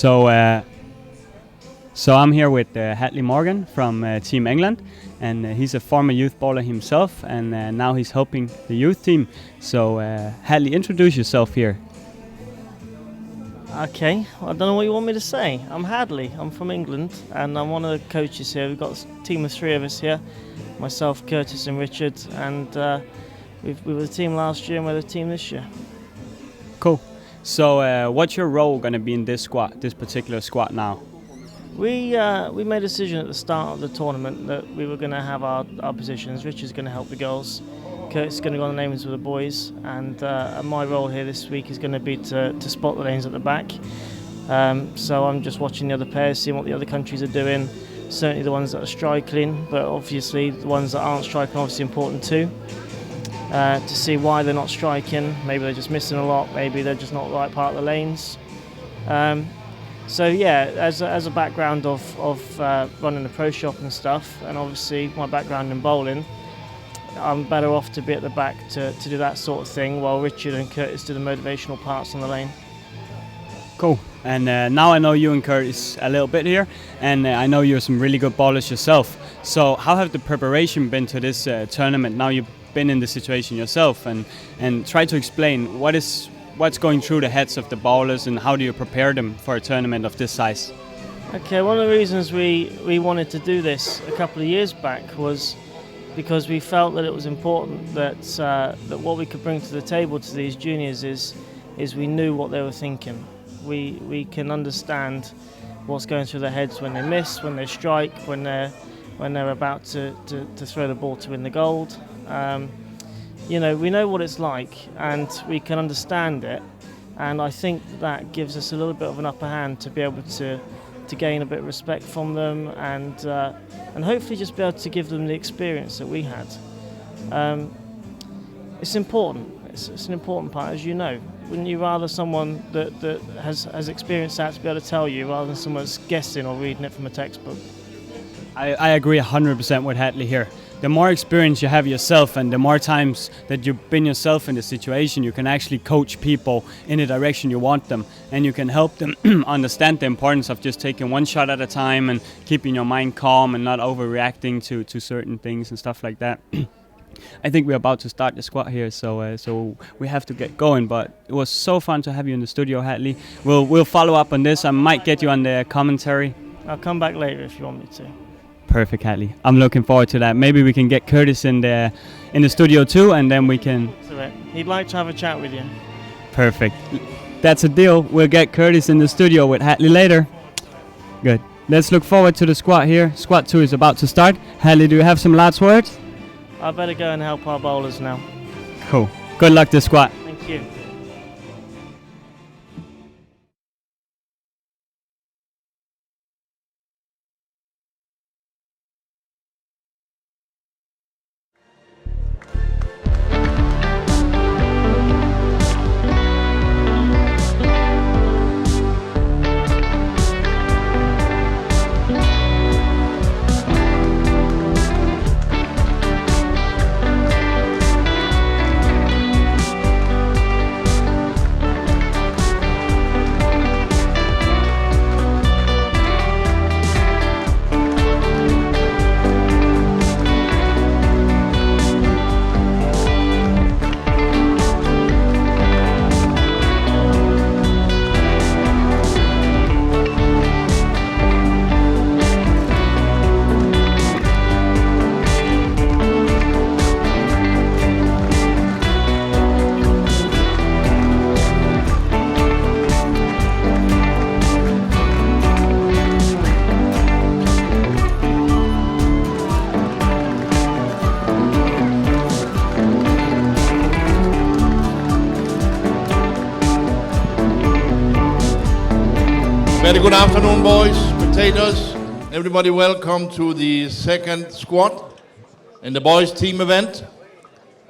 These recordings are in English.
So I'm here with Hadley Morgan from Team England, and he's a former youth bowler himself, and now he's helping the youth team. So Hadley, introduce yourself here. Okay, well, I don't know what you want me to say. I'm Hadley, I'm from England, and I'm one of the coaches here. We've got a team of 3 of us here, myself, Curtis and Richard, and we were the team last year and we're the team this year. Cool. So what's your role going to be in this squad, this particular squad now? We made a decision at the start of the tournament that we were going to have our positions. Richard's going to help the girls, Curtis is going to go on the lanes with the boys, and my role here this week is going to be to spot the lanes at the back. So I'm just watching the other pairs, seeing what the other countries are doing, certainly the ones that are striking, but obviously the ones that aren't striking are obviously important too. To see why they're not striking, maybe they're just missing a lot, maybe they're just not the right part of the lanes. So yeah, as a background of running a pro shop and stuff, and obviously my background in bowling, I'm better off to be at the back to do that sort of thing, while Richard and Curtis do the motivational parts on the lane. Cool. And now I know you and Curtis a little bit here, and I know you're some really good bowlers yourself. So how have the preparation been to this tournament? Now you've been in the situation yourself, and try to explain what's going through the heads of the bowlers and how do you prepare them for a tournament of this size? Okay, one of the reasons we wanted to do this a couple of years back was because we felt that it was important that what we could bring to the table to these juniors is we knew what they were thinking. We can understand what's going through their heads when they miss, when they strike, when they're about to throw the ball to win the gold. We know what it's like, and we can understand it, and I think that gives us a little bit of an upper hand to be able to gain a bit of respect from them, and hopefully just be able to give them the experience that we had. It's important. It's an important part, as you know. Wouldn't you rather someone that has experienced that to be able to tell you, rather than someone that's guessing or reading it from a textbook? I agree 100% with Hadley here. The more experience you have yourself, and the more times that you've been yourself in the situation, you can actually coach people in the direction you want them, and you can help them understand the importance of just taking one shot at a time and keeping your mind calm and not overreacting to certain things and stuff like that. I think we're about to start the squad here, so we have to get going. But it was so fun to have you in the studio, Hadley. We'll follow up on this. I might get you on the commentary. I'll come back later if you want me to. Perfect, Hadley. I'm looking forward to that. Maybe we can get Curtis in the studio too, and then we can... He'd like to have a chat with you. Perfect. That's a deal. We'll get Curtis in the studio with Hadley later. Good. Let's look forward to the squad here. Squad 2 is about to start. Hadley, do you have some last words? I better go and help our bowlers now. Cool. Good luck to squad. Thank you. Very good afternoon, boys, potatoes. Everybody welcome to the second squad in the boys team event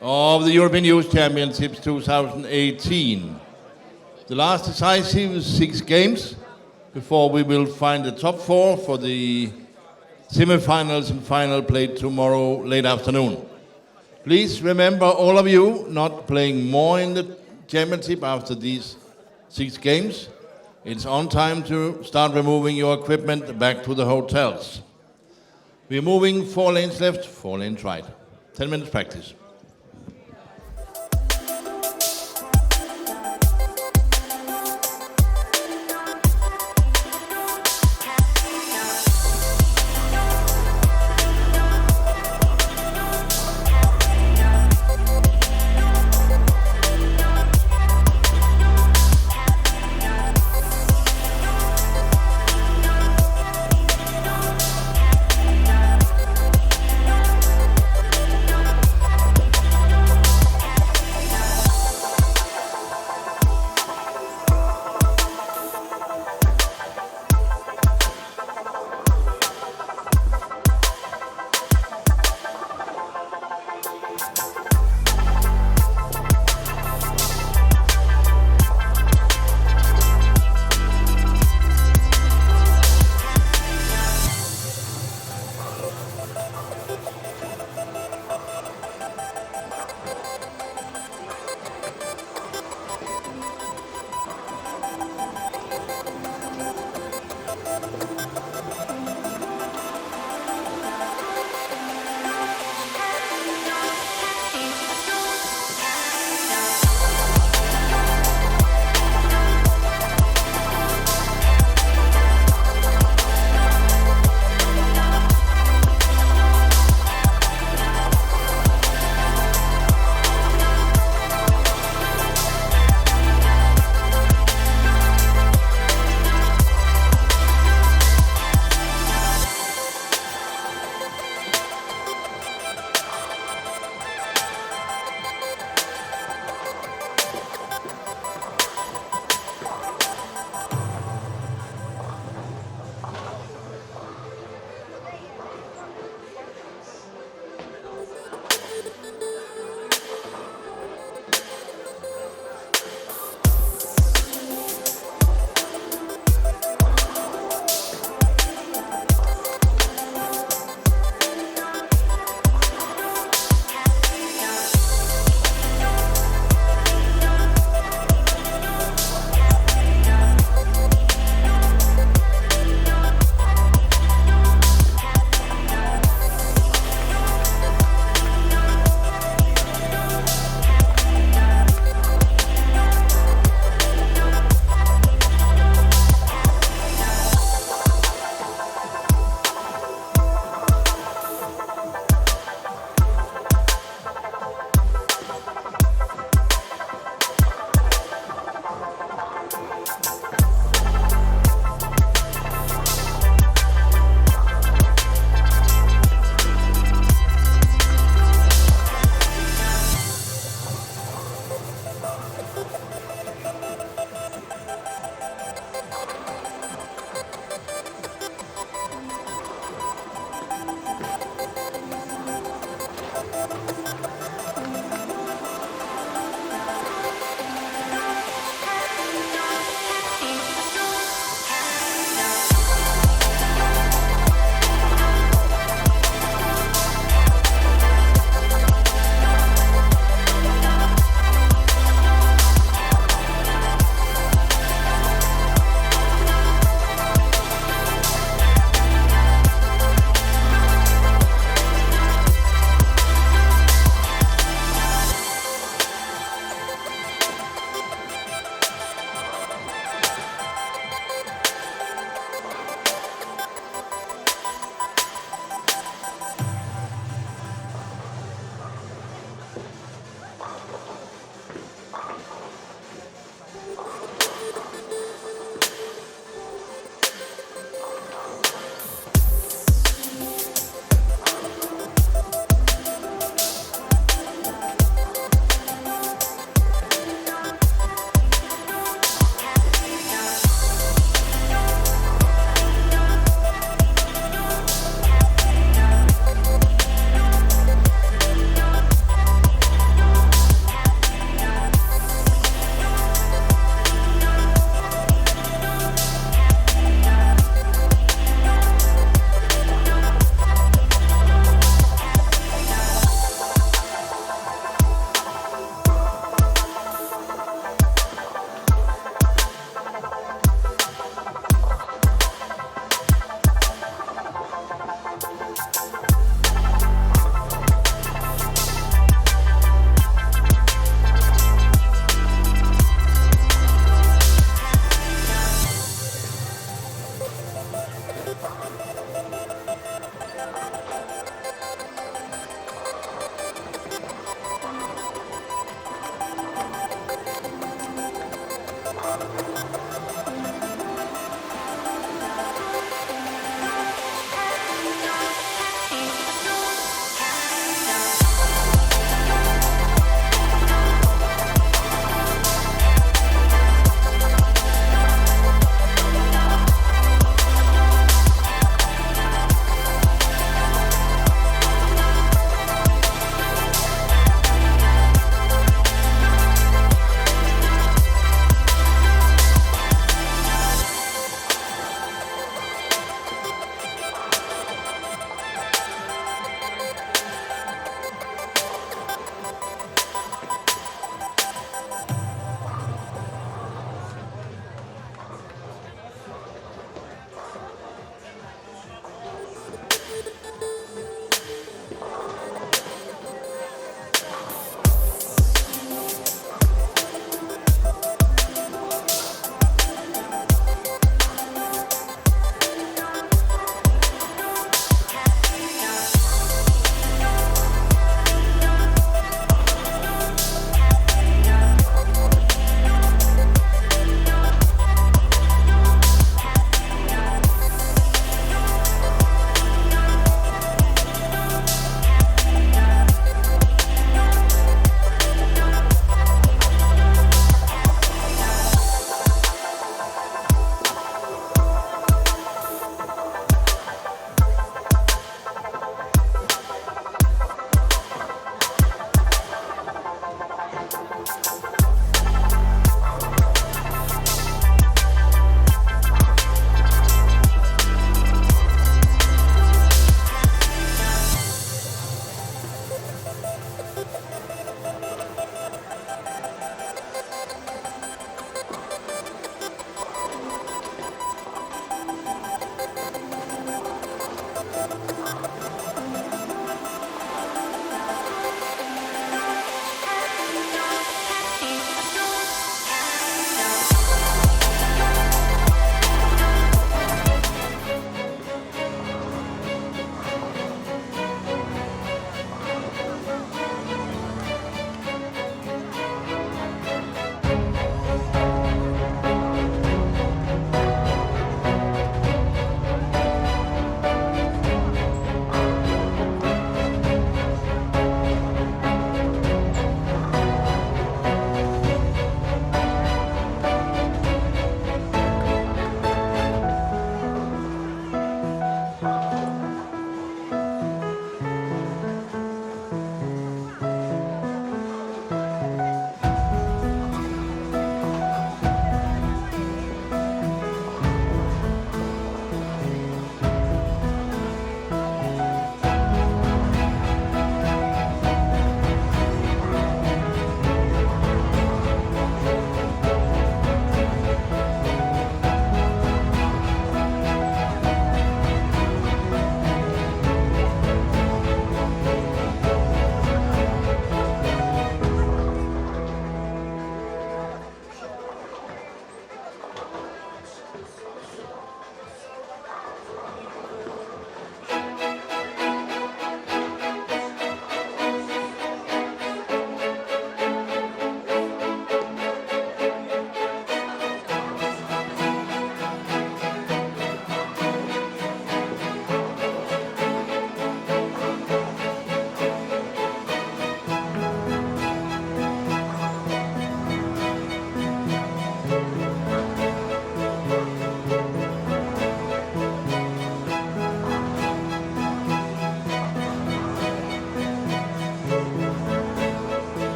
of the European Youth Championships 2018. The last decisive was 6 games before we will find the top 4 for the semi-finals and final played tomorrow late afternoon. Please remember, all of you not playing more in the championship after these 6 games. It's on time to start removing your equipment back to the hotels. We're moving 4 lanes left, 4 lanes right. 10 minutes practice.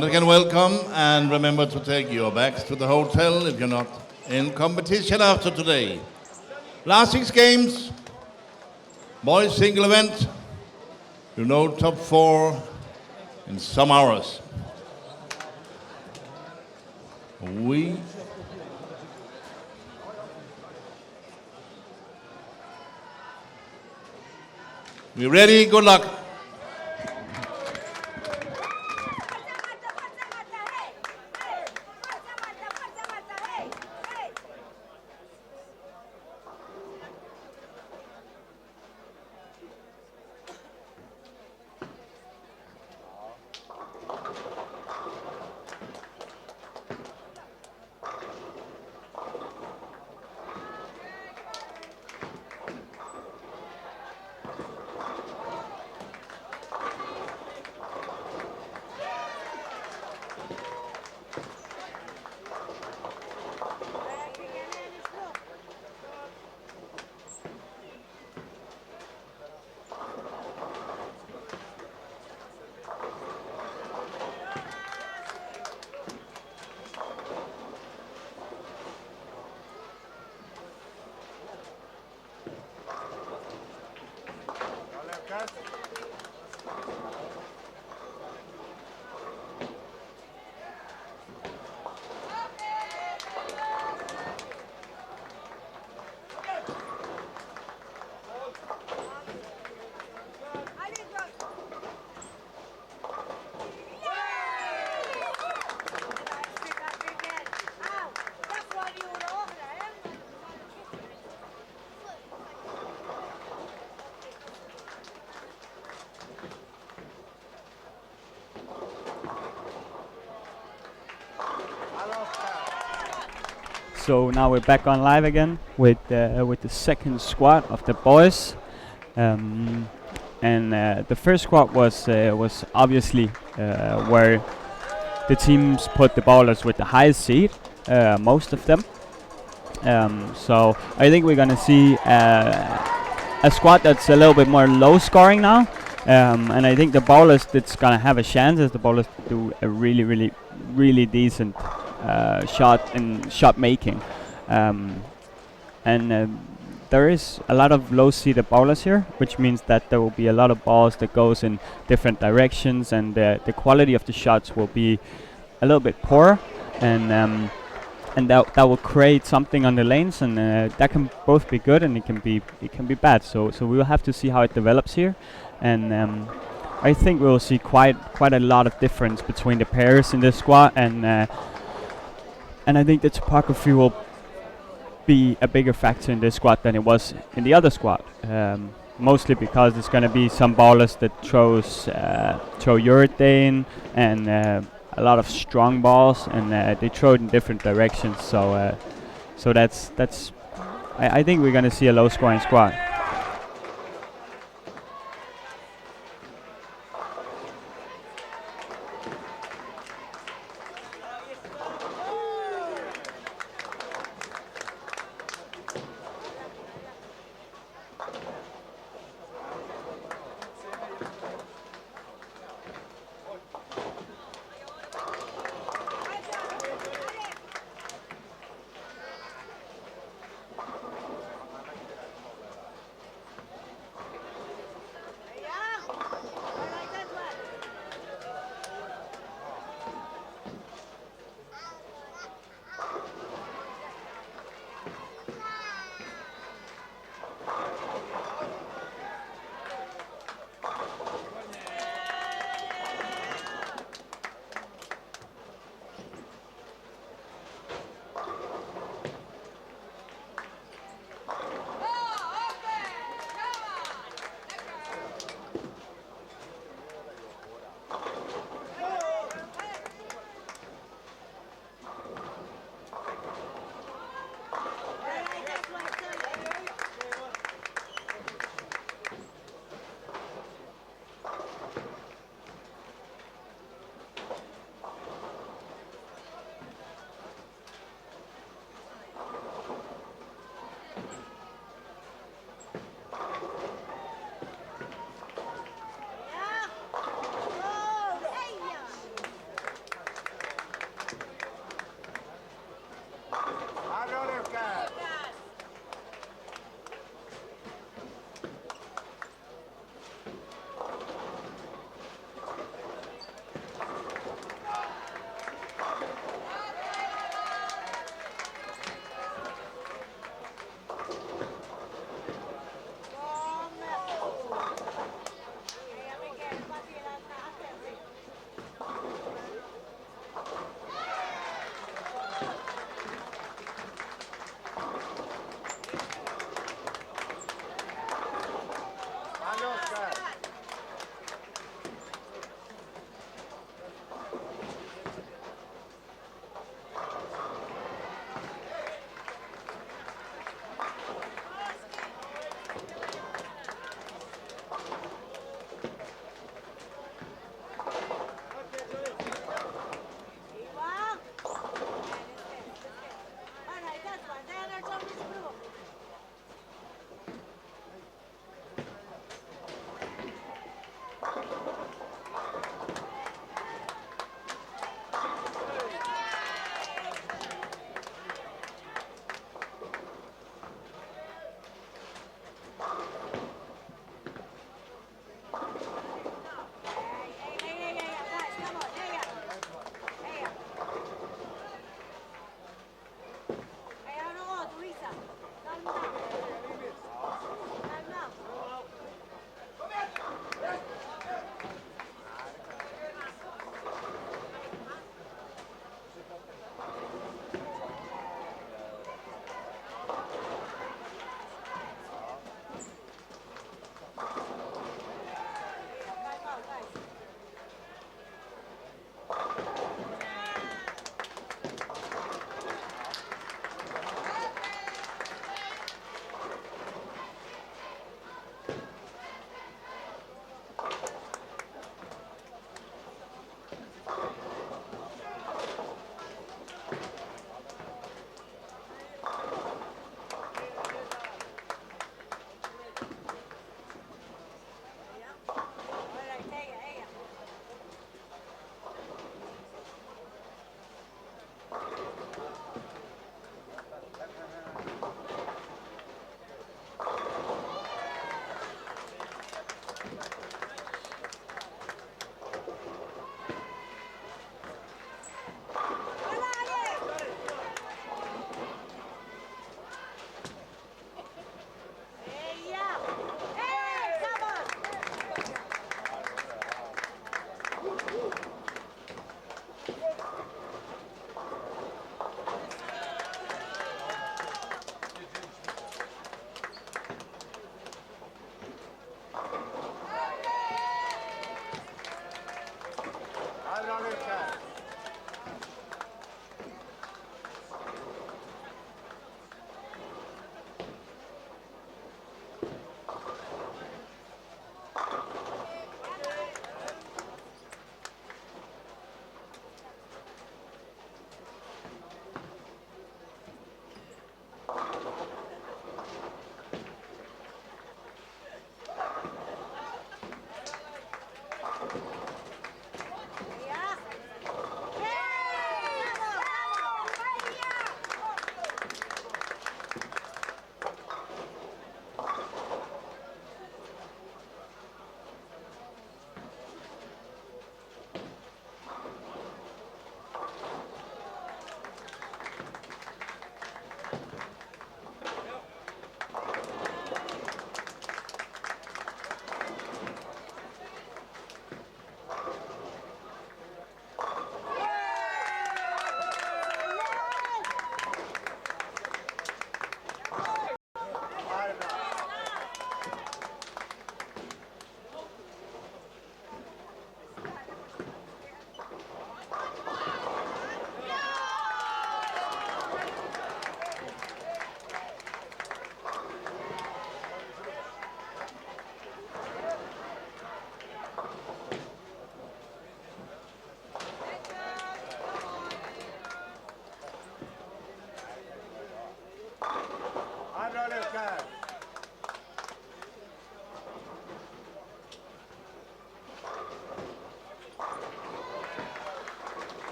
Once again, welcome, and remember to take your bags to the hotel if you're not in competition after today. Last 6 games, boys single event, you know, top 4 in some hours. We ready? Good luck. So now we're back on live again with the second squad of the boys, and the first squad was obviously where the teams put the ballers with the highest seed, most of them. So I think we're gonna see a squad that's a little bit more low scoring now, and I think the ballers that's gonna have a chance is the ballers do a really decent shot making, and there is a lot of low seeded ballers here, which means that there will be a lot of balls that goes in different directions, and the quality of the shots will be a little bit poor, and that will create something on the lanes, and that can both be good and it can be bad. So we will have to see how it develops here, and I think we will see quite a lot of difference between the pairs in this squad, and I think the topography will be a bigger factor in this squad than it was in the other squad. Mostly because there's going to be some ballers that throw urethane and a lot of strong balls, and they throw it in different directions. So that's I think we're going to see a low scoring squad.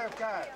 serve card.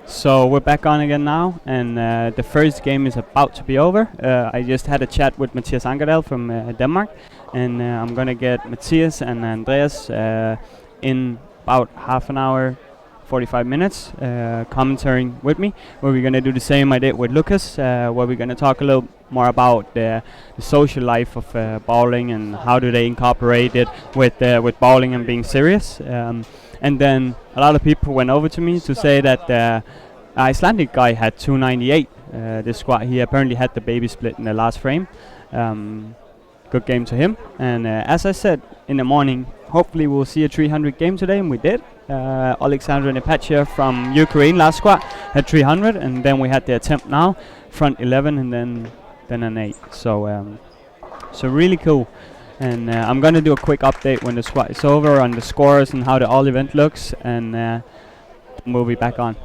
So we're back on again now, and the first game is about to be over. I just had a chat with Matias from Denmark, and I'm gonna get Matias and Andreas in about half an hour, 45 minutes, commentating with me, where we're gonna do the same I did with Lucas, where we're gonna talk a little more about the social life of bowling and how do they incorporate it with bowling and being serious. And then a lot of people went over to me to say that the Icelandic guy had 298. This squad, he apparently had the baby split in the last frame. Good game to him. And as I said in the morning, hopefully we'll see a 300 game today, and we did. Alexandra Nepatia from Ukraine last squad had 300, and then we had the attempt now, front 11, and then an 8. So really cool. And I'm gonna do a quick update when the squad is over on the scores and how the all event looks, and we'll be back on.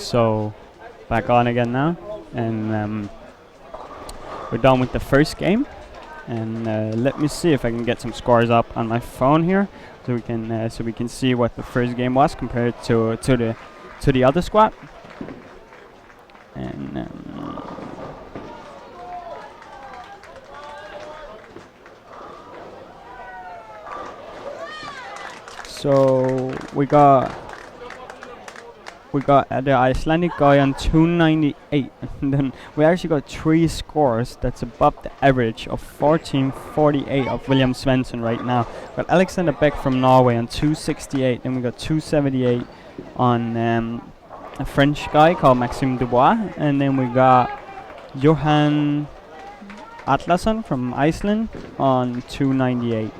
So back on again now, and we're done with the first game. And let me see if I can get some scores up on my phone here, so we can see what the first game was compared to the other squad. And so we got the Icelandic guy on 298, and then we actually got 3 scores that's above the average of 1448 of William Svensson right now. We got Alexander Beck from Norway on 268, then we got 278 on a French guy called Maxime Dubois, and then we got Johan Atlason from Iceland on 298.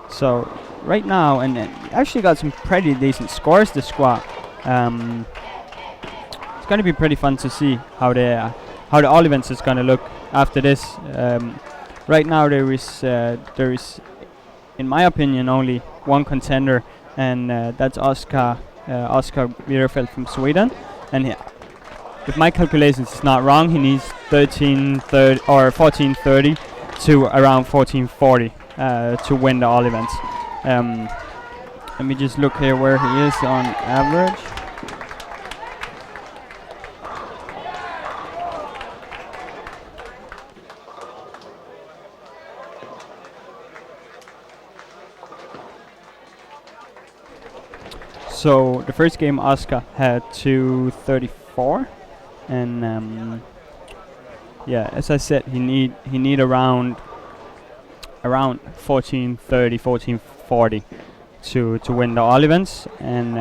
So right now, and actually got some pretty decent scores, this squad. It's going to be pretty fun to see how the all events is going to look after this. Right now there is, in my opinion, only one contender, and that's Oscar Bierfeld from Sweden. And if my calculations is not wrong, he needs 1330 or 1430 to around 1440 to win the all events. Let me just look here where he is on average. So the first game Oscar had 234, and yeah, as I said, he need around 1430, 1440 to win the all events, and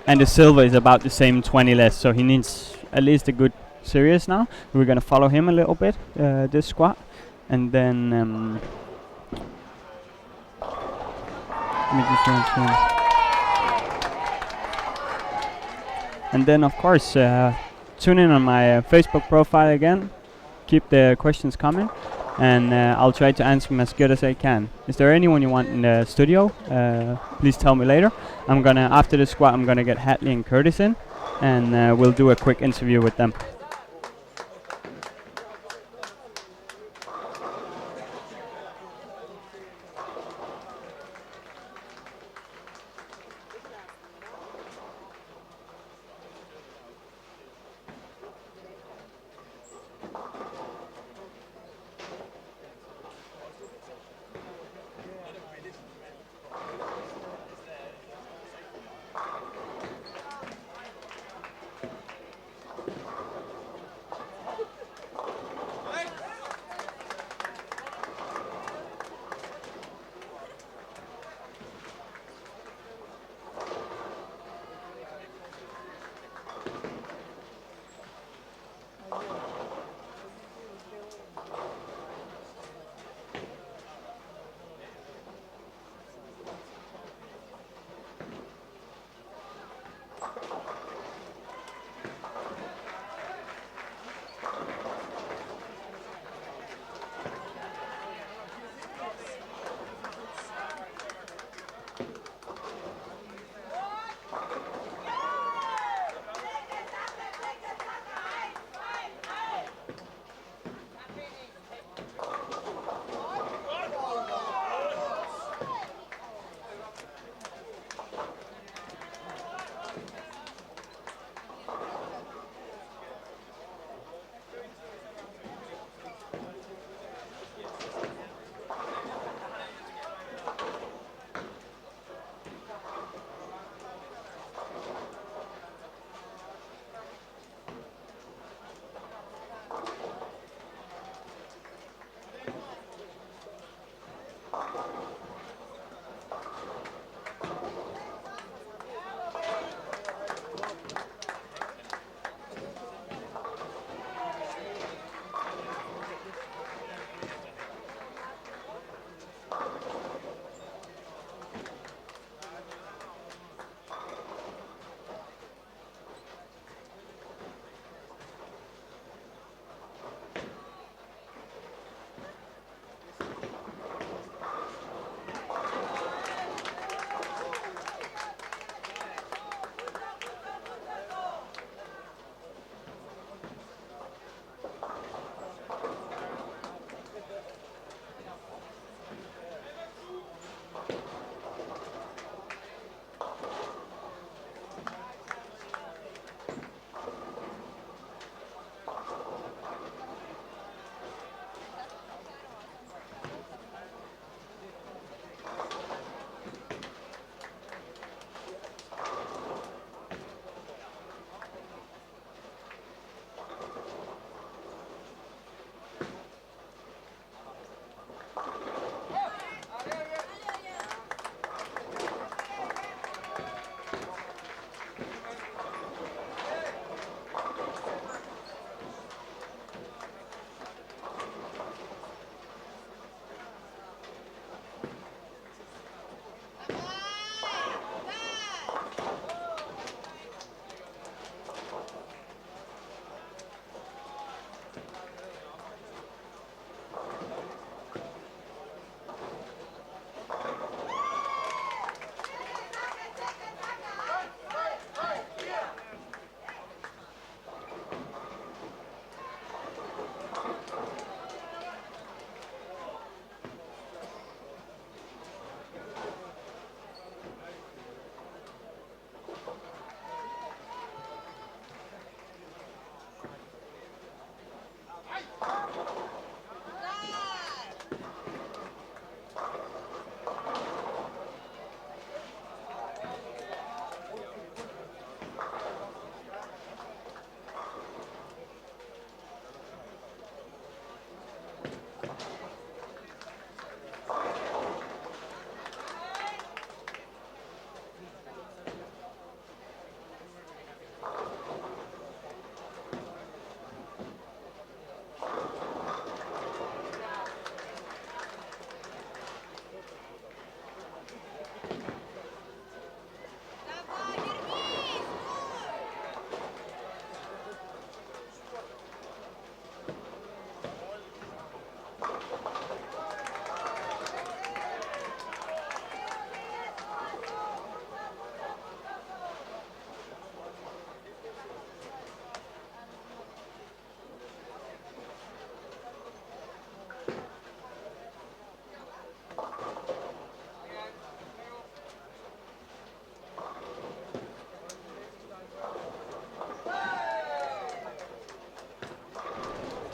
the silver is about the same, 20 less, so he needs at least a good series now. We're gonna follow him a little bit, this squad, and then let me just and then of course tune in on my Facebook profile again. Keep the questions coming, and I'll try to answer them as good as I can. Is there anyone you want in the studio? Please tell me later. After the squad, I'm gonna get Hadley and Curtis in, and we'll do a quick interview with them.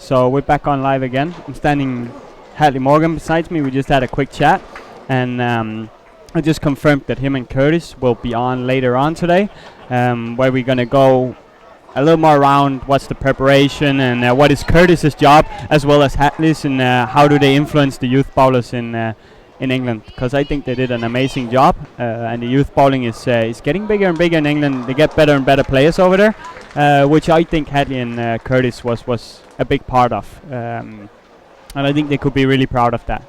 So we're back on live again. I'm standing Hadley Morgan beside me. We just had a quick chat, and I just confirmed that him and Curtis will be on later on today, where we're gonna go a little more around what's the preparation and what is Curtis's job as well as Hadley's, and how do they influence the youth bowlers in England, because I think they did an amazing job, and the youth bowling is getting bigger and bigger in England. They get better and better players over there, which I think Hadley and Curtis was a big part of, and I think they could be really proud of that.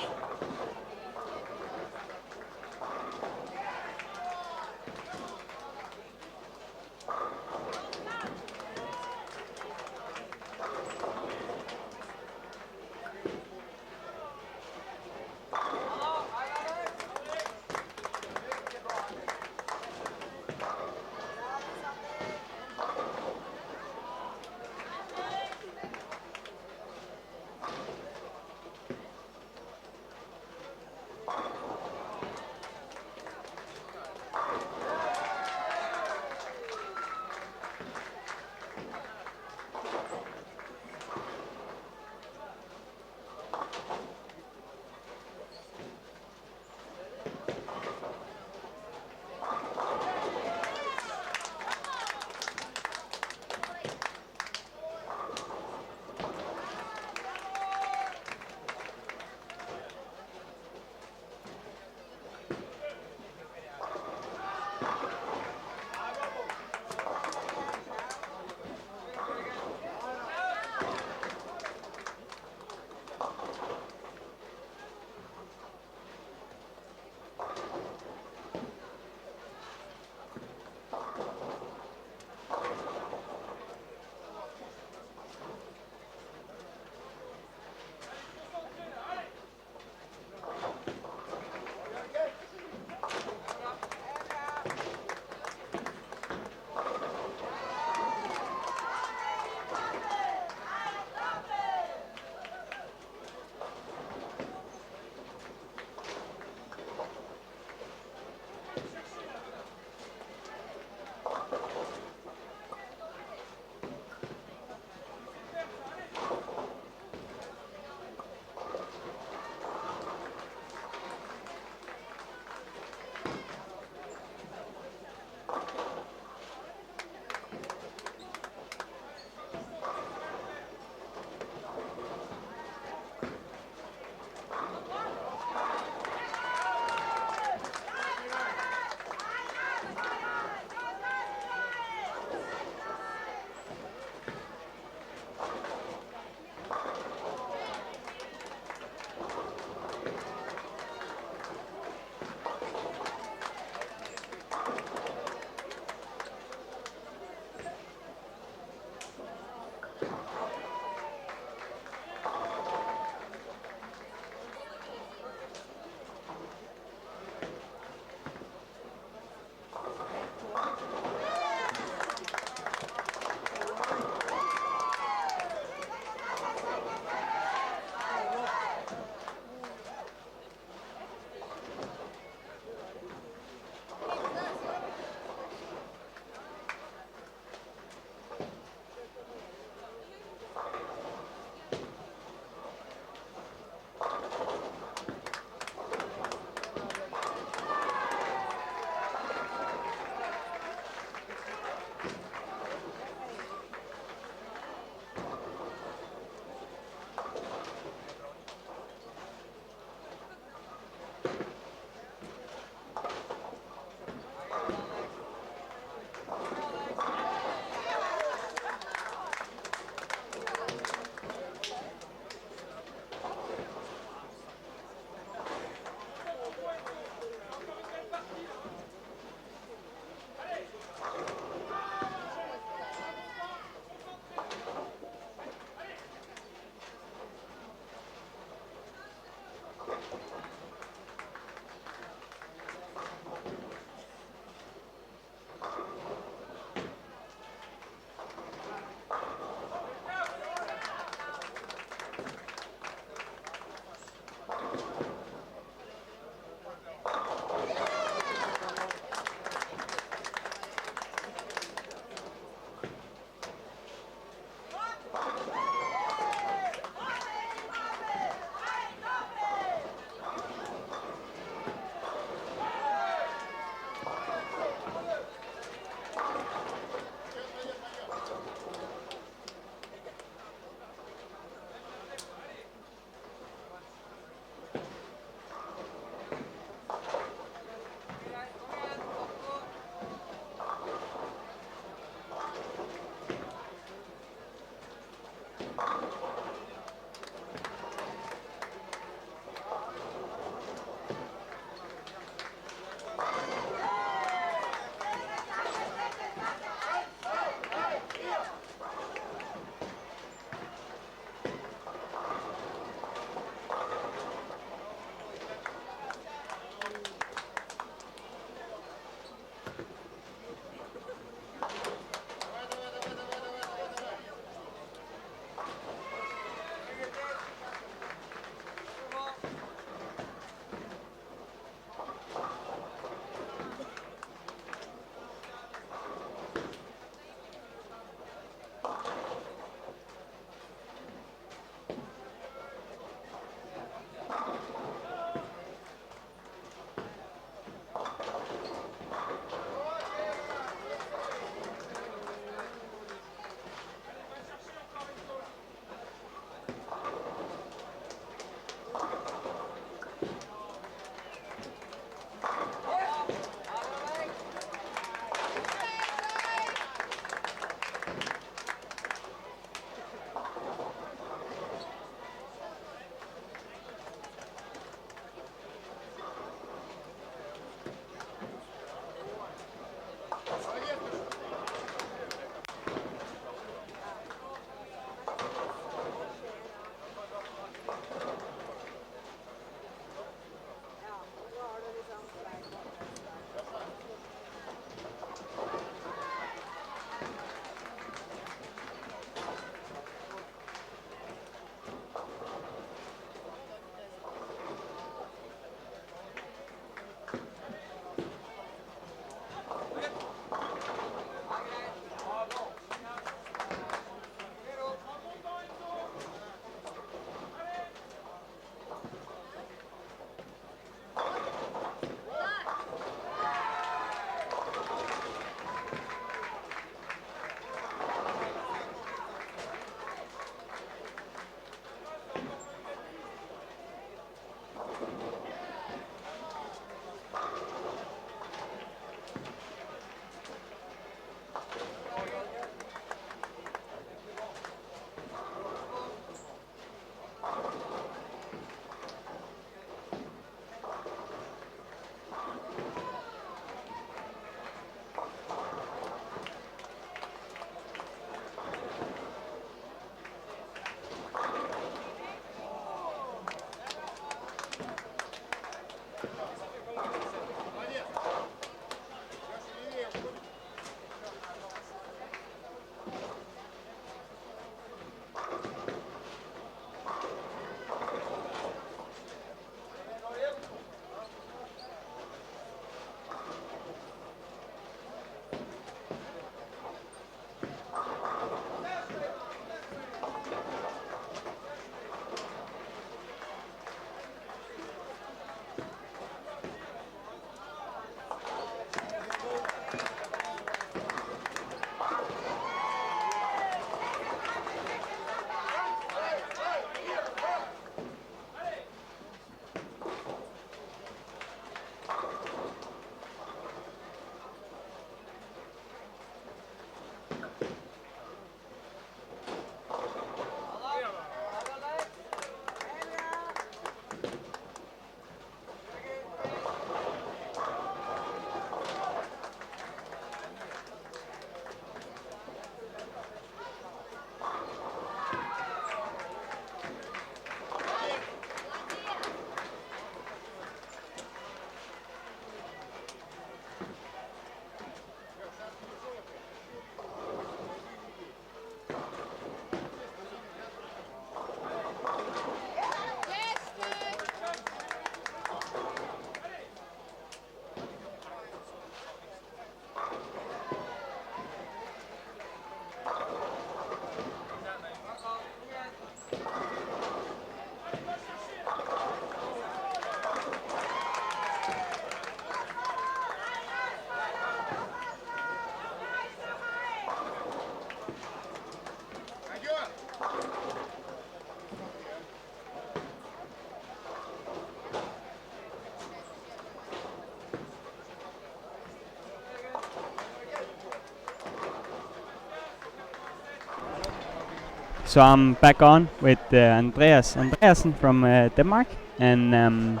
So I'm back on with Andreas Andreasen from Denmark, and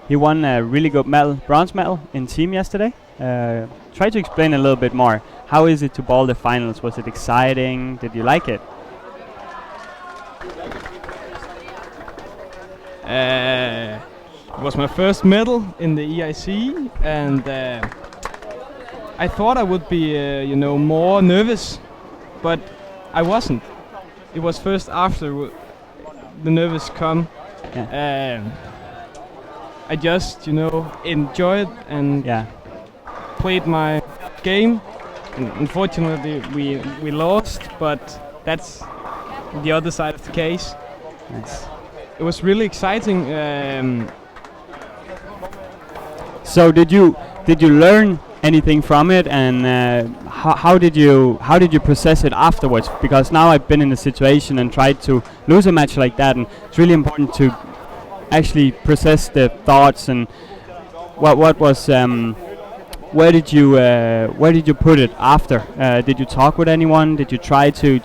he won a really good bronze medal in team yesterday. Try to explain a little bit more. How is it to ball the finals? Was it exciting? Did you like it? It was my first medal in the EYC, and I thought I would be, more nervous, but I wasn't. It was first after the nervous come. Yeah. I just, enjoyed and played my game. And unfortunately, we lost, but that's the other side of the case. Nice. It was really exciting. So did you learn anything from it, and how did you process it afterwards? Because now I've been in a situation and tried to lose a match like that, and it's really important to actually process the thoughts. And what was where did you put it after? Did you talk with anyone? Did you try to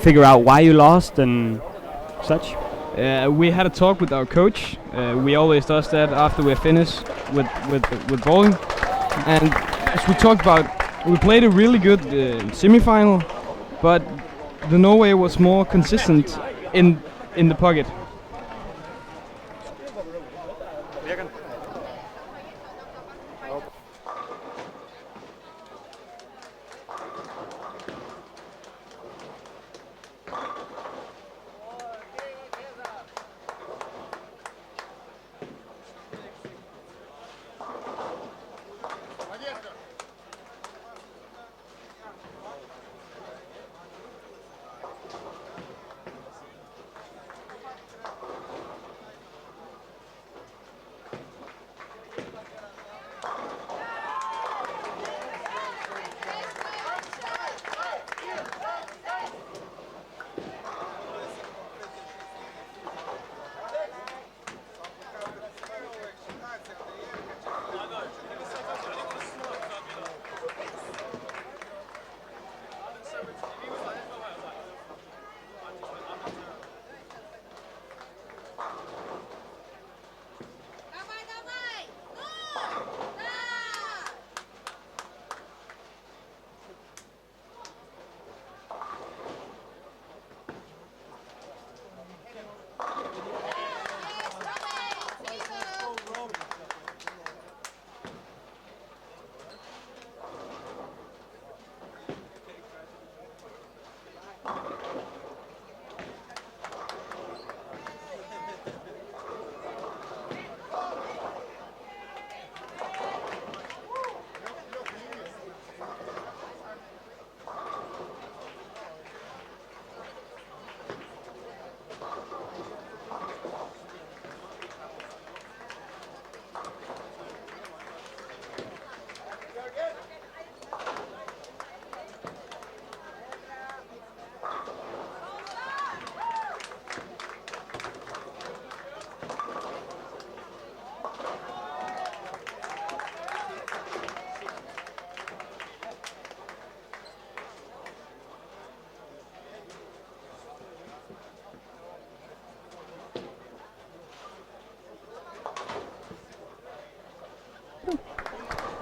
figure out why you lost and such? We had a talk with our coach. We always does that after we're finished with bowling. And as we talked about, we played a really good semi-final, but the Norway was more consistent in the pocket.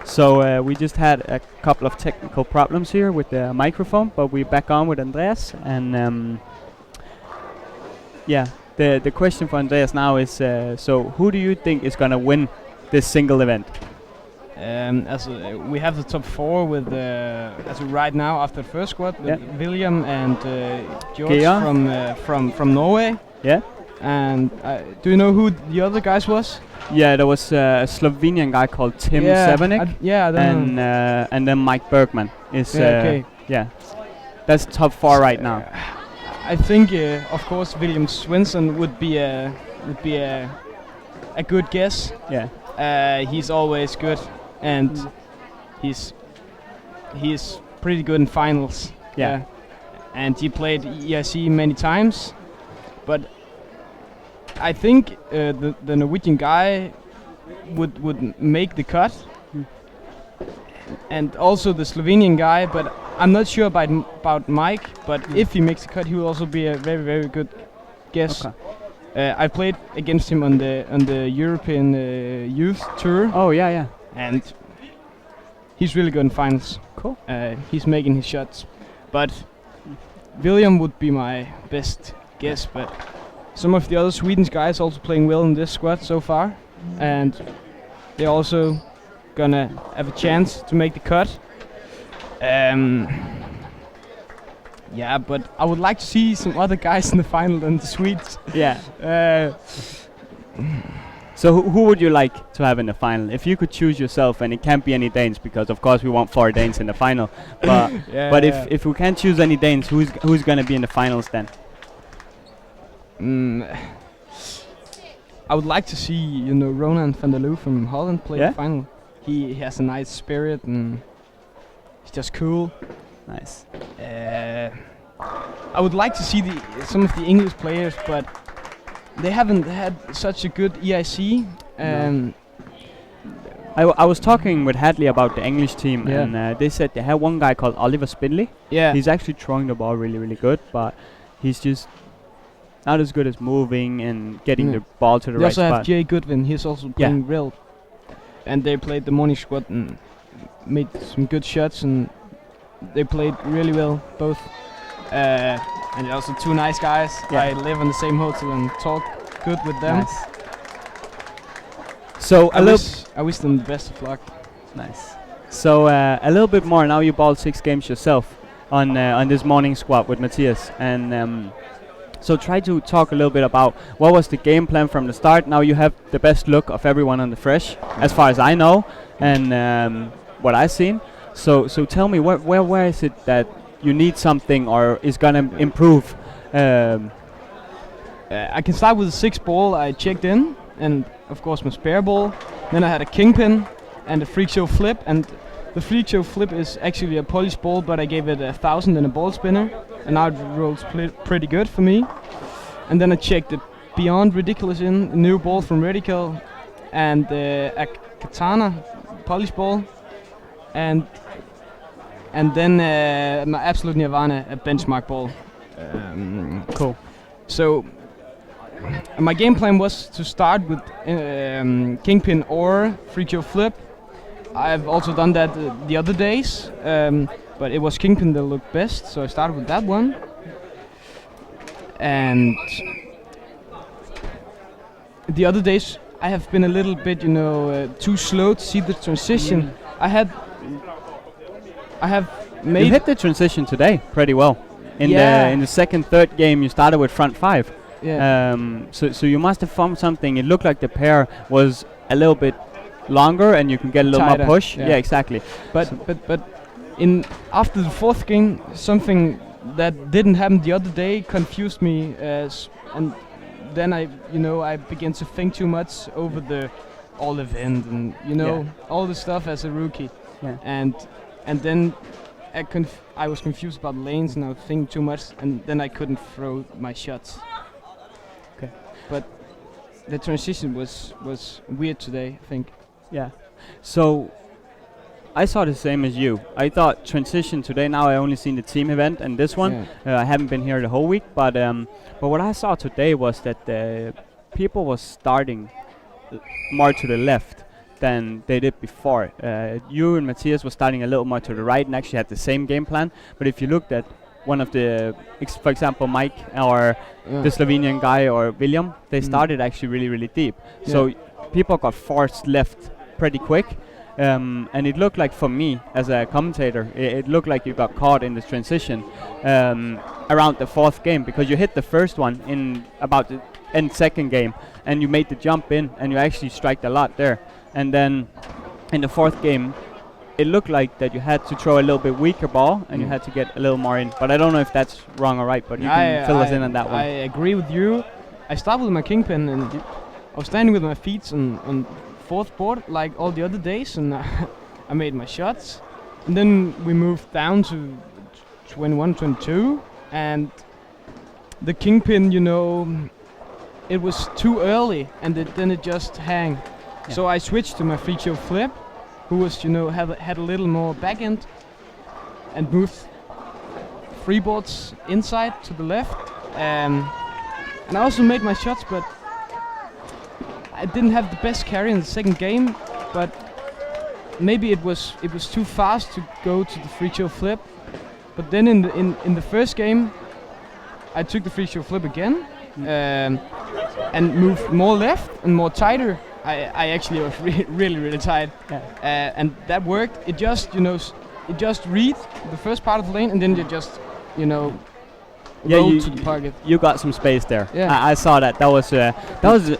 So we just had a couple of technical problems here with the microphone, but we're back on with Andreas. And the question for Andreas now is, so who do you think is going to win this single event? We have the top four with as of right now after the first squad with William and George from Norway. Yeah. And do you know who the other guys was? Yeah, there was a Slovenian guy called Tim Sevenik. And then Mike Bergman is. Okay. Yeah, that's top four right now. I think, of course, William Svensson would be a good guess. Yeah. He's always good, and he's pretty good in finals. Yeah. And he played EYC many times, but I think the Norwegian guy would make the cut, and also the Slovenian guy. But I'm not sure about Mike, but if he makes the cut, he will also be a very, very good guess. Okay. I played against him on the European Youth Tour. Oh yeah. And he's really good in finals. Cool. He's making his shots, but William would be my best guess. But some of the other Swedish guys also playing well in this squad so far, and they're also gonna have a chance to make the cut. Yeah, but I would like to see some other guys in the final than the Swedes. Yeah. So who would you like to have in the final? If you could choose yourself, and it can't be any Danes, because of course we want 4 Danes in the final. But if we can't choose any Danes, who's gonna be in the finals then? I would like to see Ronan van der Loo from Holland play the final. He has a nice spirit and he's just cool. Nice. I would like to see some of the English players, but they haven't had such a good EYC. I was talking with Hadley about the English team, and they said they have one guy called Oliver Spindley. Yeah. He's actually throwing the ball really, really good, but he's just not as good as moving and getting the ball to the right spot. They also have Jay Goodwin. He's also playing real. And they played the morning squad and made some good shots, and they played really well, both. And they're also 2 nice guys. I live in the same hotel and talk good with them. Nice. So I wish them the best of luck. Nice. So a little bit more. Now you balled 6 games yourself on this morning squad with Matias, and so try to talk a little bit about what was the game plan from the start. Now you have the best look of everyone on the fresh, as far as I know, and what I've seen. So tell me, where is it that you need something or is gonna improve? I can start with the 6 ball I checked in, and of course my spare ball. Then I had a kingpin and a freak show flip, and the freak show flip is actually a polished ball, but I gave it 1,000 in a ball spinner, and now it rolls pretty good for me. And then I checked the Beyond Ridiculous in, a new ball from Radical, and a Katana polish ball, and then my Absolute Nirvana, a benchmark ball. Cool. So my game plan was to start with kingpin or freak show flip. I've also done that the other days, but it was kingpin that looked best, so I started with that one. And the other days I have been a little bit, too slow to see the transition. I have made. You hit the transition today pretty well. In the second, third game, you started with front 5. Yeah. So you must have found something. It looked like the pair was a little bit longer, and you can get a little tighter, more push. Yeah, exactly. But after the 4th game, something that didn't happen the other day confused me, and then I began to think too much over the all event and all the stuff as a rookie. Yeah. And then I was confused about lanes, and I was thinking too much, and then I couldn't throw my shots. Okay. But the transition was weird today, I think. Yeah. So I saw the same as you. I thought transition today. Now I only seen the team event and this one. I haven't been here the whole week, but what I saw today was that the people was starting more to the left than they did before. You and Matias were starting a little more to the right and actually had the same game plan. But if you looked at one of the, for example, Mike or the Slovenian guy or William, they started actually really, really deep. So people got forced left pretty quick. And it looked like, for me as a commentator, it looked like you got caught in this transition around the 4th game, because you hit the first one in about the end 2nd game, and you made the jump in, and you actually striked a lot there. And then in the 4th game, it looked like that you had to throw a little bit weaker ball, and you had to get a little more in. But I don't know if that's wrong or right, but you can fill us in on that one. I agree with you. I started with my kingpin, and I was standing with my feet on 4th board like all the other days, and I made my shots. And then we moved down to 21, 22, and the kingpin, it was too early, and then it just hang. Yeah. So I switched to my freak show flip, who was, had a little more back end, and moved free balls inside to the left, and I also made my shots, but I didn't have the best carry in the second game. But maybe it was too fast to go to the free throw flip. But then in the first game, I took the free throw flip again, and moved more left and more tighter. I actually was really tight, and that worked. It just it just read the first part of the lane, and then you just roll to the target. You got some space there. Yeah. I saw that. That was a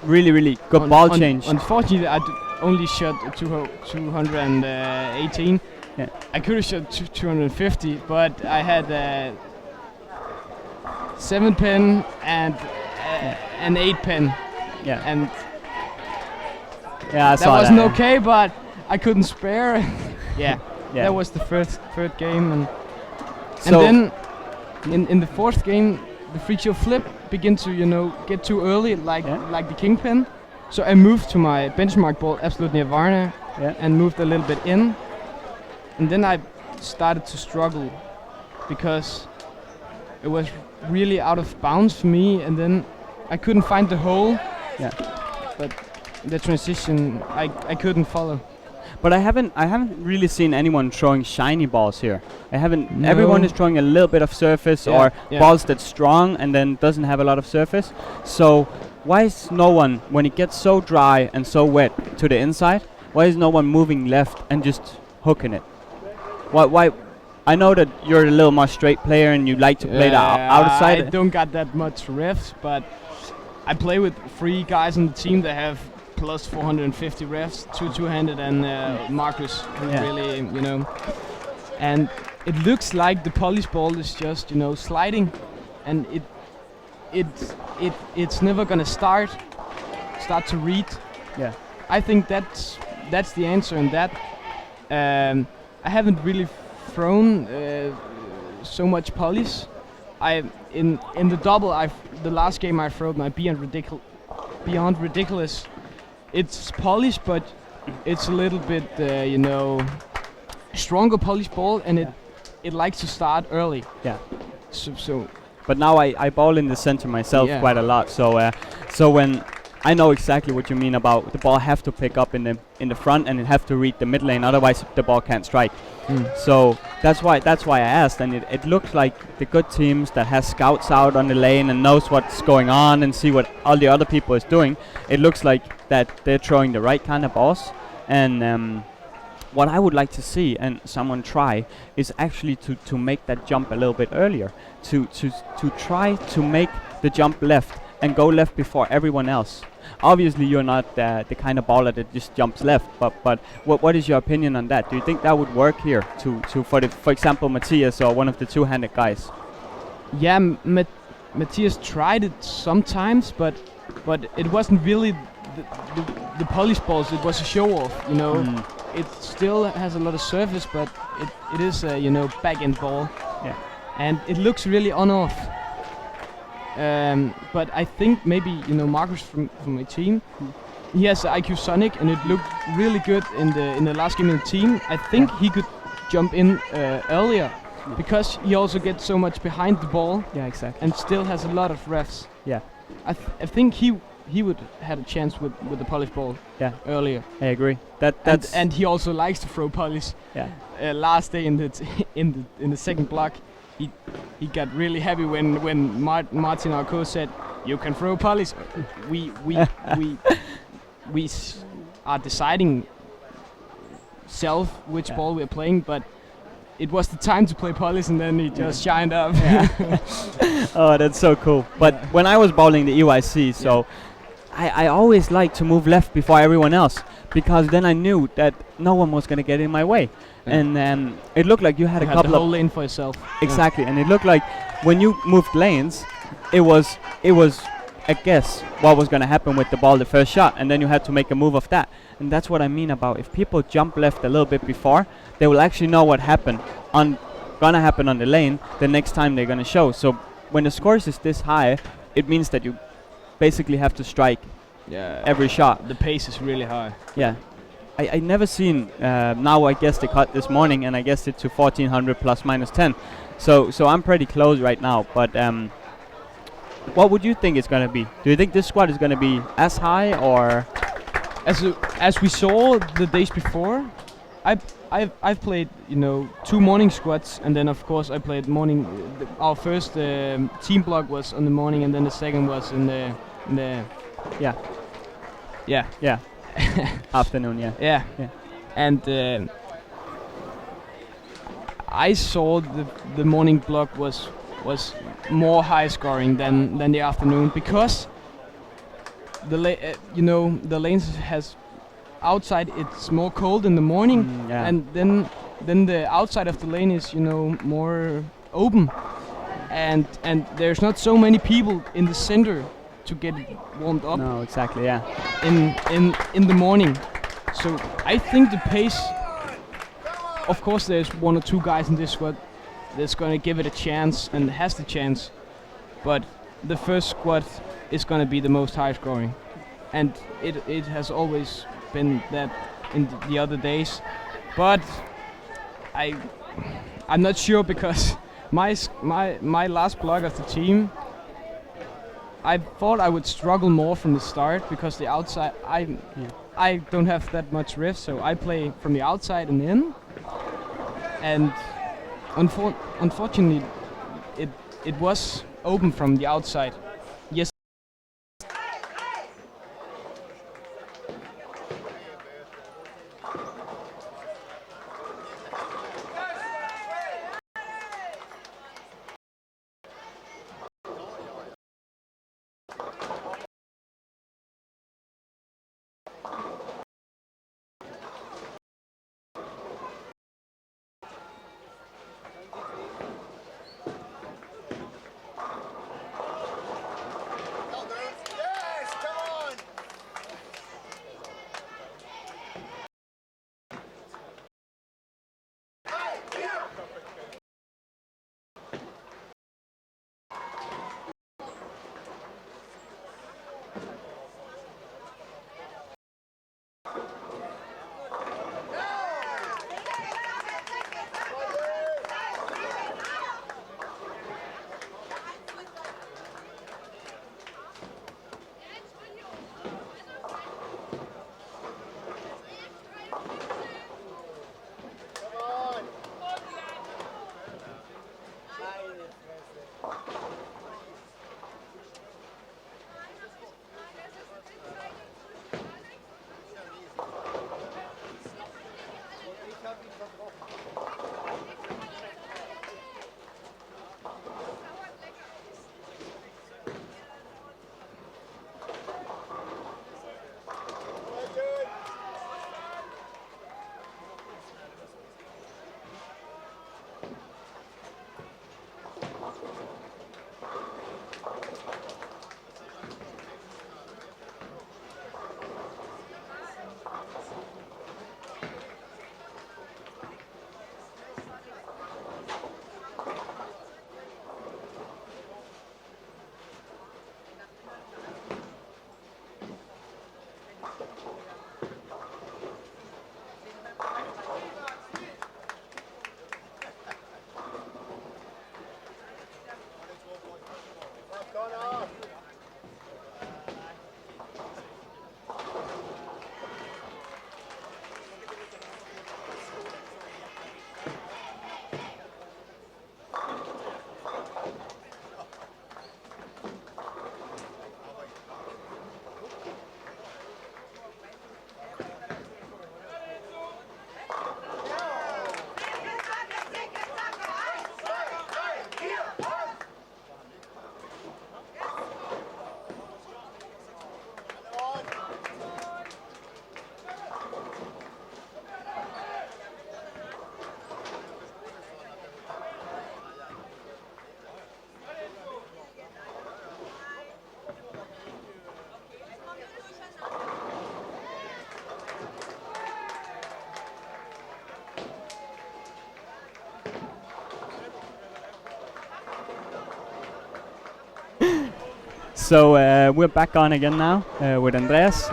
really good ball change. Unfortunately, I only shot 218. Yeah. I could have shot 250, but I had 7 pin and an 8 pin. Yeah. And I that saw wasn't that. okay, but I couldn't spare. Yeah. That was the third game, and So then in the fourth game, the free throw flip began to get too early, like the kingpin. So I moved to my benchmark ball absolute near Varna, and moved a little bit in, and then I started to struggle because it was really out of bounds for me, and then I couldn't find the hole. Yeah. But the transition I couldn't follow. But I haven't really seen anyone throwing shiny balls here. I haven't. No. Everyone is throwing a little bit of surface or balls that's strong and then doesn't have a lot of surface. So why is no one, when it gets so dry and so wet to the inside, why is no one moving left and just hooking it? Why? I know that you're a little more straight player and you like to play the outside. I don't got that much refs, but I play with 3 guys on the team that have plus 450 refs, 2 two-handed and Marcus, really, and it looks like the polish ball is just, sliding, and it's never gonna start to read. Yeah. I think that's the answer in that. I haven't really thrown so much polish. In the double, the last game I throwed my beyond ridiculous. It's polished, but it's a little bit stronger polished ball, and it likes to start early. Yeah. So But now I ball in the center myself quite a lot. So when I know exactly what you mean about the ball have to pick up in the front and it have to read the mid lane, otherwise the ball can't strike. So that's why I asked, and it looks like the good teams that has scouts out on the lane and knows what's going on and see what all the other people is doing. It looks like that they're throwing the right kind of balls, and what I would like to see and someone try is actually to make that jump a little bit earlier, to try to make the jump left and go left before everyone else. Obviously you're not the kind of baller that just jumps left, but what is your opinion on that? Do you think that would work here for example Matias or one of the two-handed guys? Yeah, Matias tried it sometimes, but it wasn't really the polish balls. It was a show off, It still has a lot of surface, but it is a back end ball. Yeah. And it looks really on off. But I think maybe Marcus from my team, he has the IQ Sonic, and it looked really good in the last game in the team. I think he could jump in earlier because he also gets so much behind the ball. Yeah, exactly. And still has a lot of refs. Yeah. I think he would had a chance with the polish ball. Yeah. Earlier. I agree. That's and he also likes to throw polish. Yeah. Last day in the second block, he got really happy when Martin, our coach, said, "You can throw polish." We are deciding which ball we're playing, but it was the time to play polish, and then he just shined up. Oh, that's so cool. But when I was bowling the EYC, so I always liked to move left before everyone else, because then I knew that no one was going to get in my way. And it looked like you had a couple the whole of lane for yourself. Exactly, and it looked like when you moved lanes, it was a guess what was going to happen with the ball the first shot, and then you had to make a move of that. And that's what I mean about if people jump left a little bit before, they will actually know what gonna happen on the lane the next time they're gonna show. So when the scores is this high, it means that you basically have to strike every shot. The pace is really high. Yeah. I never seen, now I guess they cut this morning, and I guessed it to 1400 plus minus 10. So I'm pretty close right now. But what would you think it's gonna be? Do you think this squad is gonna be as high or? As we saw the days before, I've played 2 morning squads, and then of course I played morning. Our first team block was on the morning, and then the second was in the Yeah. yeah Afternoon. Yeah. yeah Yeah. and I saw the morning block was more high scoring than the afternoon, because the lanes has outside, it's more cold in the morning, Yeah. and then the outside of the lane is more open, and there's not so many people in the center to get warmed up No, exactly. Yeah. in the morning. So I think the pace, of course there's 1 or 2 guys in this squad that's gonna give it a chance and has the chance, but the first squad is gonna be the most high scoring, and it has always been that in the other days. But I'm not sure, because my last block of the team, I thought I would struggle more from the start, because the outside I don't have that much riff, so I play from the outside and in, and unfortunately it was open from the outside. Yes. So we're back on again now with Andreas.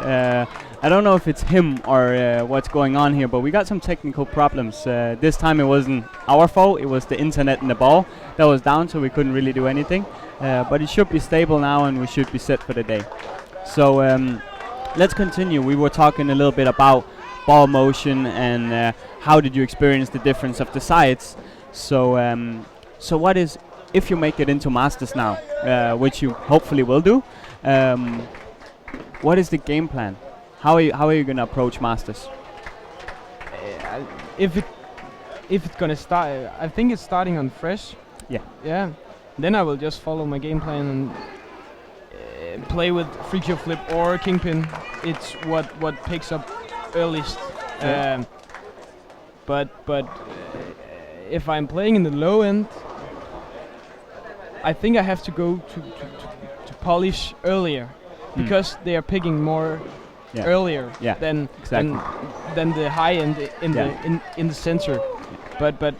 I don't know if it's him or what's going on here, but we got some technical problems. This time it wasn't our fault, it was the internet and the ball that was down, so we couldn't really do anything. But it should be stable now and we should be set for the day. So let's continue. We were talking a little bit about ball motion and how did you experience the difference of the sides. So what is, if you make it into Masters now, which you hopefully will do, what is the game plan? How are you gonna approach Masters? If it's gonna start, I think it's starting on fresh. Yeah. Yeah. Then I will just follow my game plan and play with free kill flip or kingpin. It's what picks up earliest. Yeah. But if I'm playing in the low end, I think I have to go to polish earlier because they are picking more earlier than the high end in the center. But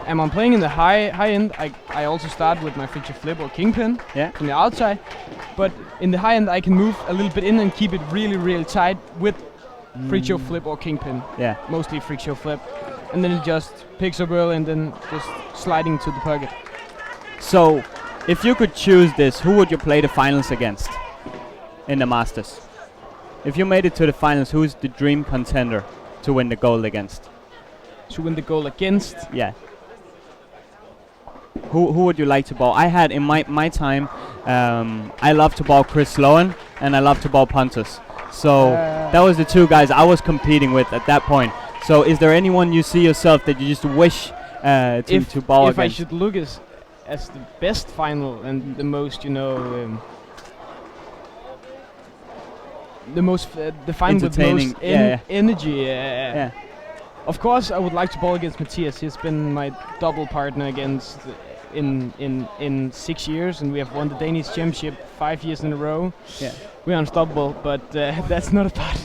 am I playing in the high end, I also start with my free kill flip or kingpin from the outside. But in the high end, I can move a little bit in and keep it really tight with free kill flip or kingpin. Yeah, mostly free kill flip, and then it just picks up early and then just sliding to the pocket. So, if you could choose this, who would you play the finals against in the Masters? If you made it to the finals, who's the dream contender to win the gold against? To win the gold against? Yeah. Who would you like to ball? I had in my time, I love to ball Chris Sloan and I love to ball Pontus. So that was the two guys I was competing with at that point. So is there anyone you see yourself that you just wish to ball if against? I should look as the best final and the most, the most the final with most energy. Of course, I would like to ball against Matias. He's been my double partner against in 6 years, and we have won the Danish championship 5 years in a row. Yeah, we're unstoppable, but that's not a part.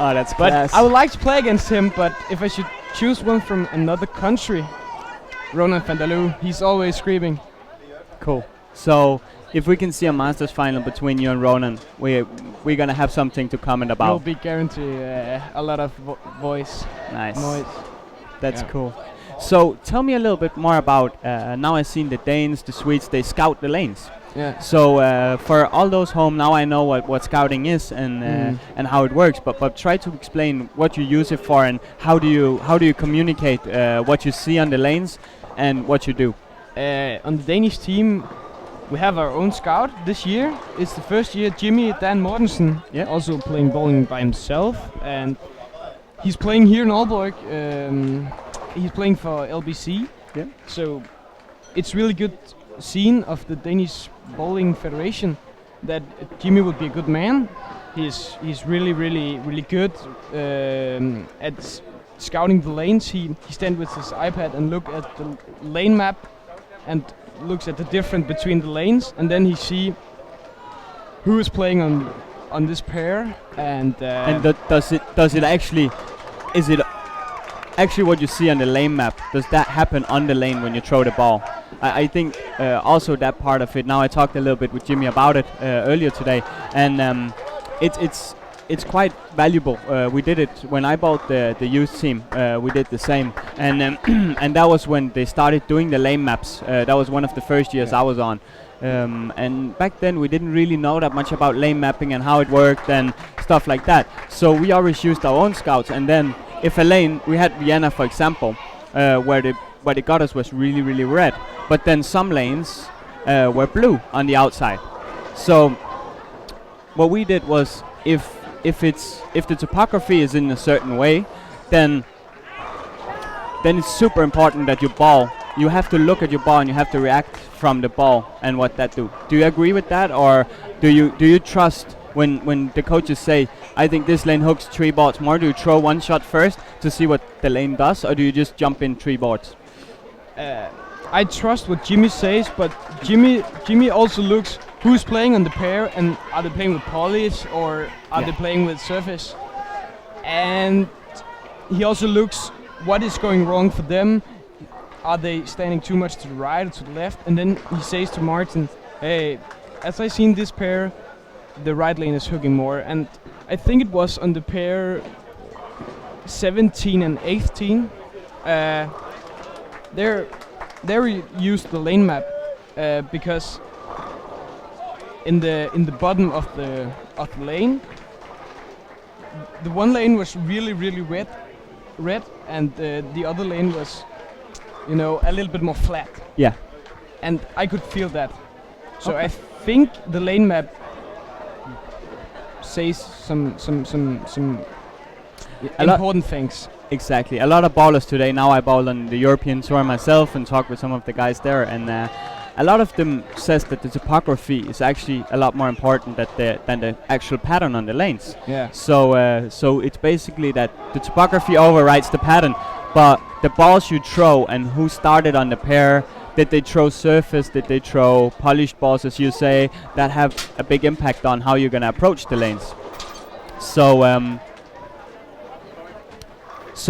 Oh, that's but class. I would like to play against him. But if I should choose one from another country, Ronan van der Loo, he's always screaming. Cool. So if we can see a Masters final between you and Ronan, we're gonna have something to comment about. You'll be guaranteed a lot of voice. Nice. Noise. That's cool. So tell me a little bit more about. Now I've seen the Danes, the Swedes. They scout the lanes. Yeah. So for all those home, now I know what scouting is and how it works. But try to explain what you use it for and how do you communicate what you see on the lanes and what you do. On the Danish team, we have our own scout this year. It's the first year. Jimmy Dan Mortensen, also playing bowling by himself, and he's playing here in Aalborg. He's playing for LBC. Yeah. So it's really good scene of the Danish Bowling Federation that Jimmy would be a good man. He's really good at scouting the lanes. He stands with his iPad and look at the lane map and looks at the difference between the lanes, and then he see who is playing on this pair, and does it actually, is it actually what you see on the lane map, does that happen on the lane when you throw the ball? I think also that part of it, now I talked a little bit with Jimmy about it earlier today, and it's quite valuable. We did it when I bought the youth team. We did the same, and and that was when they started doing the lane maps. That was one of the first years I was on, and back then we didn't really know that much about lane mapping and how it worked and stuff like that. So we always used our own scouts, and then if a lane, we had Vienna for example, where the gutters was really red, but then some lanes were blue on the outside. So what we did was, if the topography is in a certain way, then it's super important that your ball, you have to look at your ball and you have to react from the ball and what that do. Do you agree with that, or do you trust when the coaches say, I think this lane hooks 3 boards more? Do you throw one shot first to see what the lane does, or do you just jump in 3 boards? I trust what Jimmy says, but Jimmy also looks who's playing on the pair, and are they playing with polish or are they playing with surface? And he also looks what is going wrong for them. Are they standing too much to the right or to the left? And then he says to Martin, hey, as I seen this pair, the right lane is hooking more. And I think it was on the pair 17 and 18. There we used the lane map because in the bottom of the lane, the one lane was really red, and the other lane was, you know, a little bit more flat. Yeah. And I could feel that. So Okay. I think the lane map says some important things. Exactly. A lot of ballers today. Now I bowl on the European tour myself and talk with some of the guys there, and a lot of them says that the topography is actually a lot more important than the actual pattern on the lanes. Yeah. So it's basically that the topography overrides the pattern, but the balls you throw and who started on the pair, did they throw surface, did they throw polished balls, as you say, that have a big impact on how you're gonna approach the lanes. So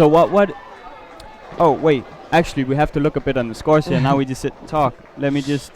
what? Oh wait, actually we have to look a bit on the scores here. Now we just sit and talk. Let me just.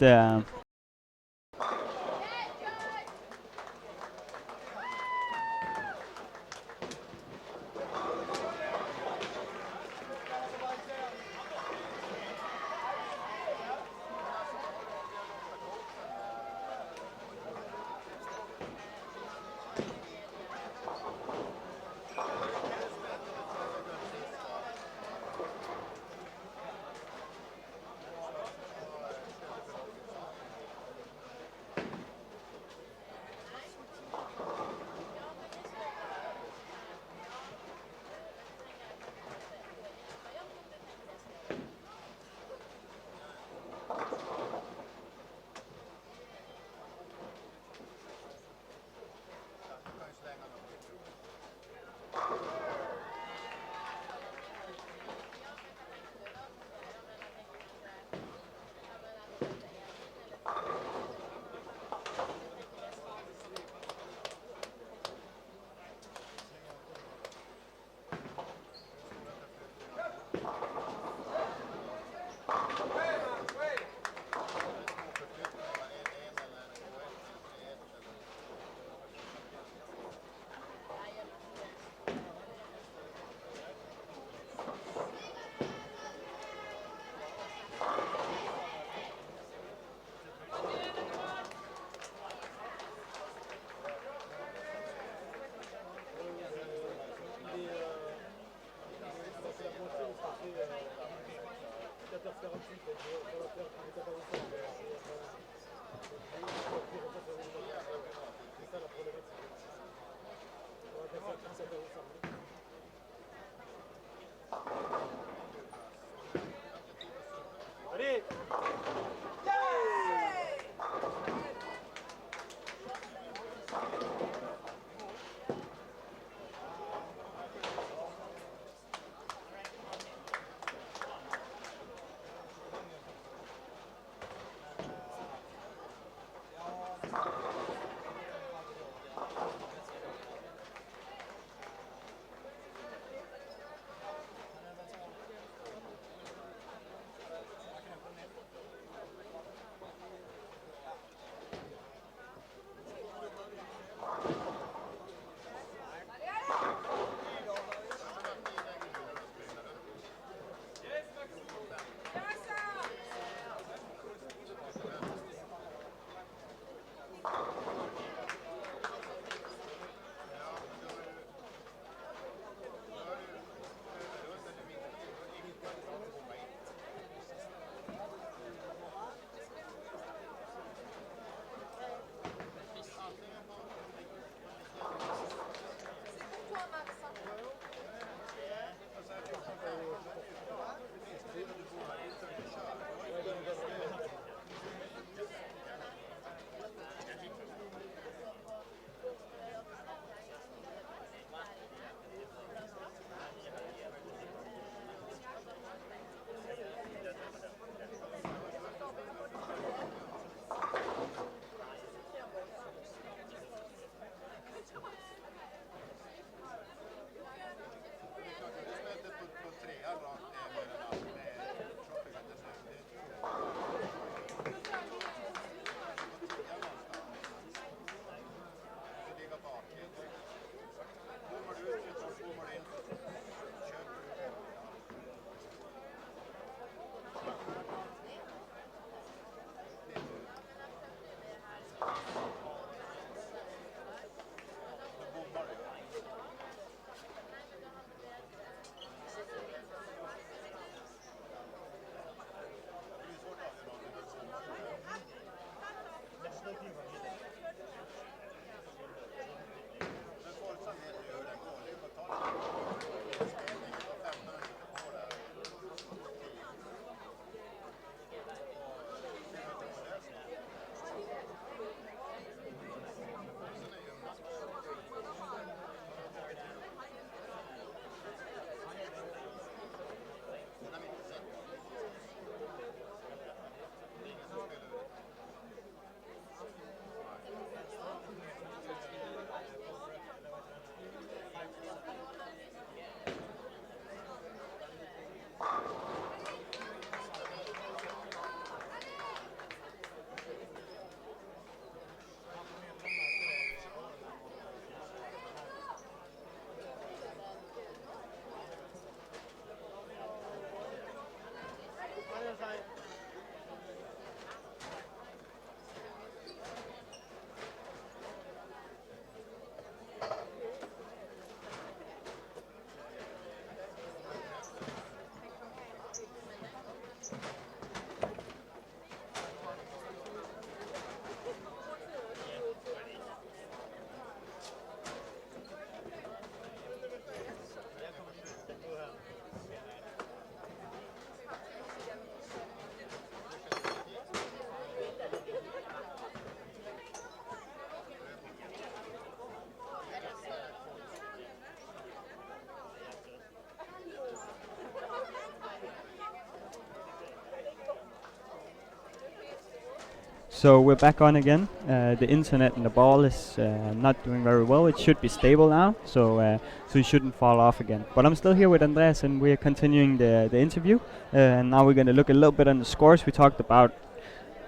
So we're back on again. The internet and the ball is not doing very well. It should be stable now, so it shouldn't fall off again. But I'm still here with Andreas, and we're continuing the interview. And now we're going to look a little bit on the scores. We talked about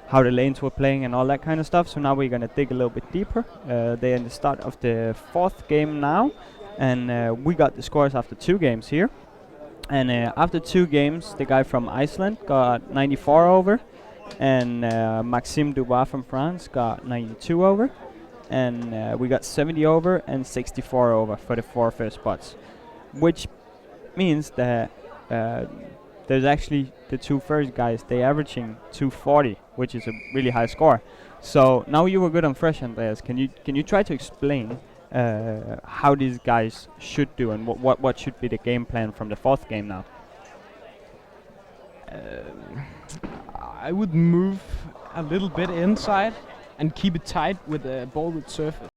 how the lanes were playing and all that kind of stuff. So now we're going to dig a little bit deeper. They're in the start of the 4th game now, and we got the scores after 2 games here. And after 2 games, the guy from Iceland got 94 over, and Maxime Dubois from France got 92 over, and we got 70 over and 64 over for the 4 first spots, which means that there's actually the 2 first guys, they averaging 240, which is a really high score. So now you were good on fresh, Andreas. Can you try to explain how these guys should do and what should be the game plan from the 4th game now? I would move a little bit inside and keep it tight with a ball with surface.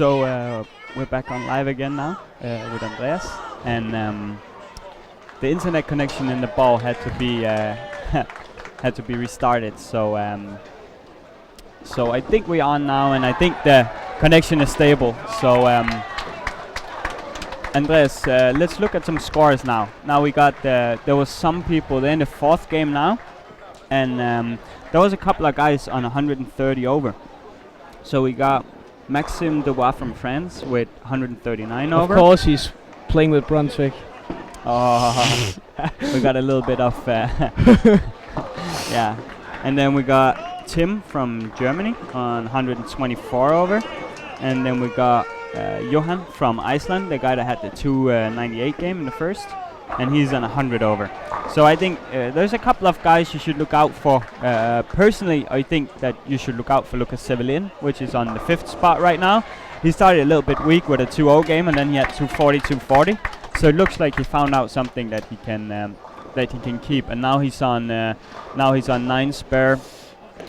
So we're back on live again now with Andreas, and the internet connection in the ball had to be had to be restarted. So so I think we're on now, and I think the connection is stable. So Andreas, let's look at some scores now. Now we got there was some people. They're in the fourth game now, and there was a couple of guys on 130 over. So we got Maxime Dubois from France with 139 over. Of course, he's playing with Brunswick. Oh, we got a little bit of yeah. And then we got Tim from Germany on 124 over, and then we got Johan from Iceland, the guy that had the 298 game in the first, and he's on 100 over. So I think there's a couple of guys you should look out for. Personally, I think that you should look out for Lucas Sevelin, which is on the 5th spot right now. He started a little bit weak with a 2-0 game, and then he had 240, 240. So it looks like he found out something that he can keep, and now he's on 9 spare,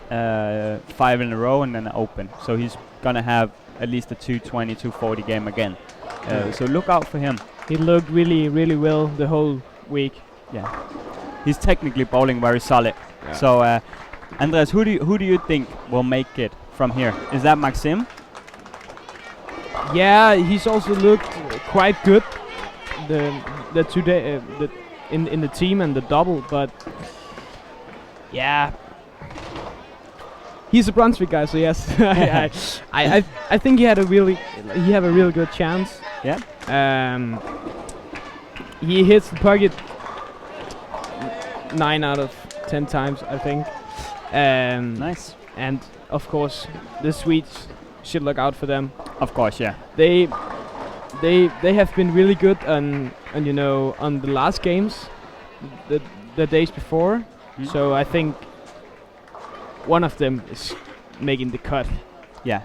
5 in a row, and then an open. So he's gonna have at least a 220, 240 game again. So look out for him. He looked really, really well the whole week. Yeah, he's technically bowling very solid. Yeah. So Andreas, who do you think will make it from here? Is that Maxime? Yeah, he's also looked quite good. The today in the team and the double, but yeah, he's a Brunswick guy, so yes, I think he have a really good chance. Yeah. He hits the pocket 9 out of 10 times, I think. Nice. And of course, the Swedes should look out for them. Of course, yeah. They have been really good on the last games, the days before. So I think one of them is making the cut. Yeah.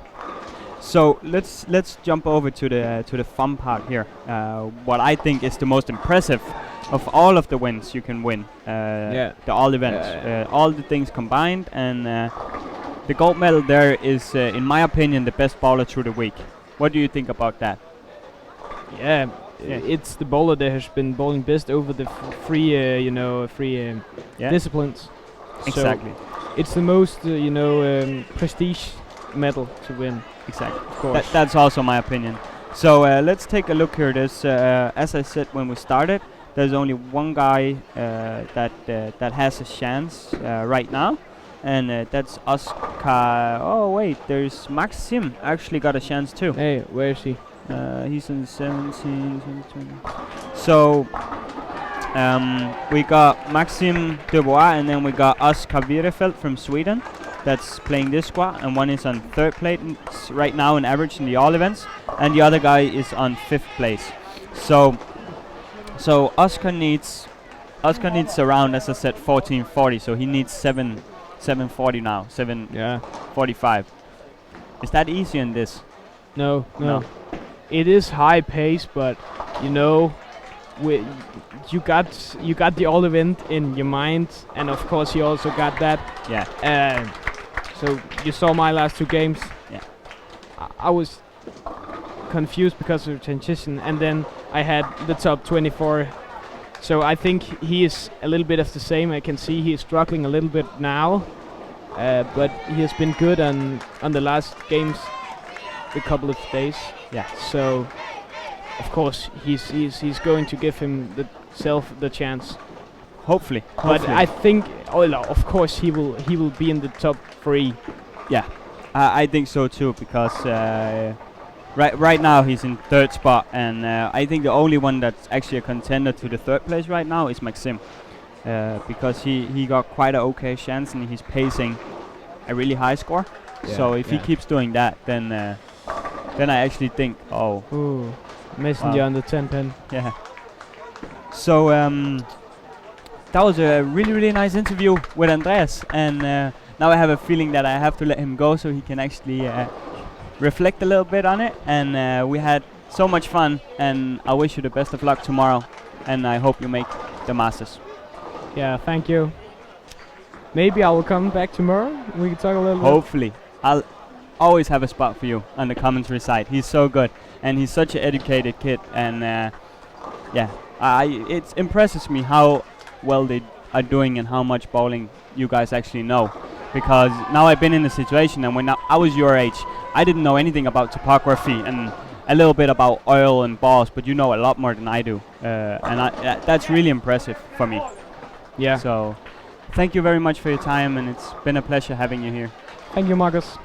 So let's jump over to the fun part here. What I think is the most impressive of all of the wins you can win. The all events, all the things combined, and the gold medal there is, in my opinion, the best bowler through the week. What do you think about that? Yeah, it's the bowler that has been bowling best over the free disciplines. Exactly. So it's the most prestige medal to win. Exactly. Of course. That's also my opinion. So let's take a look here. There's, as I said when we started, there's only one guy that has a chance right now, and that's Oscar. Oh wait, there's Maxime actually got a chance too. Hey, where is he? He's in 17, 20. So we got Maxime Dubois, and then we got Oscar Virefelt from Sweden that's playing this squad, and one is on 3rd place right now in average in the all events, and the other guy is on 5th place. So Oscar needs around, as I said, 1440, so he needs 740 now, 745. Is that easy in this? No. It is high pace, but you got the all event in your mind, and of course you also got that. Yeah. So you saw my last 2 games. Yeah. I was confused because of the transition, and then I had the top 24. So I think he is a little bit of the same. I can see he is struggling a little bit now, but he has been good on the last games, a couple of days. Yeah. So of course he's going to give him the chance. Hopefully. But I think, of course he will be in the top 3. Yeah, I think so too, because right now he's in 3rd spot, and I think the only one that's actually a contender to the 3rd place right now is Maxime, because he got quite an okay chance, and he's pacing a really high score. Yeah, so if he keeps doing that, then I actually think, Messenger on the 10 pin. Yeah. So that was a really, really nice interview with Andreas, and now I have a feeling that I have to let him go so he can actually reflect a little bit on it. And we had so much fun, and I wish you the best of luck tomorrow, and I hope you make the Masters. Yeah, thank you. Maybe I will come back tomorrow. We can talk a little. Hopefully. always have a spot for you on the commentary side. He's so good, and he's such an educated kid, and it impresses me how well they are doing and how much bowling you guys actually know. Because now I've been in a situation, and when I was your age, I didn't know anything about topography and a little bit about oil and balls, but you know a lot more than I do, and that's really impressive for me. Yeah. So, thank you very much for your time, and it's been a pleasure having you here. Thank you, Marcus.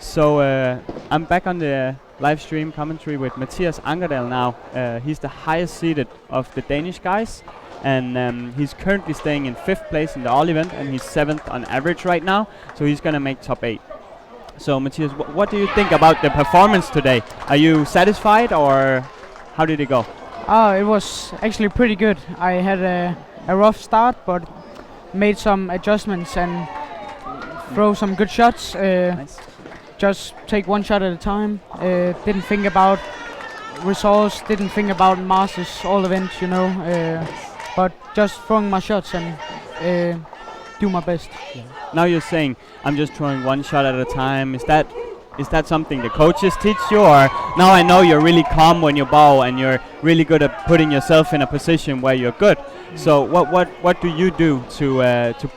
So I'm back on the live stream commentary with Matias now. He's the highest seeded of the Danish guys, and he's currently staying in 5th place in the all event, and he's 7th on average right now, so he's gonna make top 8. So Matias, what do you think about the performance today? Are you satisfied, or how did it go? Oh, it was actually pretty good. I had a rough start, but made some adjustments and throw some good shots. Nice. Just take one shot at a time. Didn't think about results, didn't think about masters, all events, you know. But just throwing my shots and do my best. Yeah. Now you're saying I'm just throwing one shot at a time. Is that something the coaches teach you, or now I know you're really calm when you bowl and you're really good at putting yourself in a position where you're good? So what do you do to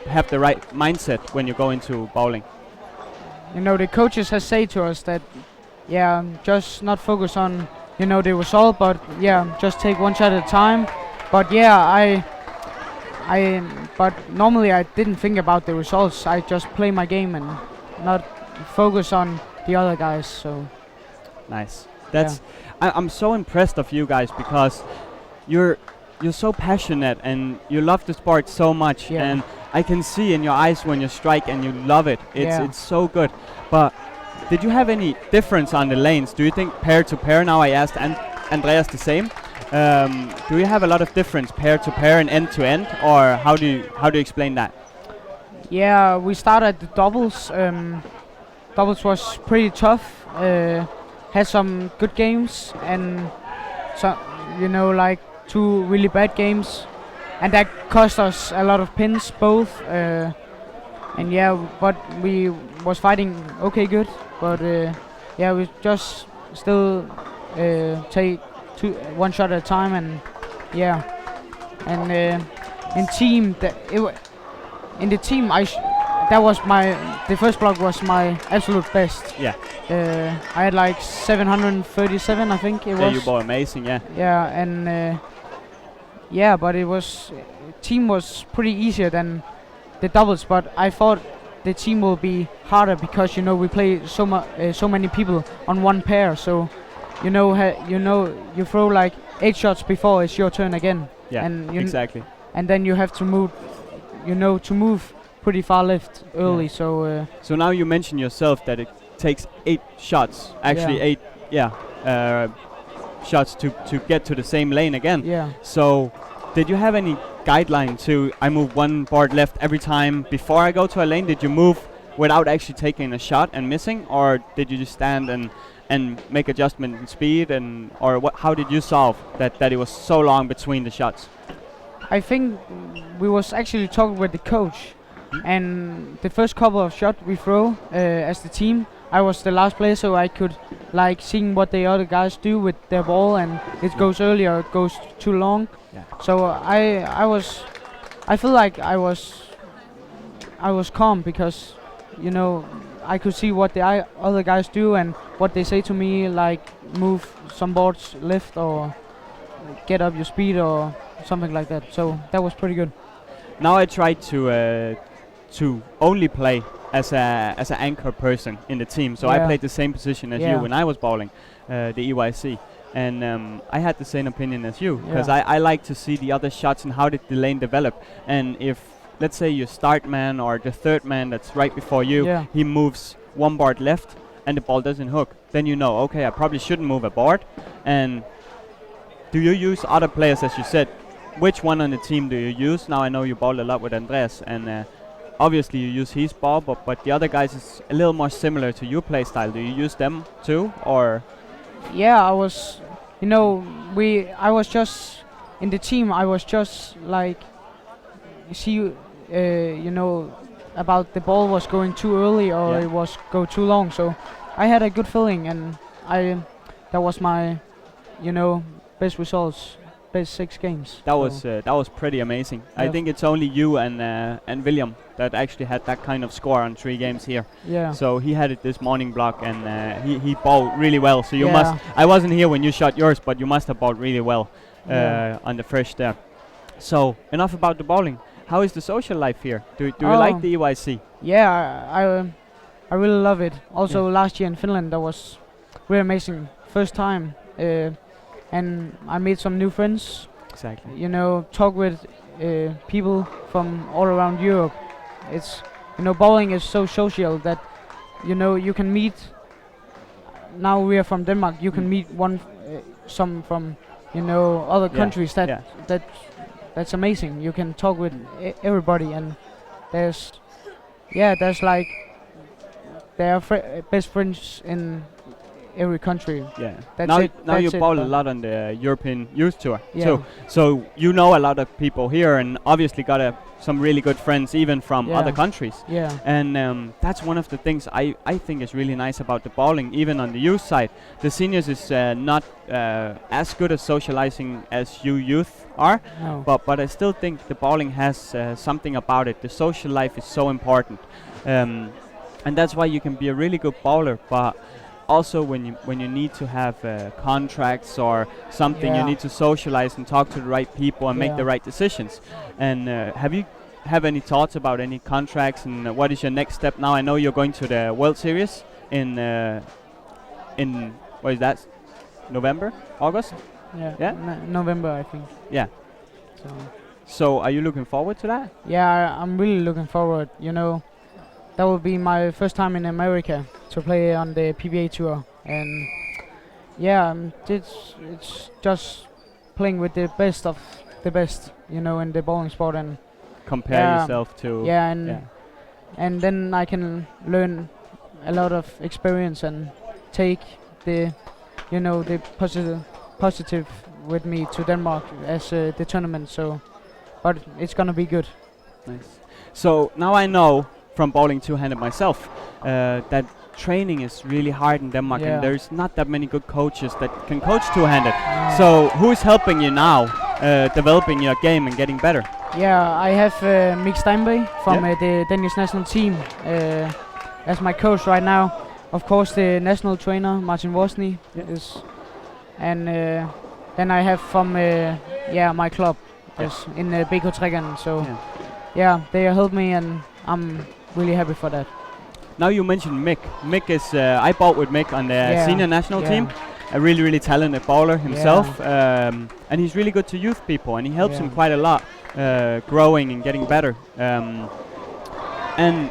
have the right mindset when you go into bowling? You know, the coaches have said to us that, yeah, just not focus on, you know, the result, but yeah, just take one shot at a time. But yeah, but normally I didn't think about the results. I just play my game and not focus on the other guys. So nice. I'm so impressed of you guys, because you're so passionate and you love the sport so much, and I can see in your eyes when you strike and you love it. It's so good. But did you have any difference on the lanes? Do you think pair to pair? Now I asked Andreas the same. Do you have a lot of difference pair to pair and end to end, or how do you explain that? Yeah, we started the doubles. Doubles was pretty tough. Had some good games and so, you know, like 2 really bad games, and that cost us a lot of pins both. And yeah, but we was fighting okay good. But yeah, we just still take one shot at a time, and yeah, and in team in the team that was the first block was my absolute best. Yeah. I had like 737, I think it was. Yeah, you ball amazing, yeah. Yeah, and yeah, but team was pretty easier than the doubles, but I thought the team will be harder because, you know, we play so many people on one pair, so you know you throw like 8 shots before it's your turn again. Yeah, and exactly. And then you have to move, to move pretty far left early. Yeah. So so now you mentioned yourself that it takes 8 shots, actually 8 shots to get to the same lane again. Yeah. So did you have any guideline to I move one board left every time before I go to a lane? Did you move without actually taking a shot and missing, or did you just stand and make adjustment in speed, or how did you solve that it was so long between the shots? I think we was actually talking with the coach, and the first couple of shots we throw as the team, I was the last player, so I could like seeing what the other guys do with their ball, and it goes early or it goes too long. Yeah. So I feel like I was calm because, you know, I could see what the other guys do and what they say to me, like move some boards left or get up your speed or something like that. So that was pretty good. Now I tried to only play as an anchor person in the team. So I played the same position as you when I was bowling, the EYC. And I had the same opinion as you, because I like to see the other shots and how did the lane develop. And if, let's say, your start man or the third man that's right before you, he moves one board left and the ball doesn't hook, then you know, okay, I probably shouldn't move a board. And do you use other players, as you said? Which one on the team do you use? Now I know you bowl a lot with Andreas, and obviously you use his ball, but the other guys is a little more similar to your play style. Do you use them too, or? Yeah, I was, you know, I was just in the team. I was just like, you know, about the ball was going too early or it was go too long. So I had a good feeling, and that was my, you know, best results, best 6 games. That was pretty amazing. I think it's only you and William that actually had that kind of score on 3 games here. Yeah. So he had it this morning block, and he bowled really well. So you must. I wasn't here when you shot yours, but you must have bowled really well on the first there. So enough about the bowling. How is the social life here? Do you like the EYC? Yeah, I really love it. Also, last year in Finland, that was really amazing. First time, and I made some new friends. Exactly. You know, talk with people from all around Europe. It's, you know, bowling is so social that, you know, you can meet. Now we are from Denmark. You can meet some from, you know, other countries. That's amazing. You can talk with everybody, and there's like there are best friends in every country. Yeah. That's now you bowl a lot on the European Youth Tour. So you know a lot of people here, and obviously got some really good friends even from other countries. Yeah. And that's one of the things I think is really nice about the bowling, even on the youth side. The seniors is not as good at socializing as you youth are, No. but I still think the bowling has something about it. The social life is so important, and that's why you can be a really good bowler, but also when you need to have contracts or something, you need to socialize and talk to the right people and make the right decisions. And have any thoughts about any contracts, and what is your next step now? I know you're going to the World Series in what is that, November, August? November, I think. Yeah. So are you looking forward to that? Yeah, I'm really looking forward. You know, that will be my first time in America to play on the PBA tour, and it's just playing with the best of the best, you know, in the bowling sport, and compare yourself to and then I can learn a lot of experience and take the, you know, the positive with me to Denmark as the tournament. So, but it's gonna be good. Nice. So now I know from bowling two-handed myself that training is really hard in Denmark, and there's not that many good coaches that can coach two-handed. So who's helping you now developing your game and getting better? Yeah, I have Mick Steinberg from the Danish national team as my coach right now. Of course, the national trainer Martin Worsny is, and then I have from my club in BK Trækkeren. So they help me, and I'm really happy for that. Now you mentioned Mick. Mick is I bowled with Mick on the senior national team. A really talented bowler himself, and he's really good to youth people, and he helps them quite a lot growing and getting better. And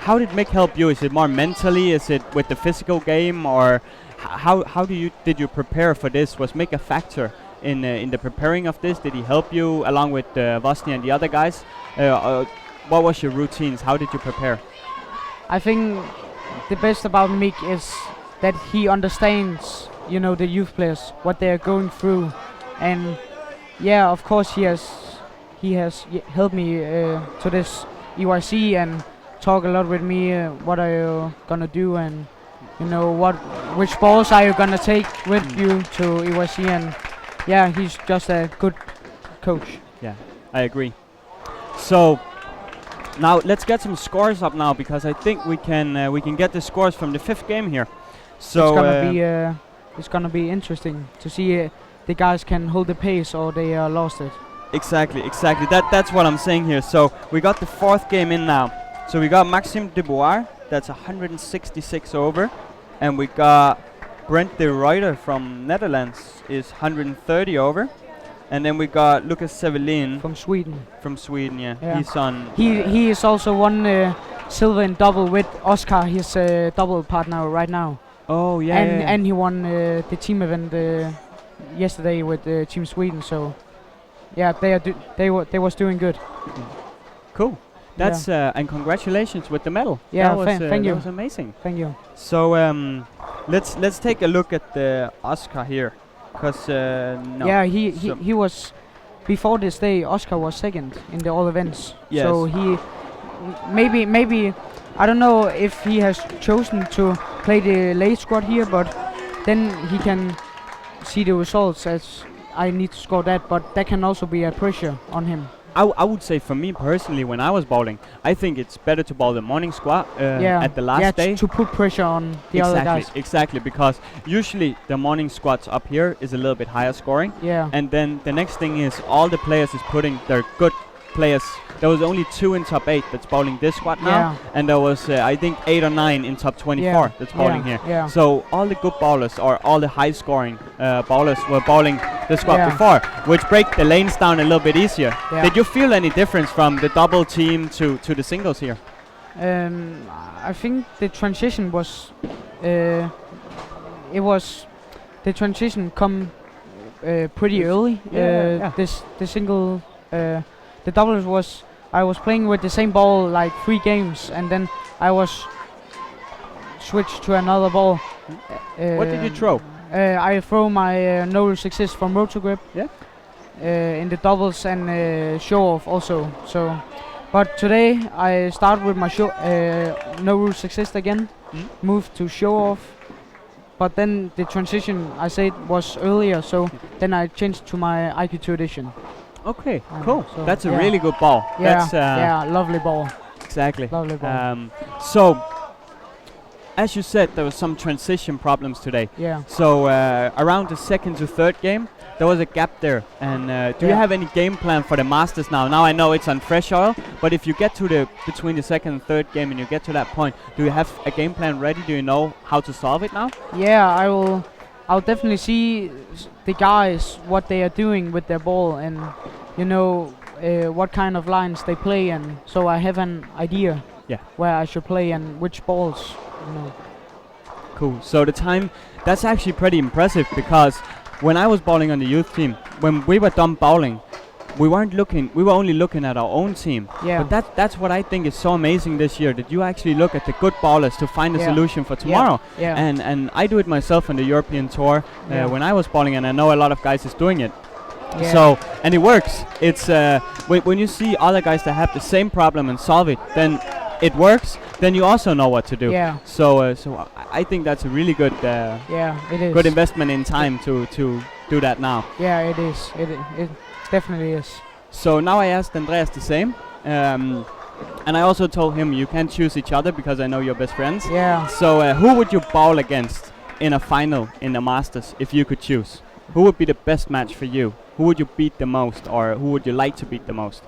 how did Mick help you? Is it more mentally? Is it with the physical game, or how did you prepare for this? Was Mick a factor in the preparing of this? Did he help you along with Vosny and the other guys? What was your routines? How did you prepare? I think the best about Mick is that he understands, you know, the youth players, what they are going through, and of course he has helped me to this EYC and talk a lot with me. What are you gonna do, and you know which balls are you gonna take with you to EYC, and he's just a good coach. Yeah, I agree. So now let's get some scores up now, because I think we can get the scores from the fifth game here. So it's gonna be interesting to see the guys can hold the pace or they lost it. Exactly. That's what I'm saying here. So we got the fourth game in now. So we got Maxime Debois, that's 166 over, and we got Brent de Ruyter from Netherlands is 130 over. And then we got Lucas Sevelin from Sweden. He's on. He is also won silver in double with Oscar, his double partner right now. Oh yeah. And he won the team event yesterday with Team Sweden. So they was doing good. Cool. That's and congratulations with the medal. Yeah, thank you. That was amazing. Thank you. So let's take a look at the Oscar here. He was, before this day, Oscar was second in the all events. Yes. So he maybe I don't know if he has chosen to play the late squad here, but then he can see the results as I need to score that, but that can also be a pressure on him. I would say for me personally, when I was bowling, I think it's better to bowl the morning squad at the last day. To put pressure on the other guys. Exactly, because usually the morning squads up here is a little bit higher scoring. Yeah. And then the next thing is all the players is putting their good players. There was only 2 in top 8 that's bowling this squad now, Yeah. and there was I think 8 or 9 in top 24 Yeah. that's bowling here. Yeah. So all the good bowlers or all the high-scoring bowlers were bowling the squad Yeah. before, which break the lanes down a little bit easier. Yeah. Did you feel any difference from the double team to the singles here? I think the transition was, the transition come pretty early. Yeah. The single, the doubles was, I was playing with the same ball like 3 games, and then I was switched to another ball. What did you throw? I throw my no success from rotor grip. Yeah. In the doubles and show off also. So, but today I start with my no rule success again. Move to show off. But then the transition I said was earlier, so then I changed to my IQ2 edition. Okay, cool. So That's a really good ball. Yeah, That's lovely ball. exactly. Lovely ball. So, as you said, there was some transition problems today. Yeah. So around the second to third game, there was a gap there. And do you have any game plan for the Masters now? Now I know it's on fresh oil, but if you get to between the second and third game and you get to that point, do you have a game plan ready? Do you know how to solve it now? Yeah, I'll definitely see the guys what they are doing with their ball, and what kind of lines they play, and so I have an idea where I should play and which balls. Cool. So the time, that's actually pretty impressive, because when I was bowling on the youth team, when we were done bowling, we were only looking at our own team. Yeah. But that's what I think is so amazing this year, that you actually look at the good bowlers to find a solution for tomorrow. Yeah. And I do it myself on the European tour when I was bowling, and I know a lot of guys is doing it. Yeah. So, and it works. It's when you see other guys that have the same problem and solve it, then it works. Then you also know what to do. Yeah. So I think that's a really good It is. good investment in time to do that now. Yeah, it is. It definitely is. So now I asked Andreas the same, and I also told him you can't choose each other because I know you're best friends. Yeah. So who would you bowl against in a final in the Masters if you could choose? Who would be the best match for you? Who would you beat the most, or who would you like to beat the most?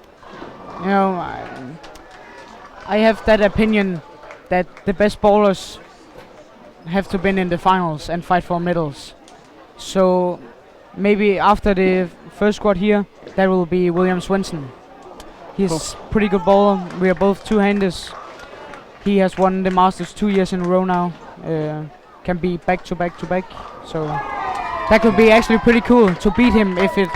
I have that opinion that the best bowlers have to be in the finals and fight for medals. So maybe after the first squad here, that will be William Swenson. He's pretty good bowler. We are both two-handers. He has won the Masters 2 years in a row now. Can be back to back to back. So that could be actually pretty cool to beat him if it,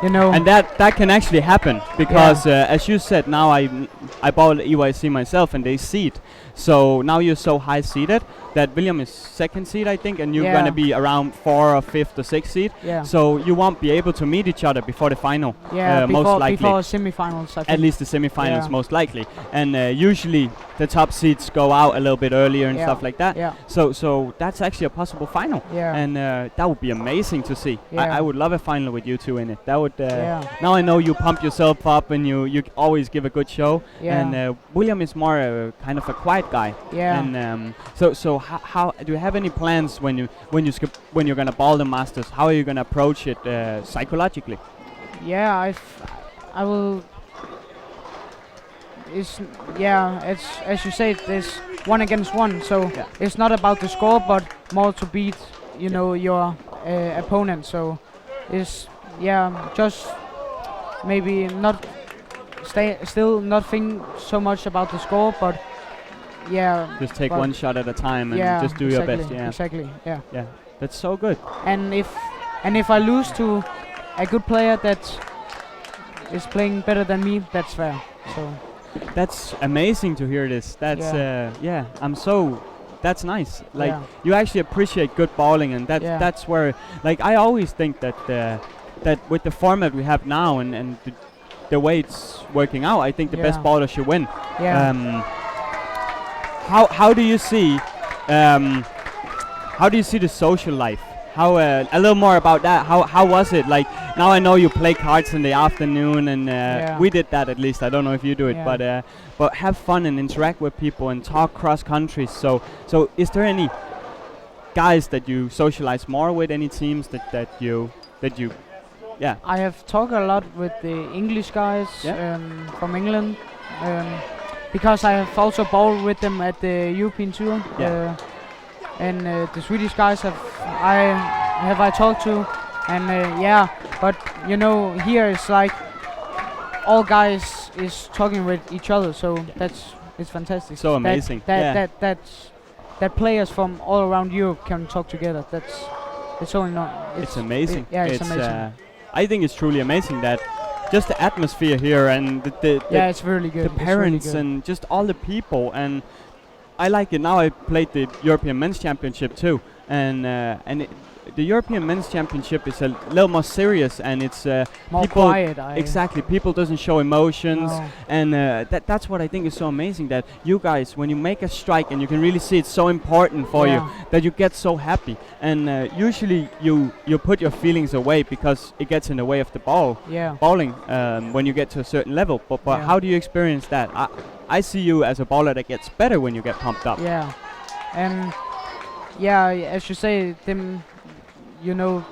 And that can actually happen, because as you said, now I bowl EYC myself and they seed. So now you're so high seeded that William is second seed, I think, and you're gonna be around 4th or 5th or 6th seed. Yeah. So you won't be able to meet each other before the final. Yeah, most likely. before semi-finals, I think. At least the semi-finals, most likely. And usually the top seeds go out a little bit earlier and stuff like that. Yeah. So that's actually a possible final. Yeah. And that would be amazing to see. Yeah. I would love a final with you two in it. That would. Now I know you pump yourself up and you always give a good show. Yeah. And William is more kind of a quiet guy. Yeah. And so how do you have any plans when you're gonna bowl the Masters? How are you gonna approach it psychologically? Yeah, I will. It's as you said, there's 1 against 1, so it's not about the score, but more to beat, your opponent. So it's just maybe not still not think so much about the score, but just take one shot at a time and just do your best. Yeah, exactly. Yeah. Yeah, that's so good. And if I lose to a good player that is playing better than me, that's fair. So that's amazing to hear this. That's that's nice. Like you actually appreciate good bowling, and that's where, like, I always think that that with the format we have now and the way it's working out, I think the best bowler should win. Yeah. How do you see the social life? How a little more about that. How was it? Like, now I know you play cards in the afternoon, and we did that at least. I don't know if you do it, but have fun and interact with people and talk cross countries. So is there any guys that you socialize more with? Any teams that you Yeah. I have talked a lot with the English guys from England because I have also bowled with them at the European tour. Yeah. And the Swedish guys have I talked to, and but you know, here it's like all guys is talking with each other, so it's fantastic. So amazing. That players from all around Europe can talk together. It's so it's amazing. It's amazing. I think it's truly amazing that just the atmosphere here and the it's really good. The parents really good. and just all the people, and I like it. Now I played the European Men's Championship too, and the European Men's Championship is a little more serious, and it's more people quiet. Exactly, people doesn't show emotions, No. and that's what I think is so amazing, that you guys, when you make a strike and you can really see it's so important for you, that you get so happy, and usually you put your feelings away because it gets in the way of the bowling when you get to a certain level. But how do you experience that? I see you as a bowler that gets better when you get pumped up. Yeah, and as you say,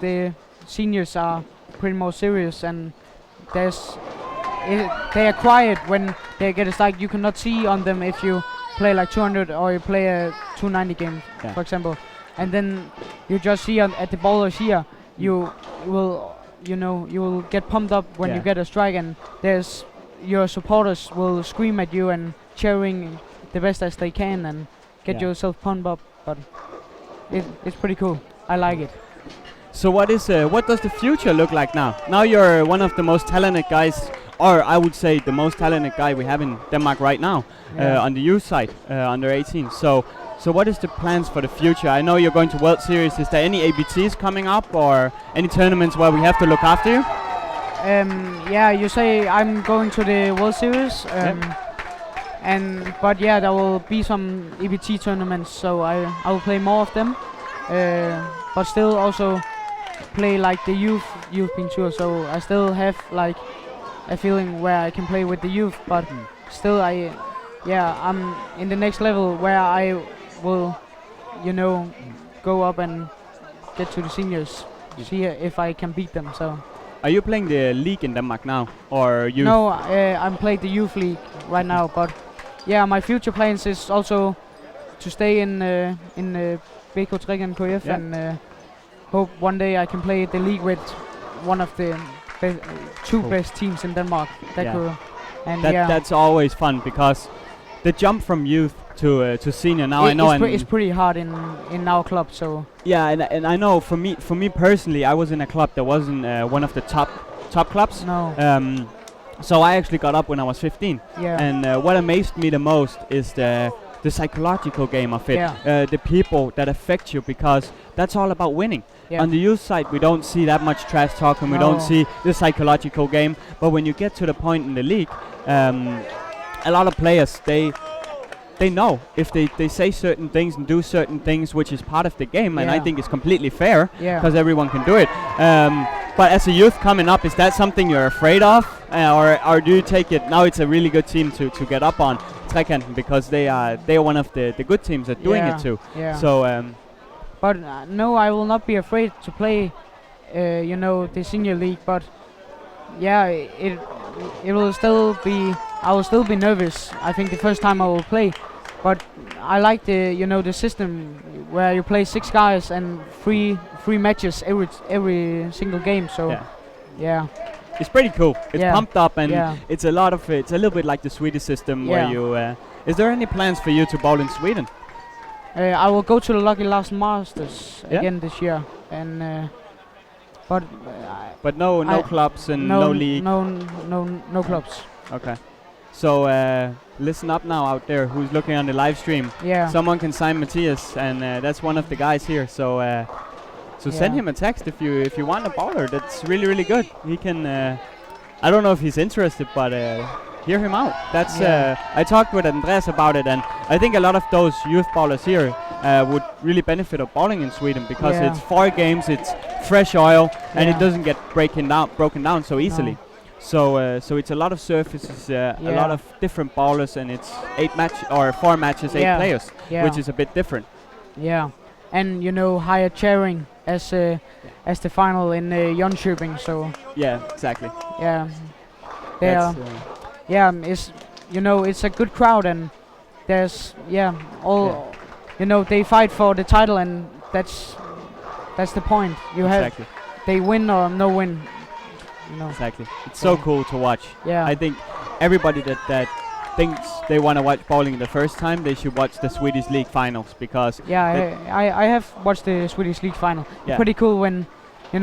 the seniors are pretty more serious, and they are quiet when they get a strike. You cannot see on them if you play like 200 or you play a 290 game, for example, and then you just see at the bowlers here, you will get pumped up when you get a strike, and your supporters will scream at you and cheering the best as they can and get yourself pumped up. But it's pretty cool. I like it. So what does the future look like now? Now you're one of the most talented guys, or I would say the most talented guy we have in Denmark right now, on the youth side, under 18. So what is the plans for the future? I know you're going to World Series. Is there any ABTs coming up, or any tournaments where we have to look after you? You say I'm going to the World Series, but there will be some EBT tournaments, so I will play more of them, but still also play like the European tour. So I still have like a feeling where I can play with the youth, but still I'm in the next level where I will, go up and get to the seniors, see if I can beat them. So. Are you playing the league in Denmark now, or youth? No, I'm playing the youth league right now. But my future plans is also to stay in BK Trigan KF and hope one day I can play the league with one of the two best teams in Denmark. That's always fun, because the jump from youth to senior now, I know it's pretty hard in our club. So and I know for me personally, I was in a club that wasn't one of the top clubs. No. So I actually got up when I was 15. Yeah. And what amazed me the most is the psychological game of it. The people that affect you, because that's all about winning. On the youth side, we don't see that much trash talk, and we don't see the psychological game. But when you get to the point in the league, a lot of players, they know if they say certain things and do certain things, which is part of the game, and I think it's completely fair, because everyone can do it. But as a youth coming up, is that something you're afraid of, or do you take it? Now it's a really good team to get up on Trekanten, because they are one of the good teams at doing it too. So. But no, I will not be afraid to play, the senior league. But it will still be. I will still be nervous. I think the first time I will play, but I like the system where you play 6 guys and three matches every single game. So it's pretty cool. It's pumped up, and it's a little bit like the Swedish system where you. Is there any plans for you to bowl in Sweden? I will go to the Lucky Last Masters again this year, and but no clubs and no league. No clubs. Okay. So listen up now out there who's looking on the live stream. Someone can sign Matias, and that's one of the guys here. So send him a text if you want a bowler. That's really, really good. He can. I don't know if he's interested, but hear him out. That's I talked with Andreas about it, and I think a lot of those youth bowlers here would really benefit of bowling in Sweden, because it's 4 games, it's fresh oil, and it doesn't get broken down so easily. So it's a lot of surfaces, a lot of different bowlers, and it's 4 matches, 8 players, which is a bit different. and higher cheering as the final in Jönköping. So Yeah, exactly. yeah, they are. It's a good crowd, and there's all they fight for the title, and that's the point. Exactly. They win or no win. Exactly. It's so cool to watch. Yeah. I think everybody that thinks they want to watch bowling the first time, they should watch the Swedish League finals, because Yeah, I have watched the Swedish League final. Yeah. Pretty cool when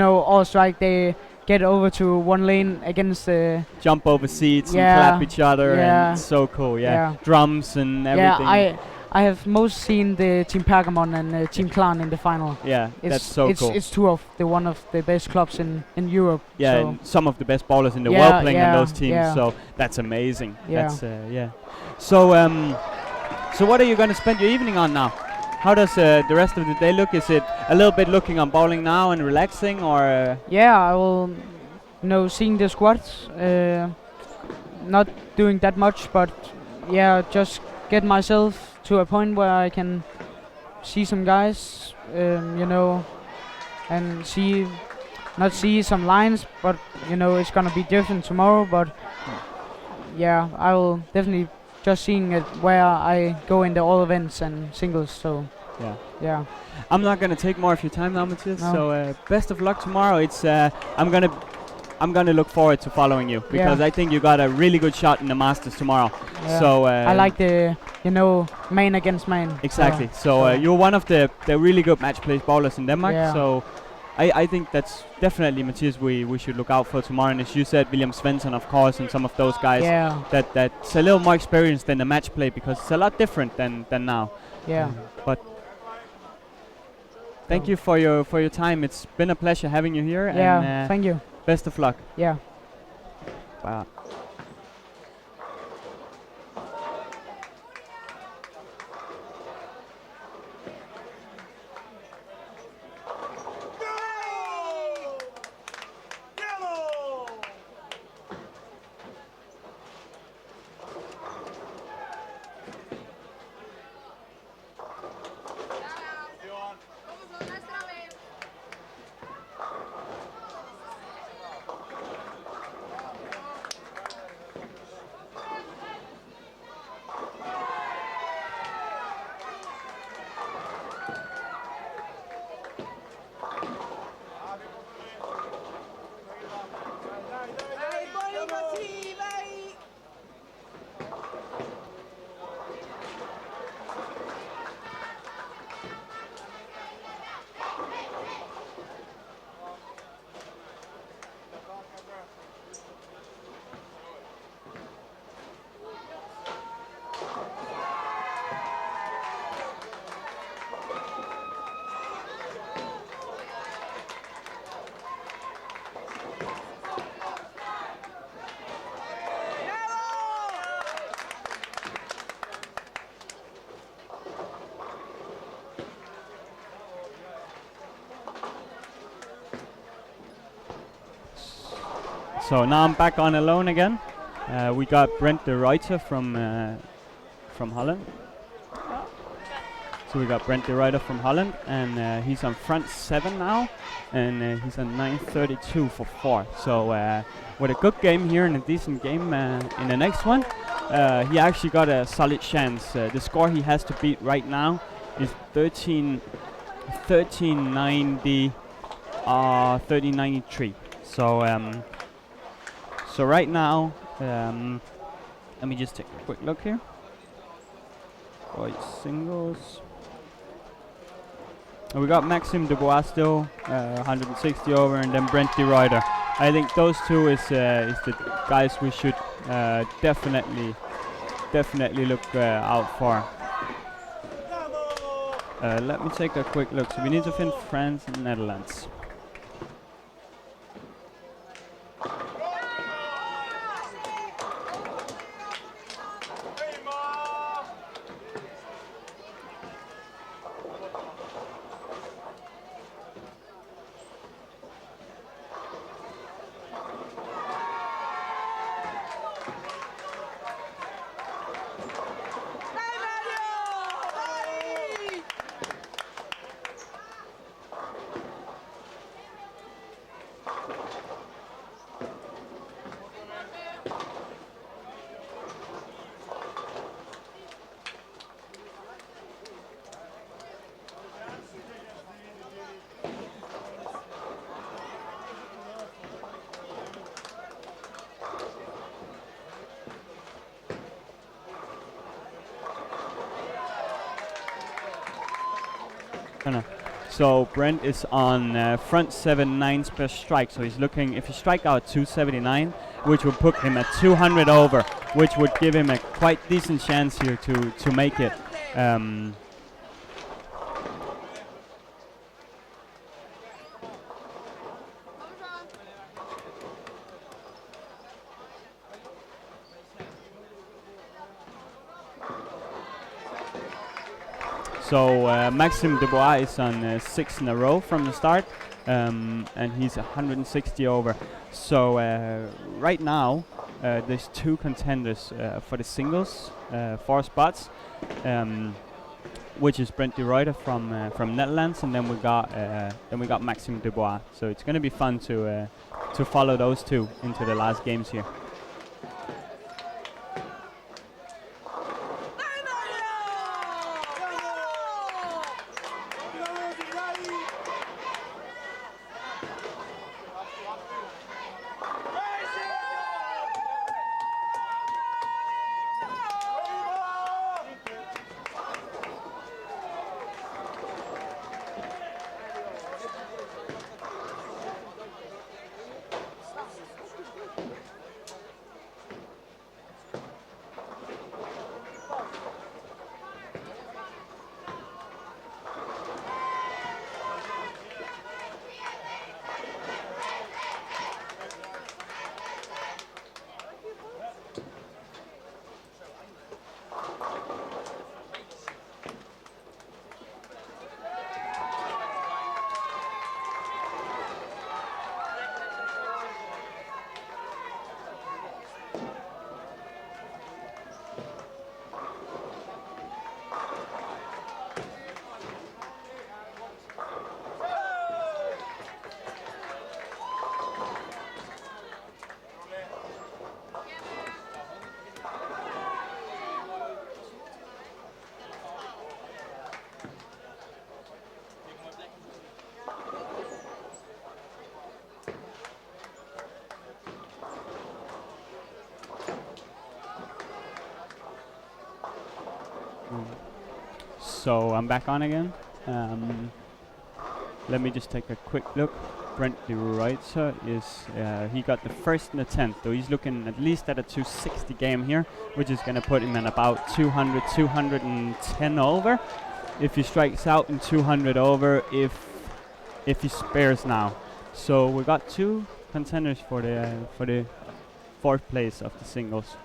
all strike they get over to one lane against the jump over seats Yeah. and clap each other, Yeah. and it's so cool. Yeah. Yeah. Drums and everything. I have most seen the Team Pergamon and Team Clan in the final. Yeah, that's so cool. It's two of the best clubs in Europe. Yeah, so and some of the best bowlers in the Yeah, world playing on yeah, those teams. yeah. So that's amazing. Yeah. That's yeah. So what are you going to spend your evening on now? How does the rest of the day look? Is it a little bit looking on bowling now and relaxing, or? I will seeing the squads, not doing that much, but just get myself to a point where I can see some guys, and not see some lines, but it's gonna be different tomorrow. But I will definitely just seeing it where I go in the all events and singles. So yeah. I'm not going to take more of your time now, Matias. No. So best of luck tomorrow. It's I'm gonna look forward to following you, because I think you got a really good shot in the Masters tomorrow. Yeah. So I like the main against main. Exactly. So you're one of the really good match play bowlers in Denmark. Yeah. So I think that's definitely Matias we should look out for tomorrow. And as you said, William Svensson, of course, and some of those guys. Yeah. That's a little more experienced than the match play, because it's a lot different than now. Yeah. But thank you for your time. It's been a pleasure having you here. Yeah. And, Thank you. best of luck. Yeah. Bye. So now I'm back on alone again. We got Brent de Ruyter from Holland. So we got Brent de Ruyter from Holland, and he's on front 7 now, and he's on 932 for 4. So with a good game here and a decent game in the next one, he actually got a solid chance. The score he has to beat right now is 1390, 1393. So right now, let me just take a quick look here. Boys singles. And we got Maxime Dubois still, 160 over, and then Brent de Ruyter. I think those two is the guys we should definitely look out for. Let me take a quick look. So we need to finish France and Netherlands. So Brent is on front 7/9 per strike. So he's looking, if he strike out 279, which would put him at 200 over, which would give him a quite decent chance here to make it. So Maxime Dubois is on 6 in a row from the start, and he's 160 over. So right now there's 2 contenders for the singles, 4 spots, which is Brent de Ruyter from Netherlands, and then we got Maxime Dubois. So it's going to be fun to follow those 2 into the last games here. So I'm back on again. Let me just take a quick look. Brent de Ruyter is, he got the first and the 10th, so he's looking at least at a 260 game here, which is going to put him at about 200, 210 over. If he strikes out in 200 over, if he spares now. So we got 2 contenders for the 4th place of the singles.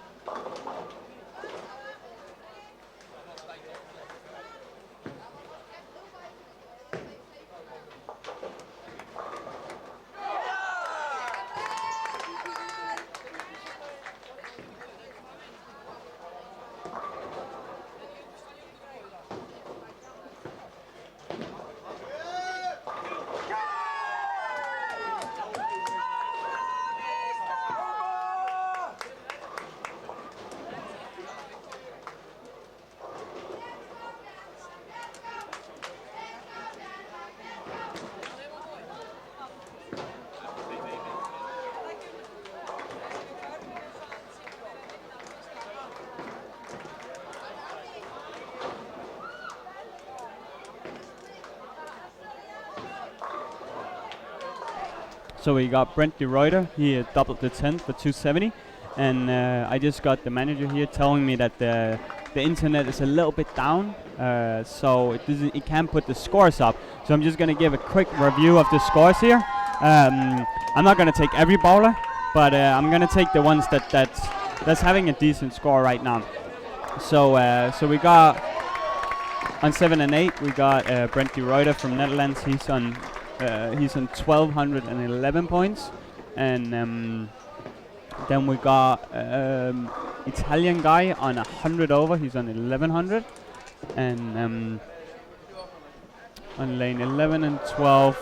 So we got Brent de Ruyter, he doubled the 10th for 270, and I just got the manager here telling me that the internet is a little bit down, so it can't put the scores up. So I'm just going to give a quick review of the scores here. I'm not going to take every bowler, but I'm going to take the ones that's having a decent score right now. So we got on 7 and 8, we got Brent de Ruyter from Netherlands. He's on 1,211 points, and then we got Italian guy on 100 over. He's on 1,100, and on lane 11 and 12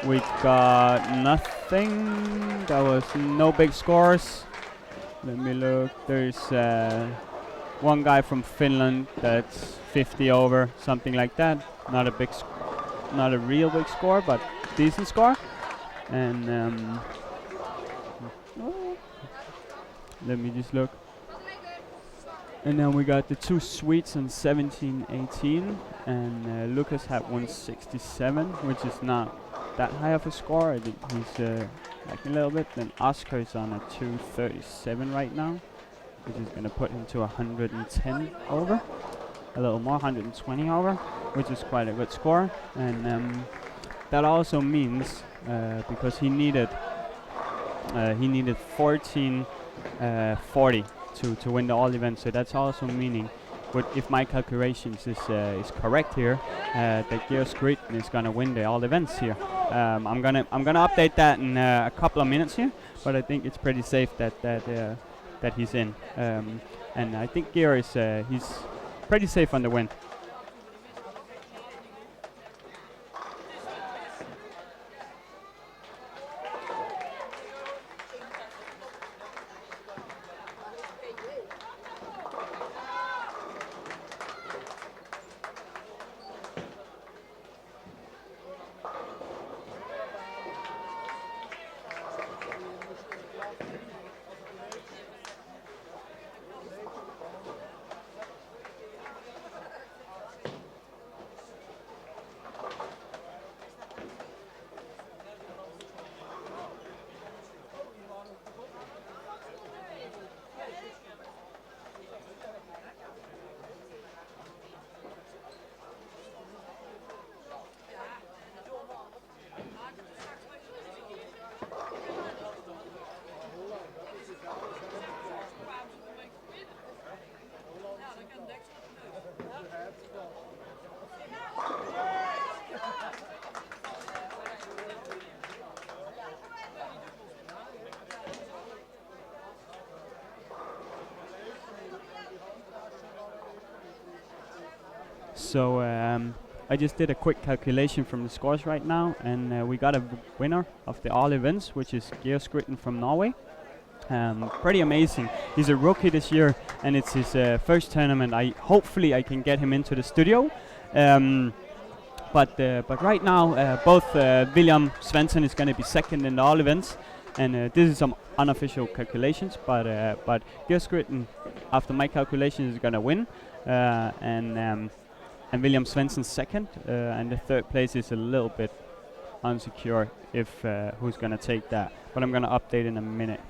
we got nothing. There was no big scores. Let me look. There's one guy from Finland that's 50 over, something like that. Not a big not a real big score, but decent score. And let me just look. And then we got the two Swedes on 17-18, and Lucas had 167, which is not that high of a score. I think he's lacking a little bit. Then Oscar's on a 237 right now, which is going to put him to 110 over, a little more, 120 over, which is quite a good score. And that also means because he needed 1440 to win the all events, so that's also meaning, but if my calculations is correct here, that Georg Gritten is gonna win the all events here. I'm gonna update that in a couple of minutes here, but I think it's pretty safe that he's in, and I think Georg is he's pretty safe on the win. So I just did a quick calculation from the scores right now, and we got a winner of the all events, which is Georg Gritten from Norway. Pretty amazing. He's a rookie this year, and it's his first tournament. Hopefully I can get him into the studio. But right now, both William Svensson is going to be second in the all events, and this is some unofficial calculations. But Georg Gritten, after my calculations, is going to win, and William Svensson second, and the third place is a little bit unsecure if who's going to take that. But I'm going to update in a minute.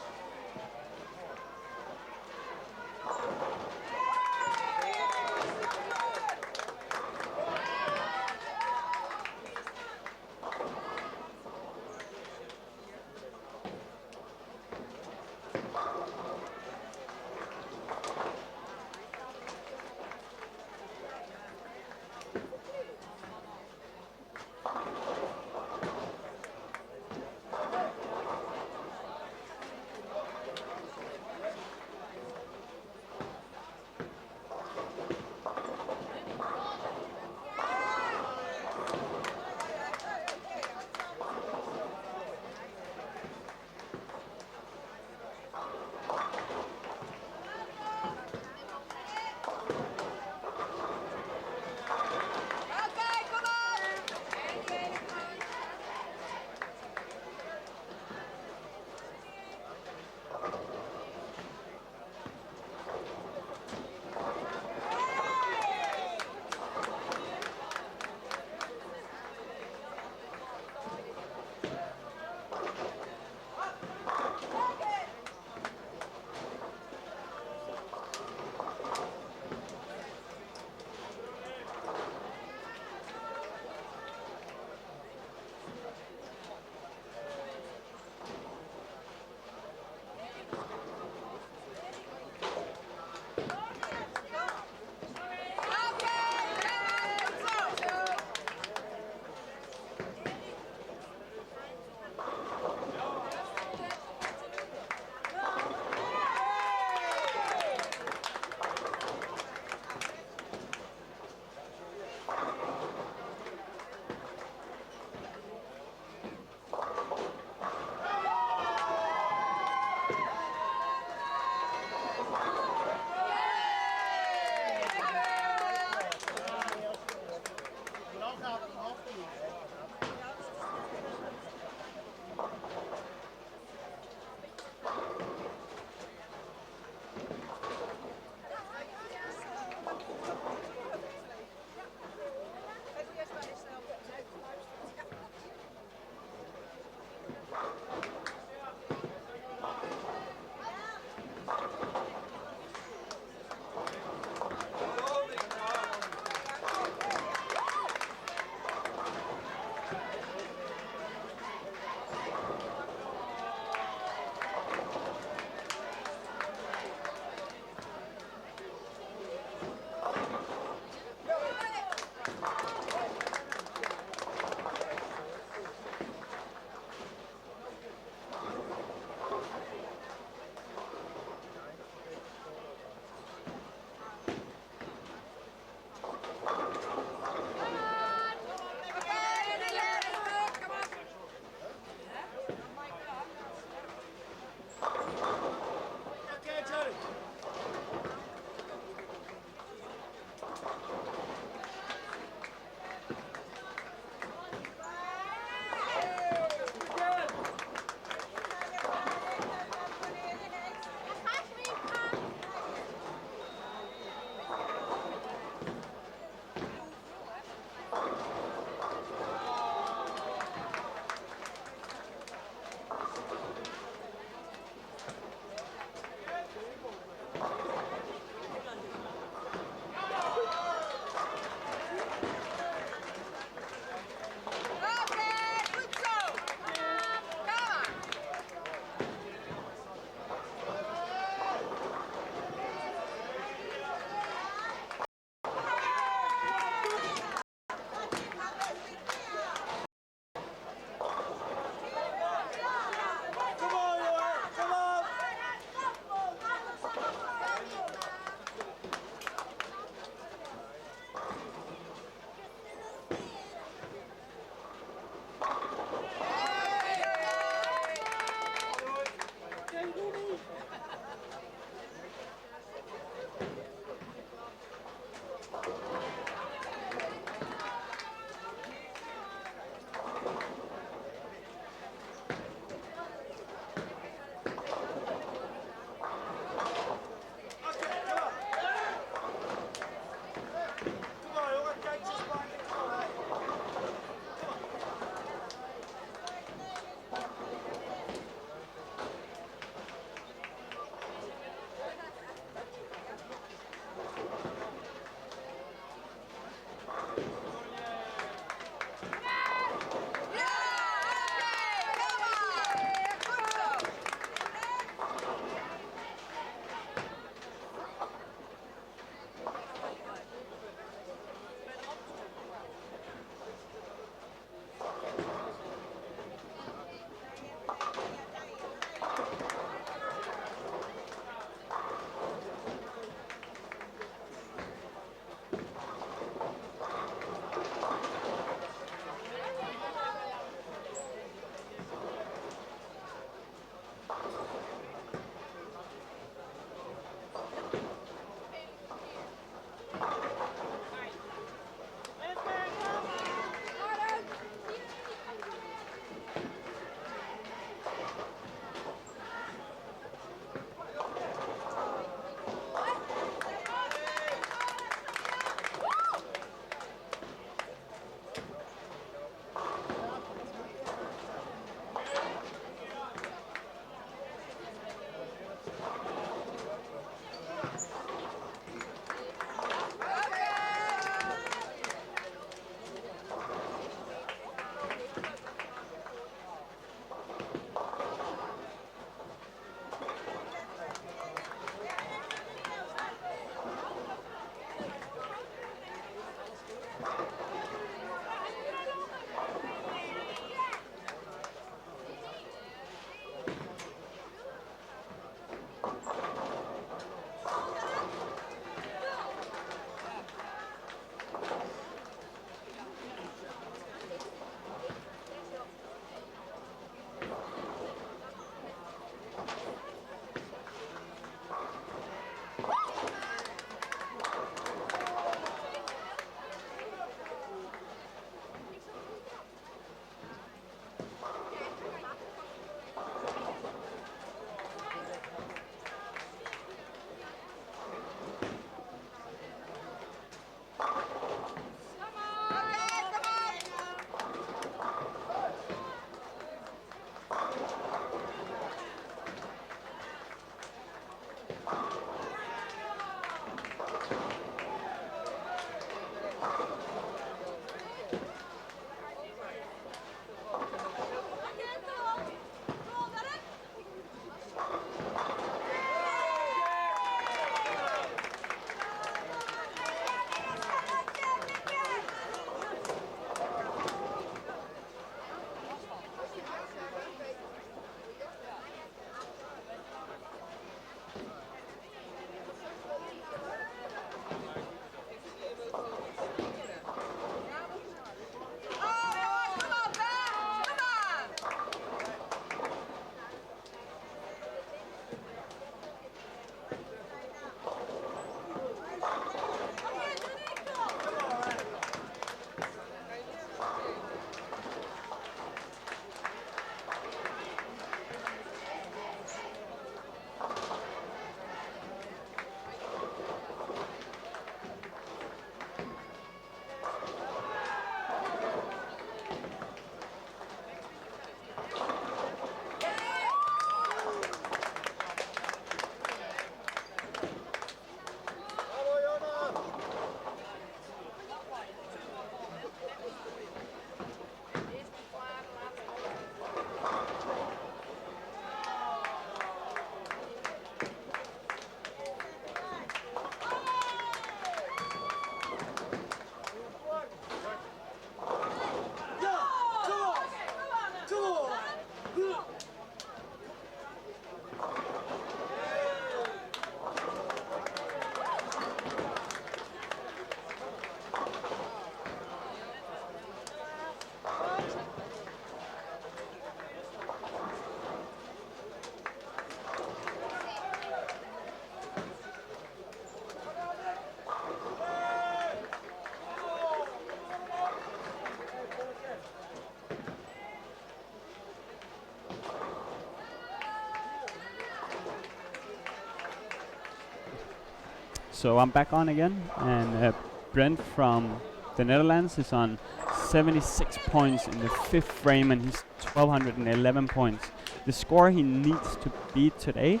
So I'm back on again, and Brent from the Netherlands is on 76 points in the 5th frame, and he's 1211 points. The score he needs to beat today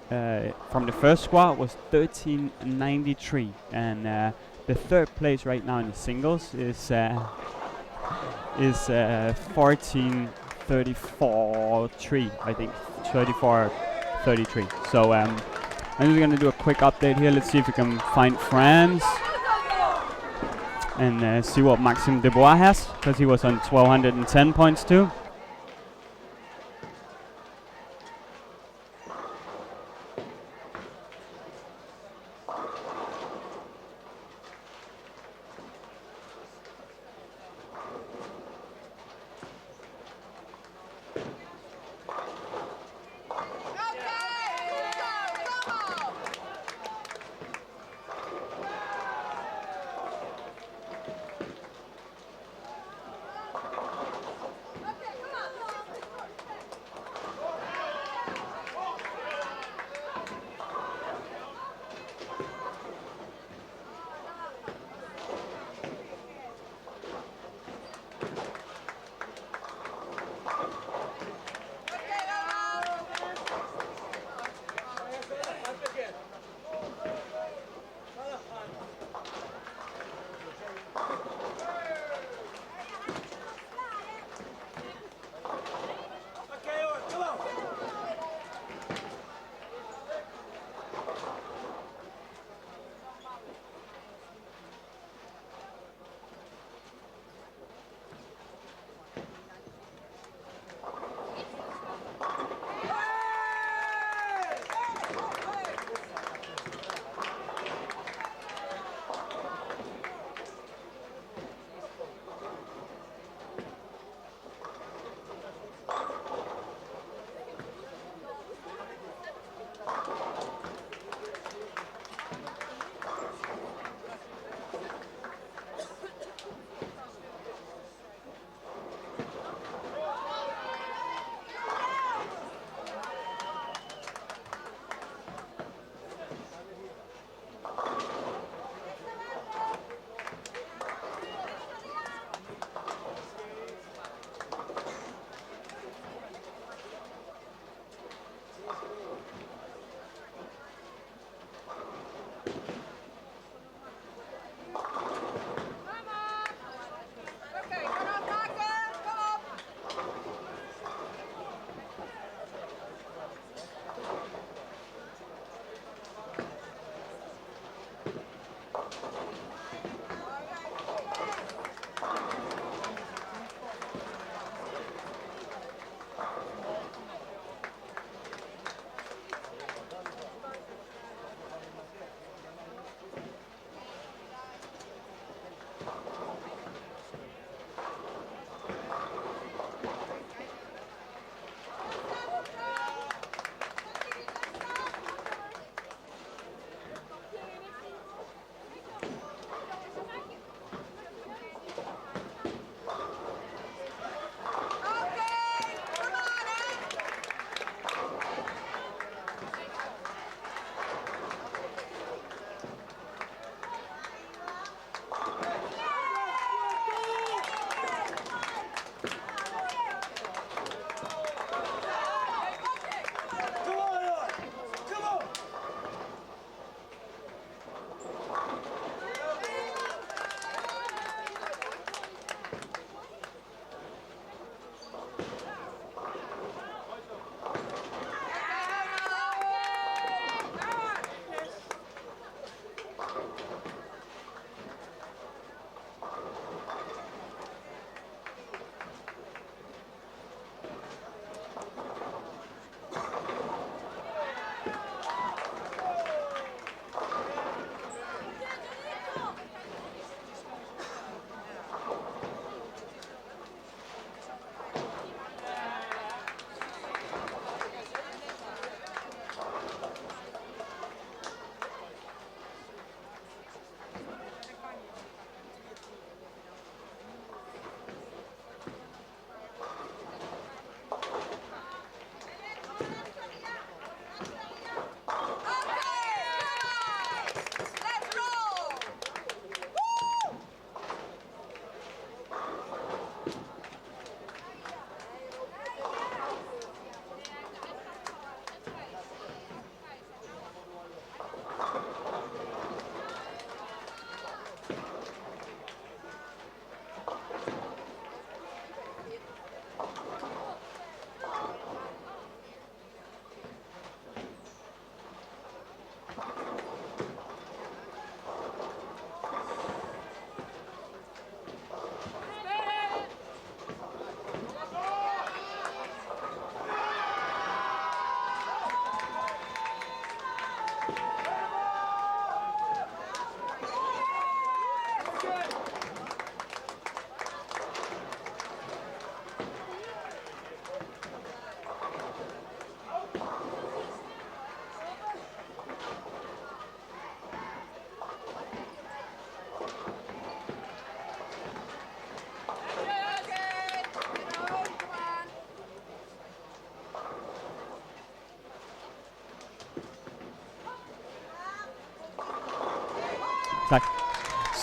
from the first squad was 1393, and the 3rd place right now in the singles is 1434-3, I think, 34-33. So I'm just gonna do a quick update here. Let's see if we can find France and see what Maxime Debois has, because he was on 1210 points too.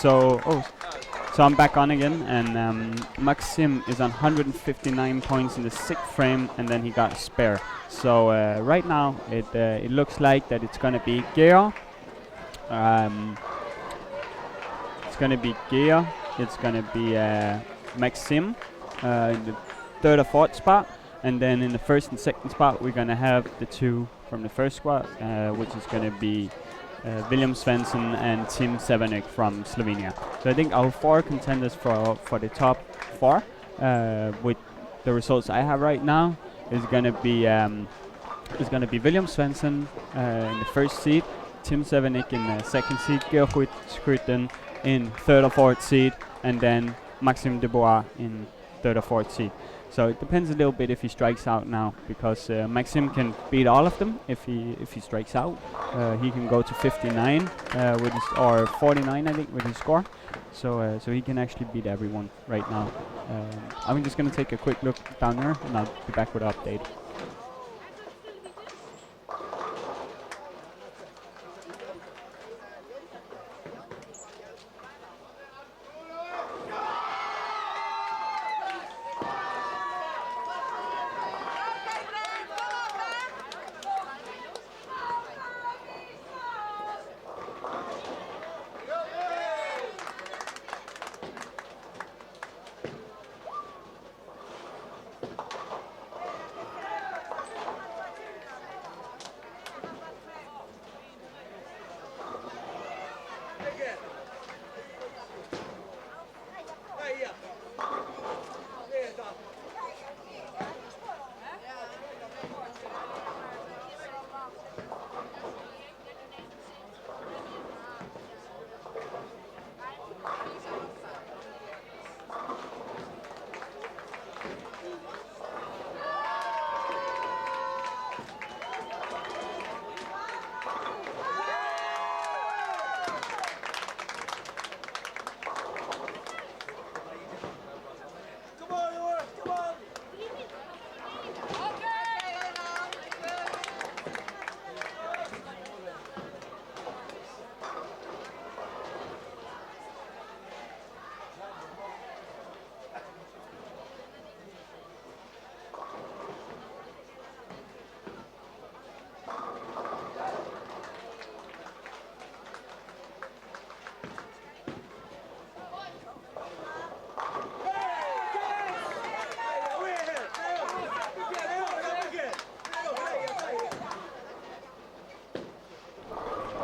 So I'm back on again, and Maxim is on 159 points in the 6th frame, and then he got a spare. So right now it looks like that it's gonna be Gea. It's gonna be Gea. It's gonna be Maxim in the 3rd or 4th spot, and then in the 1st and 2nd spot we're gonna have the 2 from the 1st squad, which is gonna be William Svensson and Tim Severnik from Slovenia. So I think our 4 contenders for the top 4, with the results I have right now, is gonna be William Svensson in the 1st seed, Tim Severnik in the 2nd seed, Georg Skruten in 3rd or 4th seed, and then Maxime Dubois in 3rd or 4th seed. So it depends a little bit if he strikes out now, because Maxim can beat all of them if he strikes out. He can go to 59 with his, or 49 I think with his score. So he can actually beat everyone right now. I'm just gonna take a quick look down there, and I'll be back with an update.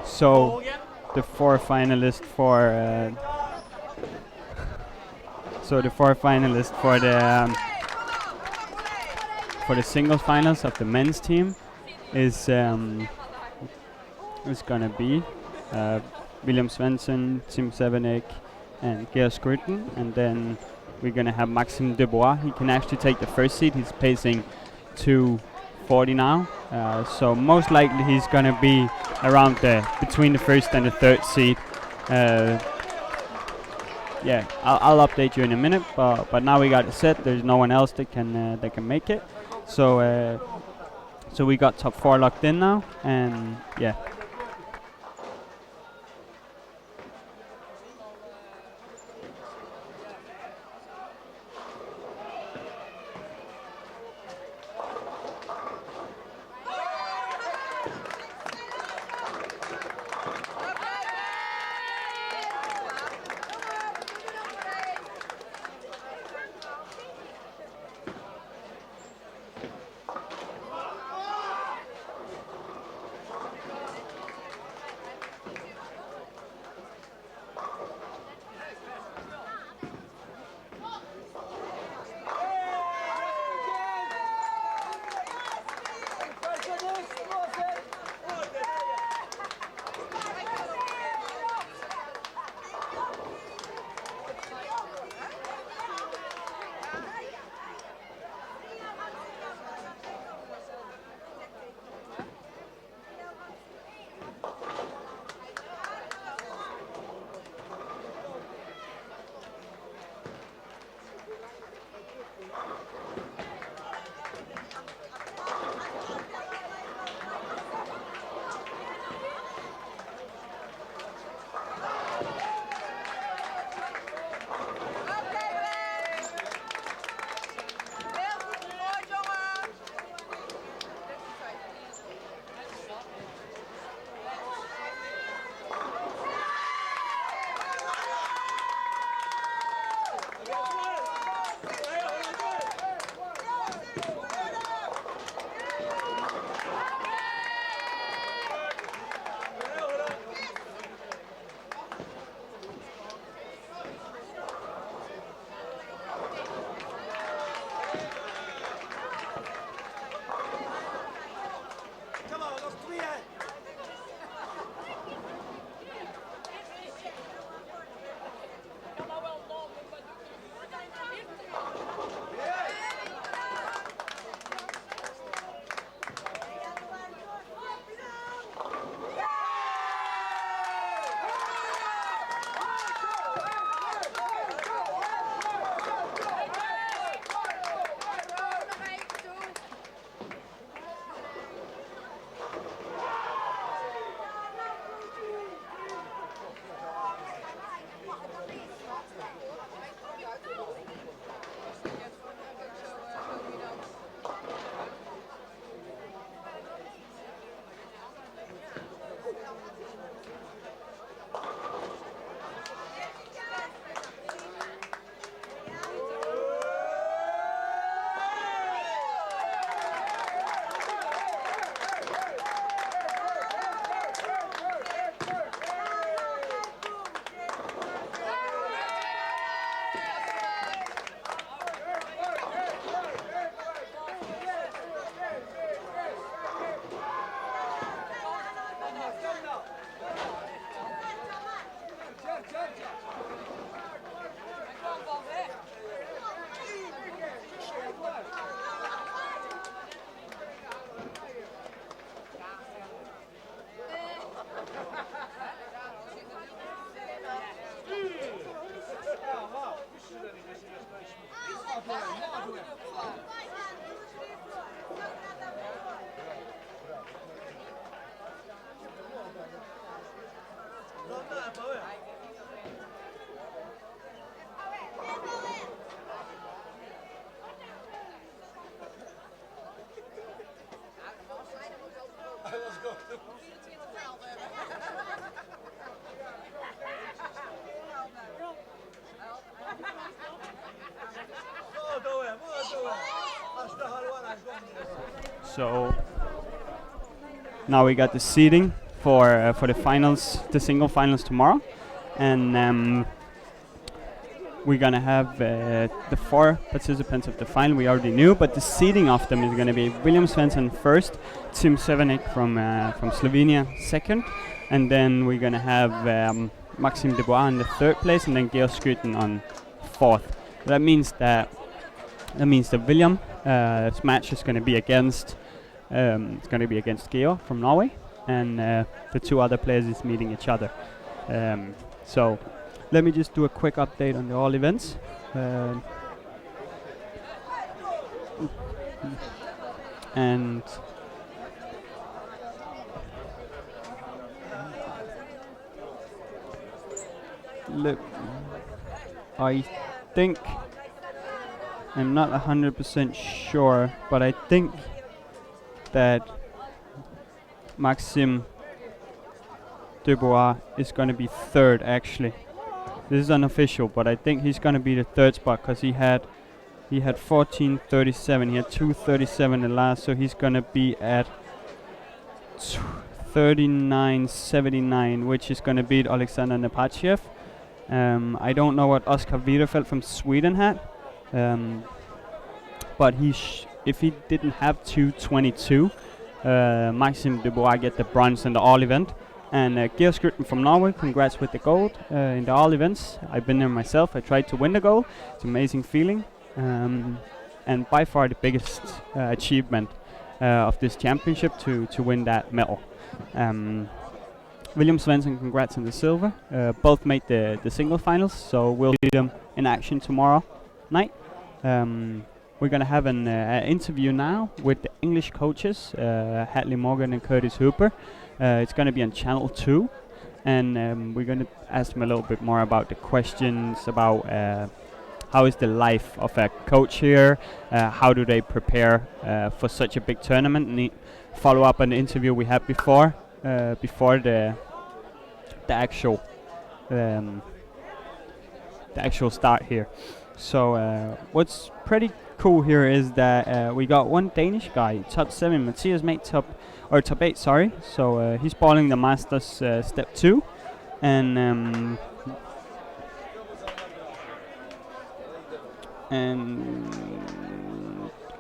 So the 4 finalists for the singles finals of the men's team is gonna be William Svensson, Tim Severnik, and Georg Skruten, and then we're gonna have Maxime Dubois. He can actually take the 1st seed. He's pacing 240 now, so most likely he's gonna be around between the 1st and the 3rd seed. Yeah, I'll update you in a minute, but now we got it set. There's no one else that can make it. So we got top 4 locked in now, and yeah. So now we got the seeding for the finals, the single finals tomorrow, and we're gonna have the 4 participants of the final. We already knew, but the seeding of them is gonna be William Svensson first, Tim Severnik from Slovenia second, and then we're gonna have Maxime Dubois in the 3rd place, and then Georg Skytten on 4th. That means that William's match is gonna be against. It's going to be against Georg from Norway, and the 2 other players is meeting each other. So let me just do a quick update on the all events. And look, I think, I'm not 100% sure, but I think that Maxime Dubois is going to be 3rd actually. This is unofficial, but I think he's going to be the 3rd spot because he had 14:37. He had 2:37 the last, so he's going to be at 39:79, which is going to beat Alexander Nepatchev. I don't know what Oskar Widerfeldt from Sweden had, but if he didn't have 2:22, Maxime Dubois get the bronze in the all event. And Georg Skytten from Norway, congrats with the gold in the all events. I've been there myself. I tried to win the gold. It's an amazing feeling, and by far the biggest achievement of this championship to win that medal. William Svensson, congrats on the silver. Both made the single finals, so we'll see them in action tomorrow night. We're going to have an interview now with the English coaches, Hadley Morgan and Curtis Hooper. It's going to be on Channel 2, and we're going to ask them a little bit more about the questions about how is the life of a coach here, how do they prepare for such a big tournament, and follow up on the interview we had before the actual start here. So what's pretty cool here is that we got one Danish guy, top 7, Matias made top 8, sorry. So he's balling the Masters step 2, and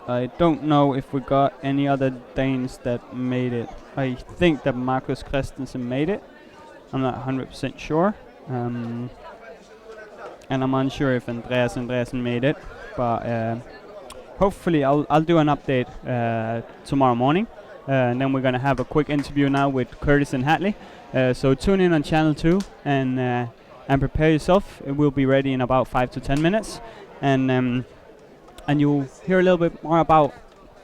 I don't know if we got any other Danes that made it. I think that Marcus Christensen made it. I'm not 100% sure. And I'm unsure if Andreas Andreasen made it. But hopefully I'll do an update tomorrow morning. And then we're going to have a quick interview now with Curtis and Hadley. So tune in on channel 2 and prepare yourself. It will be ready in about 5 to 10 minutes. And you'll hear a little bit more about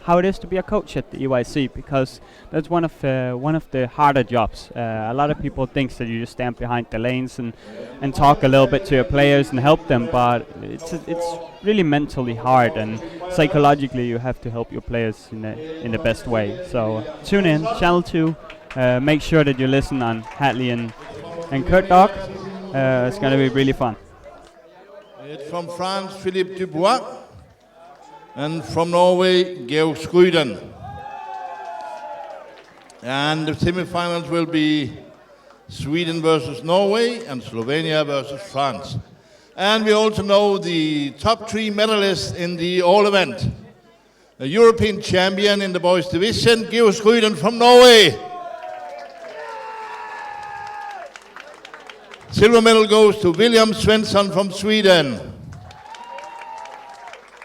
how it is to be a coach at the EYC, because that's one of the harder jobs. A lot of people think that you just stand behind the lanes and talk a little bit to your players and help them, but it's really mentally hard, and psychologically you have to help your players in the best way. So tune in, channel 2. Make sure that you listen on Hadley and Kurt Dog. It's going to be really fun. It's from France, Philippe Dubois. And from Norway, Georg Skruden. And the semifinals will be Sweden versus Norway and Slovenia versus France. And we also know the top 3 medalists in the all event. The European champion in the boys division, Georg Skruden from Norway. Silver medal goes to William Svensson from Sweden.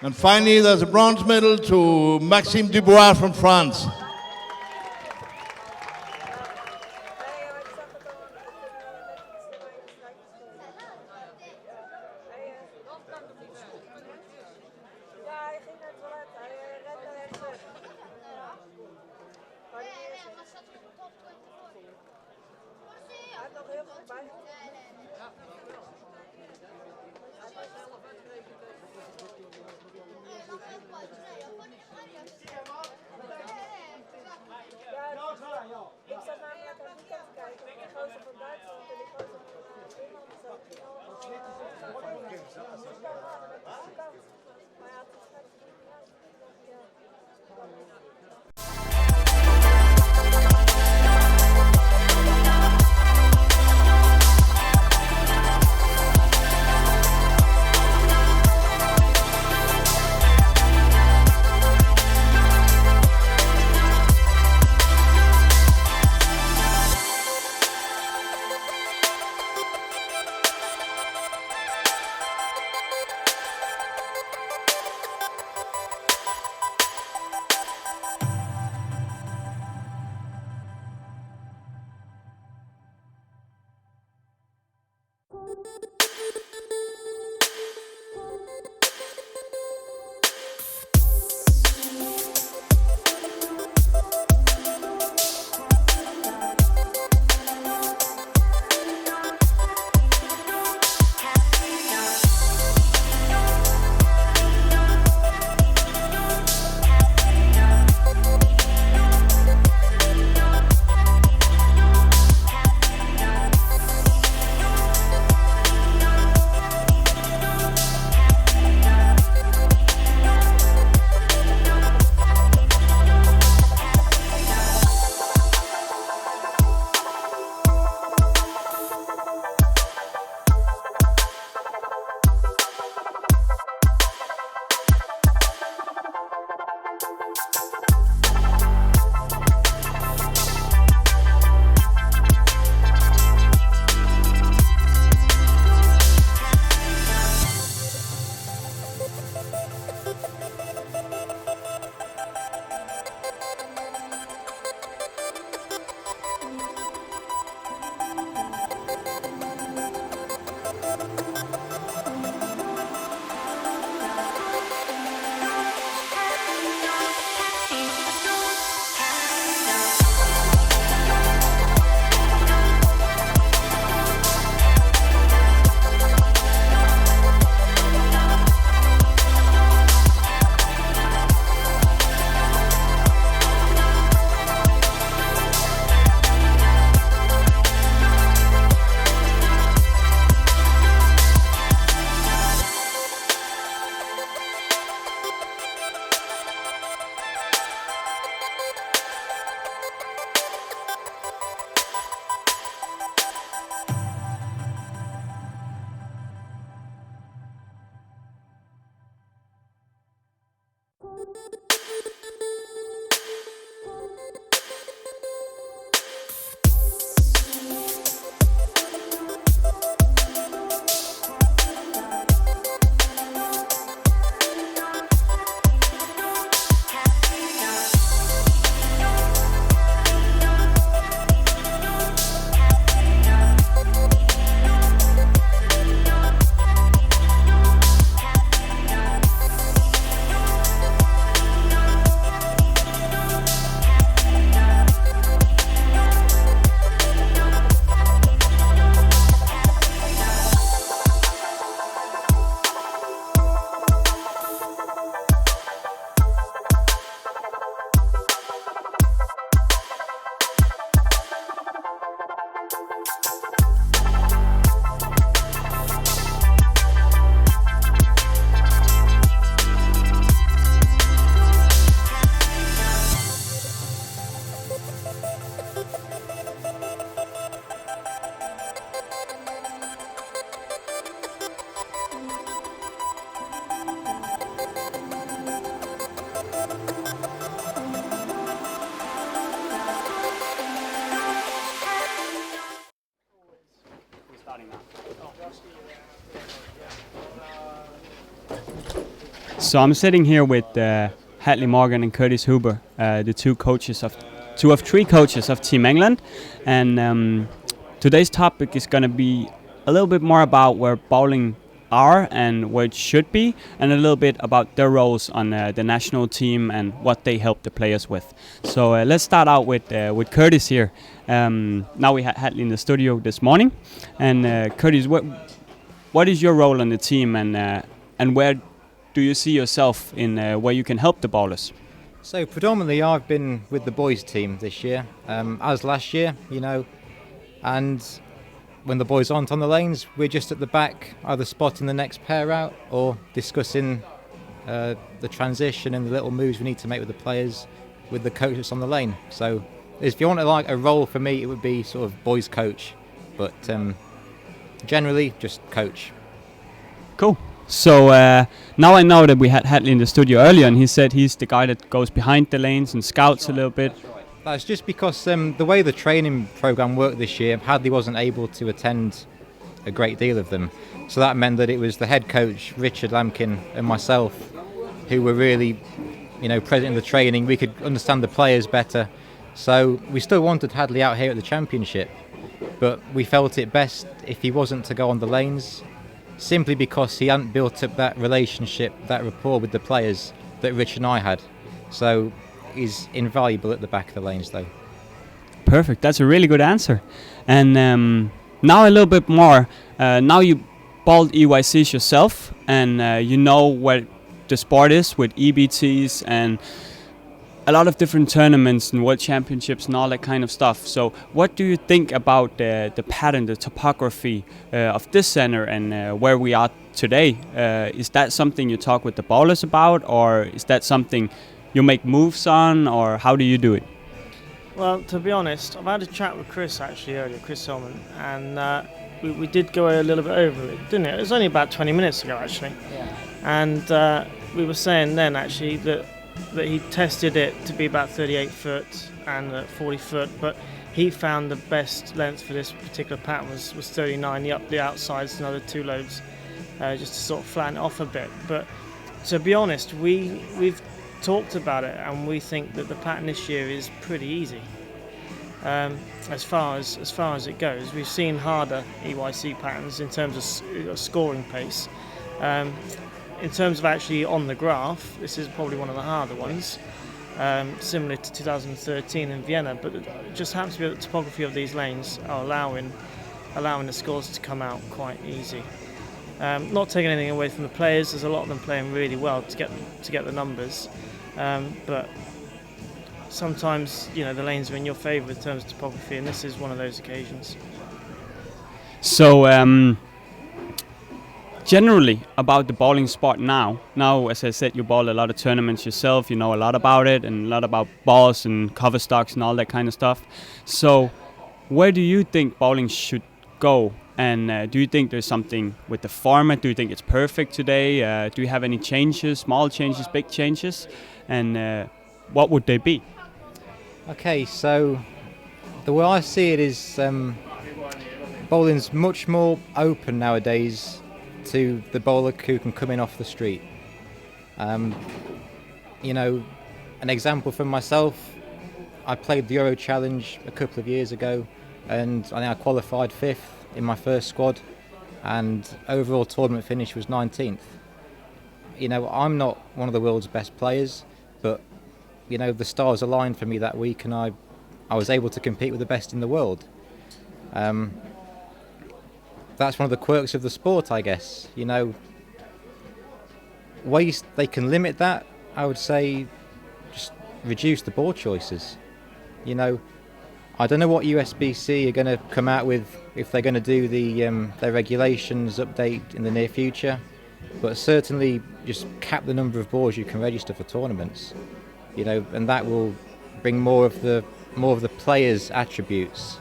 And finally, there's a bronze medal to Maxime Dubois from France. So I'm sitting here with Hadley Morgan and Curtis Huber, the two of three coaches of Team England, and today's topic is going to be a little bit more about where bowling are and where it should be, and a little bit about their roles on the national team and what they help the players with. So let's start out with Curtis here. Now we had Hadley in the studio this morning, and Curtis, what is your role on the team, and where do you see yourself in where you can help the bowlers? So predominantly I've been with the boys team this year, as last year, and when the boys aren't on the lanes, we're just at the back, either spotting the next pair out or discussing the transition and the little moves we need to make with the players with the coaches on the lane. So if you want a role for me, it would be sort of boys coach, but generally just coach. Cool. So now I know that we had Hadley in the studio earlier, and he said he's the guy that goes behind the lanes and scouts a little bit. That's just because the way the training programme worked this year, Hadley wasn't able to attend a great deal of them. So that meant that it was the head coach, Richard Lampkin, and myself who were really, present in the training. We could understand the players better. So we still wanted Hadley out here at the championship, but we felt it best if he wasn't to go on the lanes, simply because he hadn't built up that relationship, that rapport with the players that Rich and I had. So he's invaluable at the back of the lanes though. Perfect, that's a really good answer. And now a little bit more, now you bowled EYCs yourself, and you know where the sport is with EBTs and a lot of different tournaments and world championships and all that kind of stuff. So what do you think about the pattern, the topography of this center and where we are today? Is that something you talk with the bowlers about, or is that something you make moves on, or how do you do it? Well, to be honest, I've had a chat with Chris actually earlier, Chris Hillman, and we did go a little bit over it, didn't it? It was only about 20 minutes ago actually. Yeah. And we were saying then actually that he tested it to be about 38 foot and 40 foot, but he found the best length for this particular pattern was 39, the outside's another 2 loads, just to sort of flatten it off a bit. But to be honest, we've talked about it, and we think that the pattern this year is pretty easy. As far as it goes, we've seen harder EYC patterns in terms of scoring pace. In terms of actually on the graph, this is probably one of the harder ones, similar to 2013 in Vienna, but it just happens to be that the topography of these lanes are allowing the scores to come out quite easy. Not taking anything away from the players, there's a lot of them playing really well to get the numbers, but sometimes the lanes are in your favour in terms of topography, and this is one of those occasions. So generally about the bowling sport now, as I said, you bowl a lot of tournaments yourself, you know a lot about it and a lot about balls and cover stocks and all that kind of stuff. So where do you think bowling should go? And do you think there's something with the format? Do you think it's perfect today? Do you have any changes, small changes, big changes? And what would they be? Okay, so the way I see it is bowling's much more open nowadays to the bowler who can come in off the street. An example from myself, I played the Euro Challenge a couple of years ago, and I think I qualified 5th in my first squad, and overall tournament finish was 19th. I'm not one of the world's best players, but the stars aligned for me that week, and I was able to compete with the best in the world. That's one of the quirks of the sport, I guess. Ways they can limit that, I would say, just reduce the ball choices. I don't know what USBC are going to come out with, if they're going to do their regulations update in the near future, but certainly just cap the number of balls you can register for tournaments. And that will bring more of the players' attributes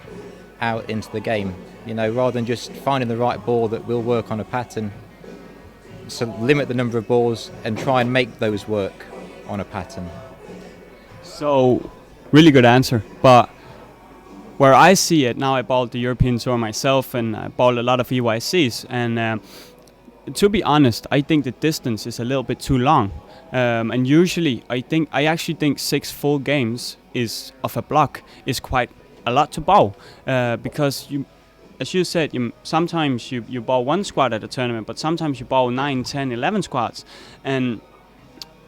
out into the game. Rather than just finding the right ball that will work on a pattern. So limit the number of balls and try and make those work on a pattern. So, really good answer. But where I see it now, I bowled the European Tour myself, and I bowled a lot of EYCs, and to be honest, I think the distance is a little bit too long. And usually, I actually think 6 full games of a block is quite a lot to bowl, because you, as you said, sometimes you bowl 1 squad at a tournament, but sometimes you bowl 9, 10, 11 squads, and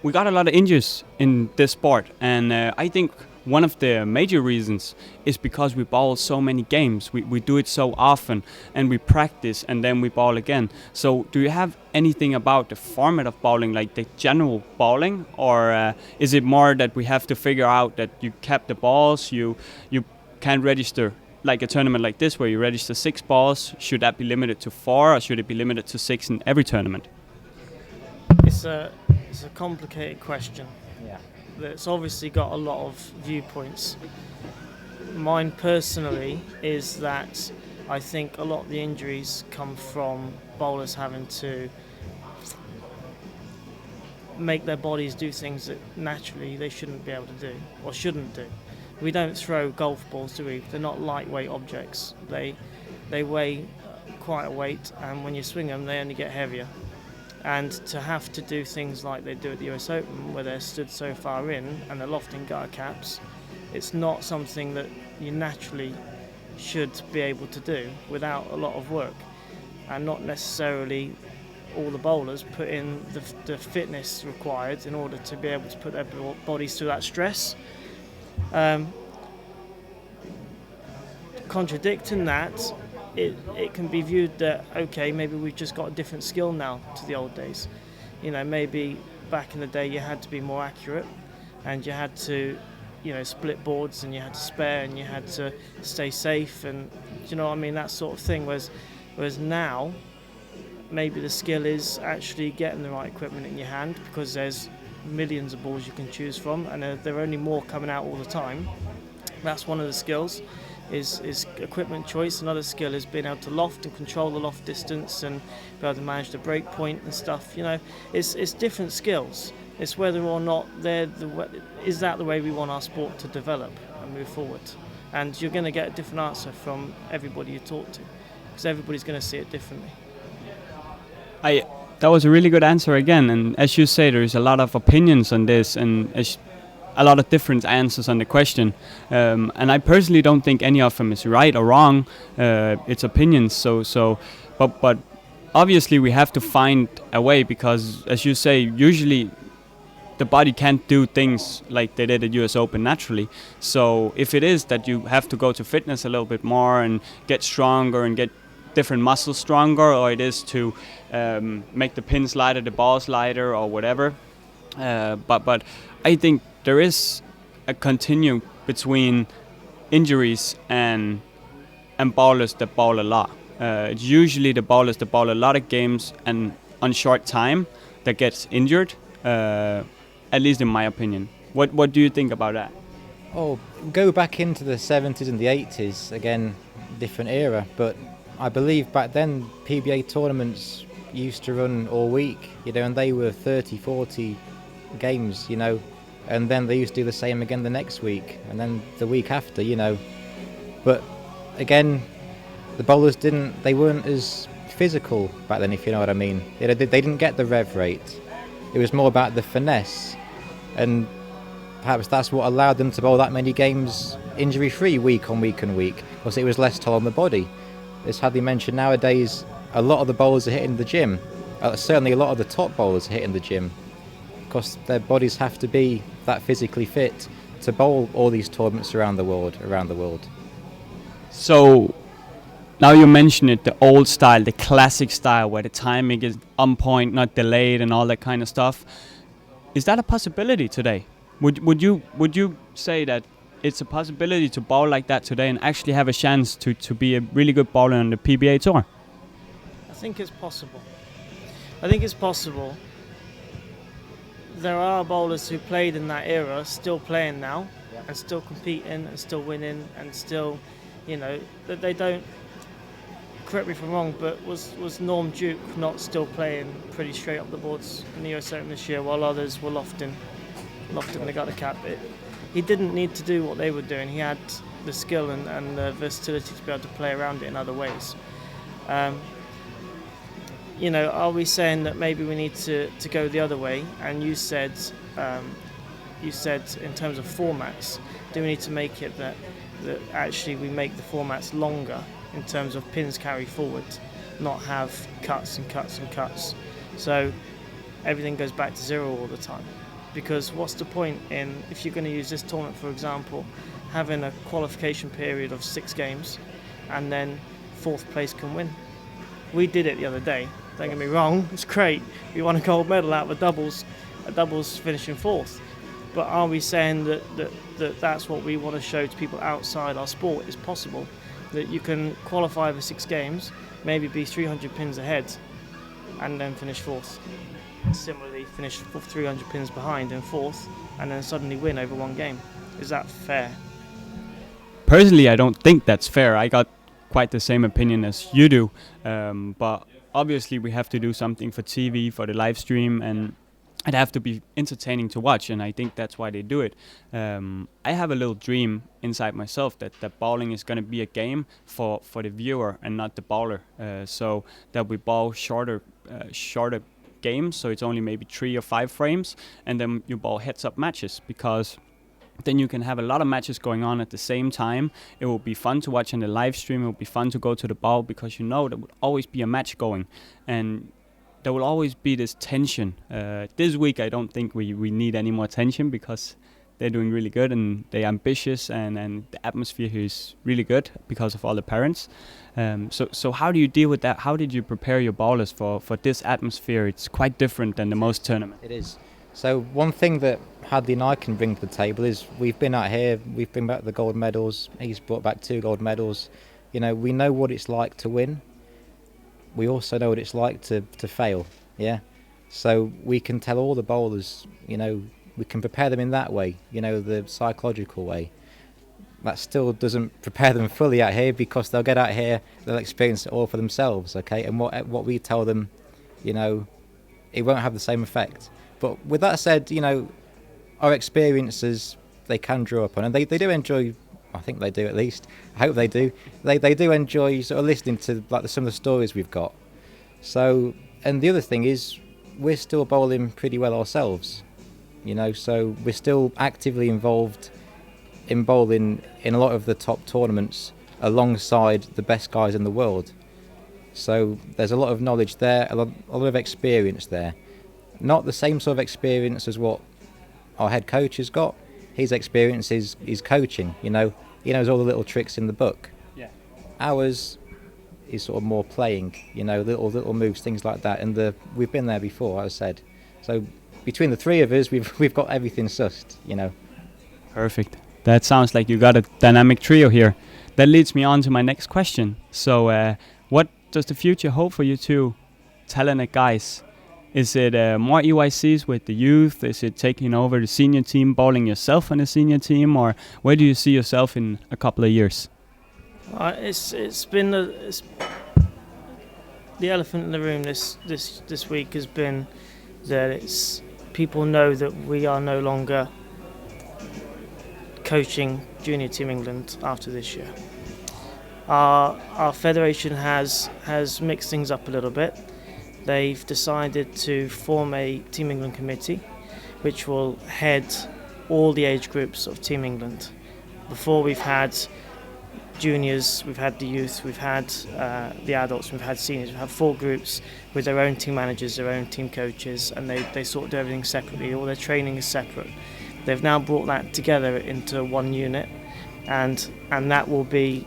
we got a lot of injuries in this sport, and I think one of the major reasons is because we bowl so many games. We do it so often, and we practice, and then we bowl again. So do you have anything about the format of bowling, like the general bowling, or is it more that we have to figure out that you kept the balls, you can register like a tournament like this where you register 6 balls? Should that be limited to 4, or should it be limited to 6 in every tournament? It's a complicated question. Yeah. That's obviously got a lot of viewpoints. Mine personally is that I think a lot of the injuries come from bowlers having to make their bodies do things that naturally they shouldn't be able to do, or shouldn't do. We don't throw golf balls, do we? They're not lightweight objects. They weigh quite a weight, and when you swing them, they only get heavier. And to have to do things like they do at the US Open, where they're stood so far in and they're lofting gutter caps, it's not something that you naturally should be able to do without a lot of work. And not necessarily all the bowlers put in the fitness required in order to be able to put their bodies through that stress. Contradicting that, it can be viewed that, okay, maybe we've just got a different skill now to the old days. You know, maybe back in the day you had to be more accurate, and you had to, you know, split boards, and you had to spare, and you had to stay safe, and you know what I mean, that sort of thing. Whereas now, maybe the skill is actually getting the right equipment in your hand, because there's millions of balls you can choose from, and there are only more coming out all the time. That's one of the skills. Is equipment choice. Another skill is being able to loft and control the loft distance, and be able to manage the break point and stuff. You know, it's different skills. It's whether or not is that the way we want our sport to develop and move forward. And you're going to get a different answer from everybody you talk to, because everybody's going to see it differently. That was a really good answer again, and as you say, there's a lot of opinions on this, and a lot of different answers on the question, and I personally don't think any of them is right or wrong. It's opinions. But obviously we have to find a way, because as you say, usually the body can't do things like they did at US Open naturally. So if it is that you have to go to fitness a little bit more and get stronger and get different muscles stronger, or it is to make the pins lighter, the balls lighter, or whatever. But I think there is a continuum between injuries and bowlers that bowl a lot. It's usually the bowlers that bowl a lot of games and on short time that gets injured, at least in my opinion. What do you think about that? Oh, go back into the 70s and the 80s, again, different era, but I believe back then PBA tournaments used to run all week, you know, and they were 30, 40 games, you know, and then they used to do the same again the next week, and then the week after, you know. But again, the bowlers they weren't as physical back then, if you know what I mean. They didn't get the rev rate. It was more about the finesse, and perhaps that's what allowed them to bowl that many games injury-free week on week and week, because it was less toll on the body. As Hadley mentioned, nowadays a lot of the bowlers are hitting the gym. Certainly a lot of the top bowlers are hitting the gym, because their bodies have to be that physically fit to bowl all these tournaments around the world. So now you mention it, the old style, the classic style, where the timing is on point, not delayed, and all that kind of stuff. Is that a possibility today? Would you say that it's a possibility to bowl like that today and actually have a chance to be a really good bowler on the PBA tour? I think it's possible. There are bowlers who played in that era still playing now, and still competing and still winning, and still, you know, that they don't, correct me if I'm wrong, but was Norm Duke not still playing pretty straight up the boards in the US Open this year, while others were lofting the gutter cap? He didn't need to do what they were doing. He had the skill and the versatility to be able to play around it in other ways. are we saying that maybe we need to go the other way? And you said in terms of formats, do we need to make it that actually we make the formats longer in terms of pins carry forward, not have cuts and cuts and cuts, so everything goes back to zero all the time? Because what's the point in, if you're going to use this tournament, for example, having a qualification period of 6 games and then 4th place can win? We did it the other day, don't get me wrong, it's great, we won a gold medal out of a doubles finishing 4th, but are we saying that that's what we want to show to people outside our sport is possible, that you can qualify for 6 games, maybe be 300 pins ahead and then finish 4th, similarly finish 300 pins behind in 4th and then suddenly win over 1 game? Is that fair? Personally, I don't think that's fair. I got quite the same opinion as you do, but obviously we have to do something for TV, for the live stream, and it have to be entertaining to watch, and I think that's why they do it. I have a little dream inside myself that bowling is going to be a game for the viewer and not the bowler, so that we bowl shorter games, so it's only maybe 3 or 5 frames, and then you bowl heads-up matches, because then you can have a lot of matches going on at the same time. It will be fun to watch on the live stream. It will be fun to go to the bowl, because there will always be a match going, and there will always be this tension. This week I don't think we need any more tension, because they're doing really good and they're ambitious, and the atmosphere here is really good because of all the parents. So how do you deal with that? How did you prepare your bowlers for this atmosphere? It's quite different than the most tournament. It is. So one thing that Hadley and I can bring to the table is we've been out here, we've been back the gold medals, he's brought back 2 gold medals. We know what it's like to win. We also know what it's like to fail, yeah? So we can tell all the bowlers, we can prepare them in that way, the psychological way. That still doesn't prepare them fully out here, because they'll get out here, they'll experience it all for themselves, okay? And what we tell them, it won't have the same effect. But with that said, our experiences, they can draw upon, and they do enjoy, I think they do at least, I hope they do, they do enjoy sort of listening to some of the stories we've got. So, and the other thing is, we're still bowling pretty well ourselves, so we're still actively involved in bowling in a lot of the top tournaments alongside the best guys in the world. So there's a lot of knowledge there, a lot of experience there. Not the same sort of experience as what our head coach has got. His experience is coaching, he knows all the little tricks in the book. Yeah. Ours is sort of more playing, little moves, things like that, and we've been there before, as I said. So between the 3 of us, we've got everything sussed, Perfect. That sounds like you got a dynamic trio here. That leads me on to my next question. So what does the future hold for you 2 talented guys? Is it more EYCs with the youth? Is it taking over the senior team, bowling yourself on the senior team, or where do you see yourself in a couple of years? It's been the elephant in the room this week has been that people know that we are no longer coaching Junior Team England after this year. Our federation has mixed things up a little bit. They've decided to form a Team England committee which will head all the age groups of Team England. Before, we've had juniors, we've had the youth, we've had the adults, we've had seniors. We've had 4 groups with their own team managers, their own team coaches, and they sort of do everything separately. All their training is separate. They've now brought that together into one unit, and that will be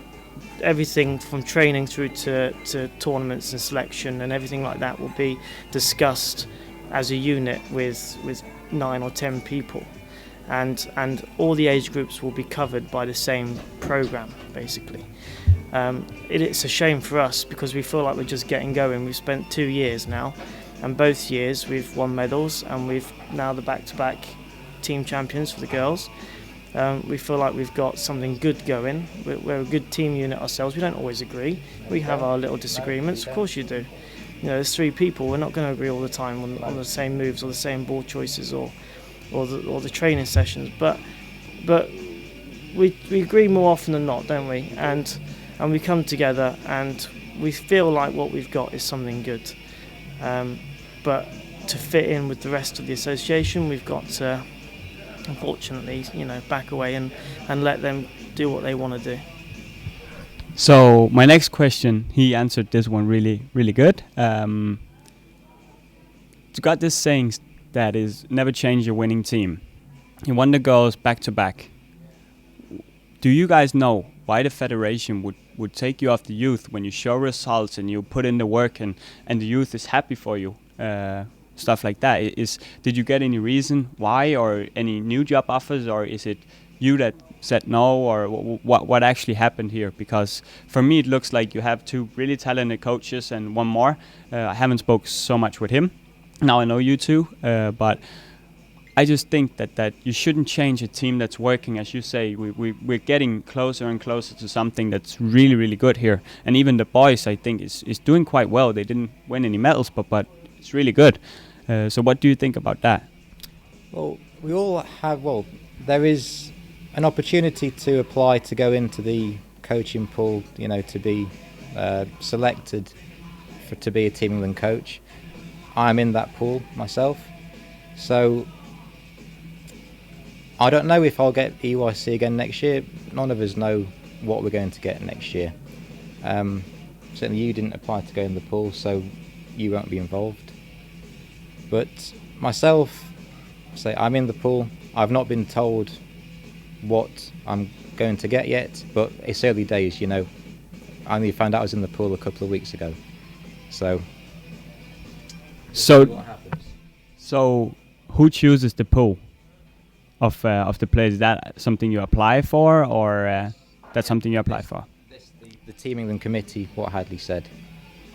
everything from training through to tournaments and selection, and everything like that will be discussed as a unit with 9 or 10 people, and all the age groups will be covered by the same program, basically. It's a shame for us, because we feel like we're just getting going. We've spent 2 years now, and both years we've won medals, and we've now the back-to-back team champions for the girls. We feel like we've got something good going. We're a good team unit ourselves. We don't always agree. We have our little disagreements. Of course you do. There's 3 people. We're not going to agree all the time on the same moves or the same ball choices or the training sessions. But we agree more often than not, don't we? And we come together and we feel like what we've got is something good. But to fit in with the rest of the association, we've got to, unfortunately, back away and let them do what they want to do. So my next question, he answered this one really, really good. You got this saying that is never change your winning team. You won the girls back to back. Do you guys know why the federation would take you off the youth when you show results and you put in the work and the youth is happy for you? Stuff like that. Did you get any reason why, or any new job offers, or is it you that said no, or what actually happened here? Because for me it looks like you have two really talented coaches and one more. I haven't spoke so much with him. Now I know you two, but I just think that you shouldn't change a team that's working. As you say, we're getting closer and closer to something that's really, really good here. And even the boys, I think, is doing quite well. They didn't win any medals, but it's really good. So what do you think about that? Well, there is an opportunity to apply to go into the coaching pool, to be selected to be a Team England coach. I'm in that pool myself. So I don't know if I'll get EYC again next year. None of us know what we're going to get next year. Certainly you didn't apply to go in the pool, so you won't be involved. But myself, I'm in the pool. I've not been told what I'm going to get yet, but it's early days, I only found out I was in the pool a couple of weeks ago. So what happens. So who chooses the pool of the players? Is that something you apply for, or that's something you apply for? The Team England committee, what Hadley said.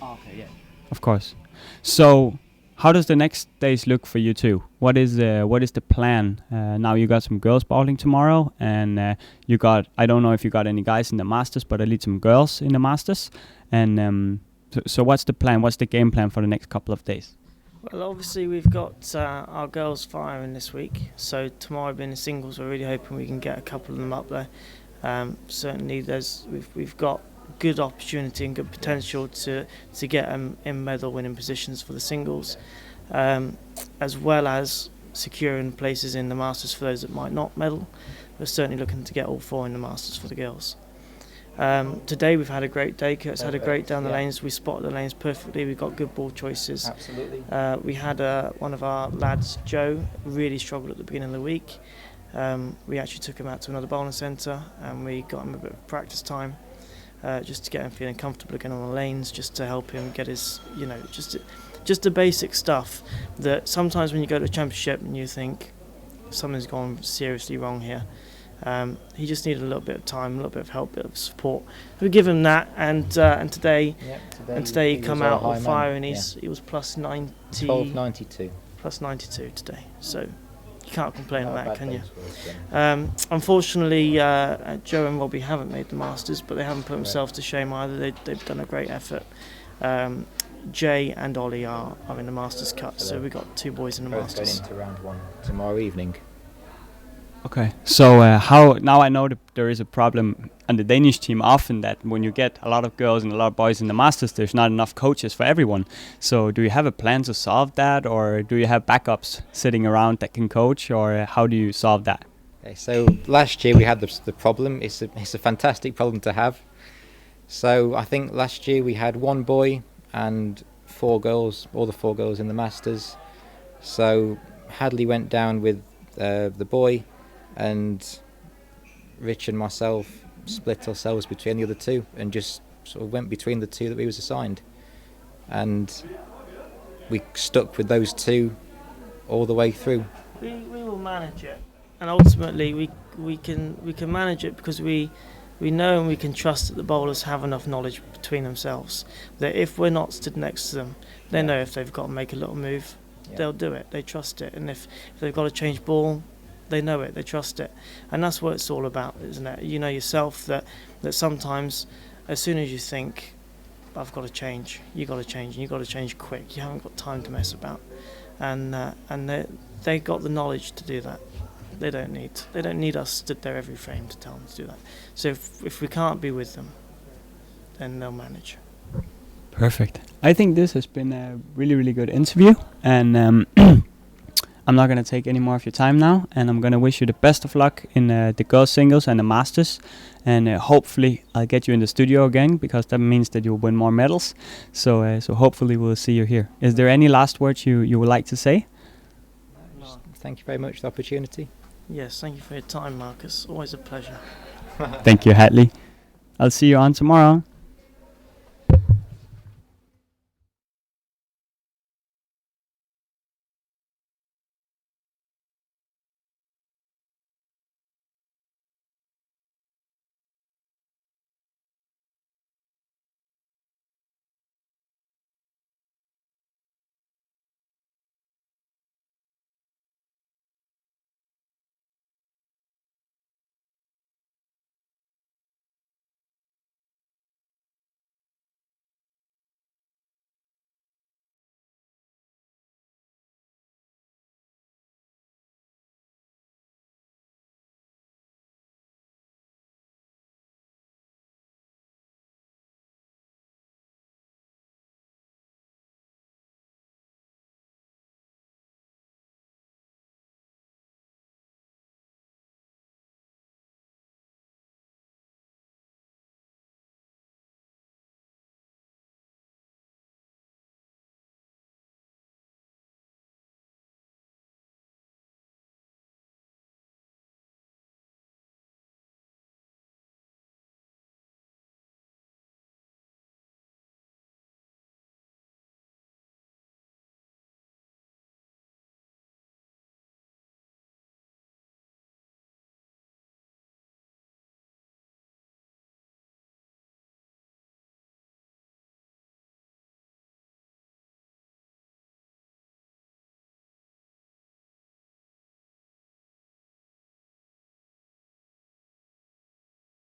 Okay, yeah. Of course. So how does the next days look for you two? What is the plan? Now you got some girls bowling tomorrow, and you got, I don't know if you got any guys in the Masters, but at least some girls in the Masters. And so what's the plan? What's the game plan for the next couple of days? Well, obviously we've got our girls firing this week, so tomorrow being the singles, we're really hoping we can get a couple of them up there. Certainly we've got good opportunity and good potential to get them in medal winning positions for the singles, as well as securing places in the Masters for those that might not medal. We're certainly looking to get all four in the Masters for the girls. Today we've had a great day. Kurt's had a great down the lanes. We spotted the lanes perfectly. We've got good ball choices. Absolutely. We had one of our lads, Joe, really struggled at the beginning of the week. We actually took him out to another bowling centre and we got him a bit of practice time, just to get him feeling comfortable again on the lanes, just to help him get his, just the basic stuff that sometimes when you go to a championship and you think something's gone seriously wrong here. He just needed a little bit of time, a little bit of help, a bit of support. We give him that, and today he come out on fire, and he was plus 90. 12.92. Plus 92 today. So you can't complain on that, can you? Unfortunately, Joe and Robbie haven't made the Masters, but they haven't put themselves to shame either. They've done a great effort. Jay and Ollie are in the Masters cut, so we've got two boys in the Masters. Going into round one tomorrow evening. Okay, so how now I know that there is a problem on the Danish team often that when you get a lot of girls and a lot of boys in the Masters, there's not enough coaches for everyone. So do you have a plan to solve that, or do you have backups sitting around that can coach, or how do you solve that? Okay, so last year we had the problem. It's a fantastic problem to have. So I think last year we had one boy and four girls, all the four girls in the Masters. So Hadley went down with the boy, and Rich and myself split ourselves between the other two and just sort of went between the two that we was assigned, and we stuck with those two all the way through. We will manage it, and ultimately we can manage it because we know and we can trust that the bowlers have enough knowledge between themselves that if we're not stood next to them, they know if they've got to make a little move, they'll do it. They trust it, and if they've got to change ball, they know it, they trust it, and that's what it's all about, isn't it? You know yourself that sometimes as soon as you think I've got to change, you got to change, and you got to change quick. You haven't got time to mess about, and they got the knowledge to do that. They don't need us stood there every frame to tell them to do that. So if we can't be with them, then they'll manage. Perfect. I think this has been a really, really good interview, and I'm not going to take any more of your time now, and I'm going to wish you the best of luck in the girls singles and the masters, and hopefully I'll get you in the studio again, because that means that you'll win more medals. So hopefully we'll see you here. Is there any last words you would like to say? Thank you very much for the opportunity. Yes, thank you for your time, Marcus. Always a pleasure. Thank you, Hadley. I'll see you on tomorrow.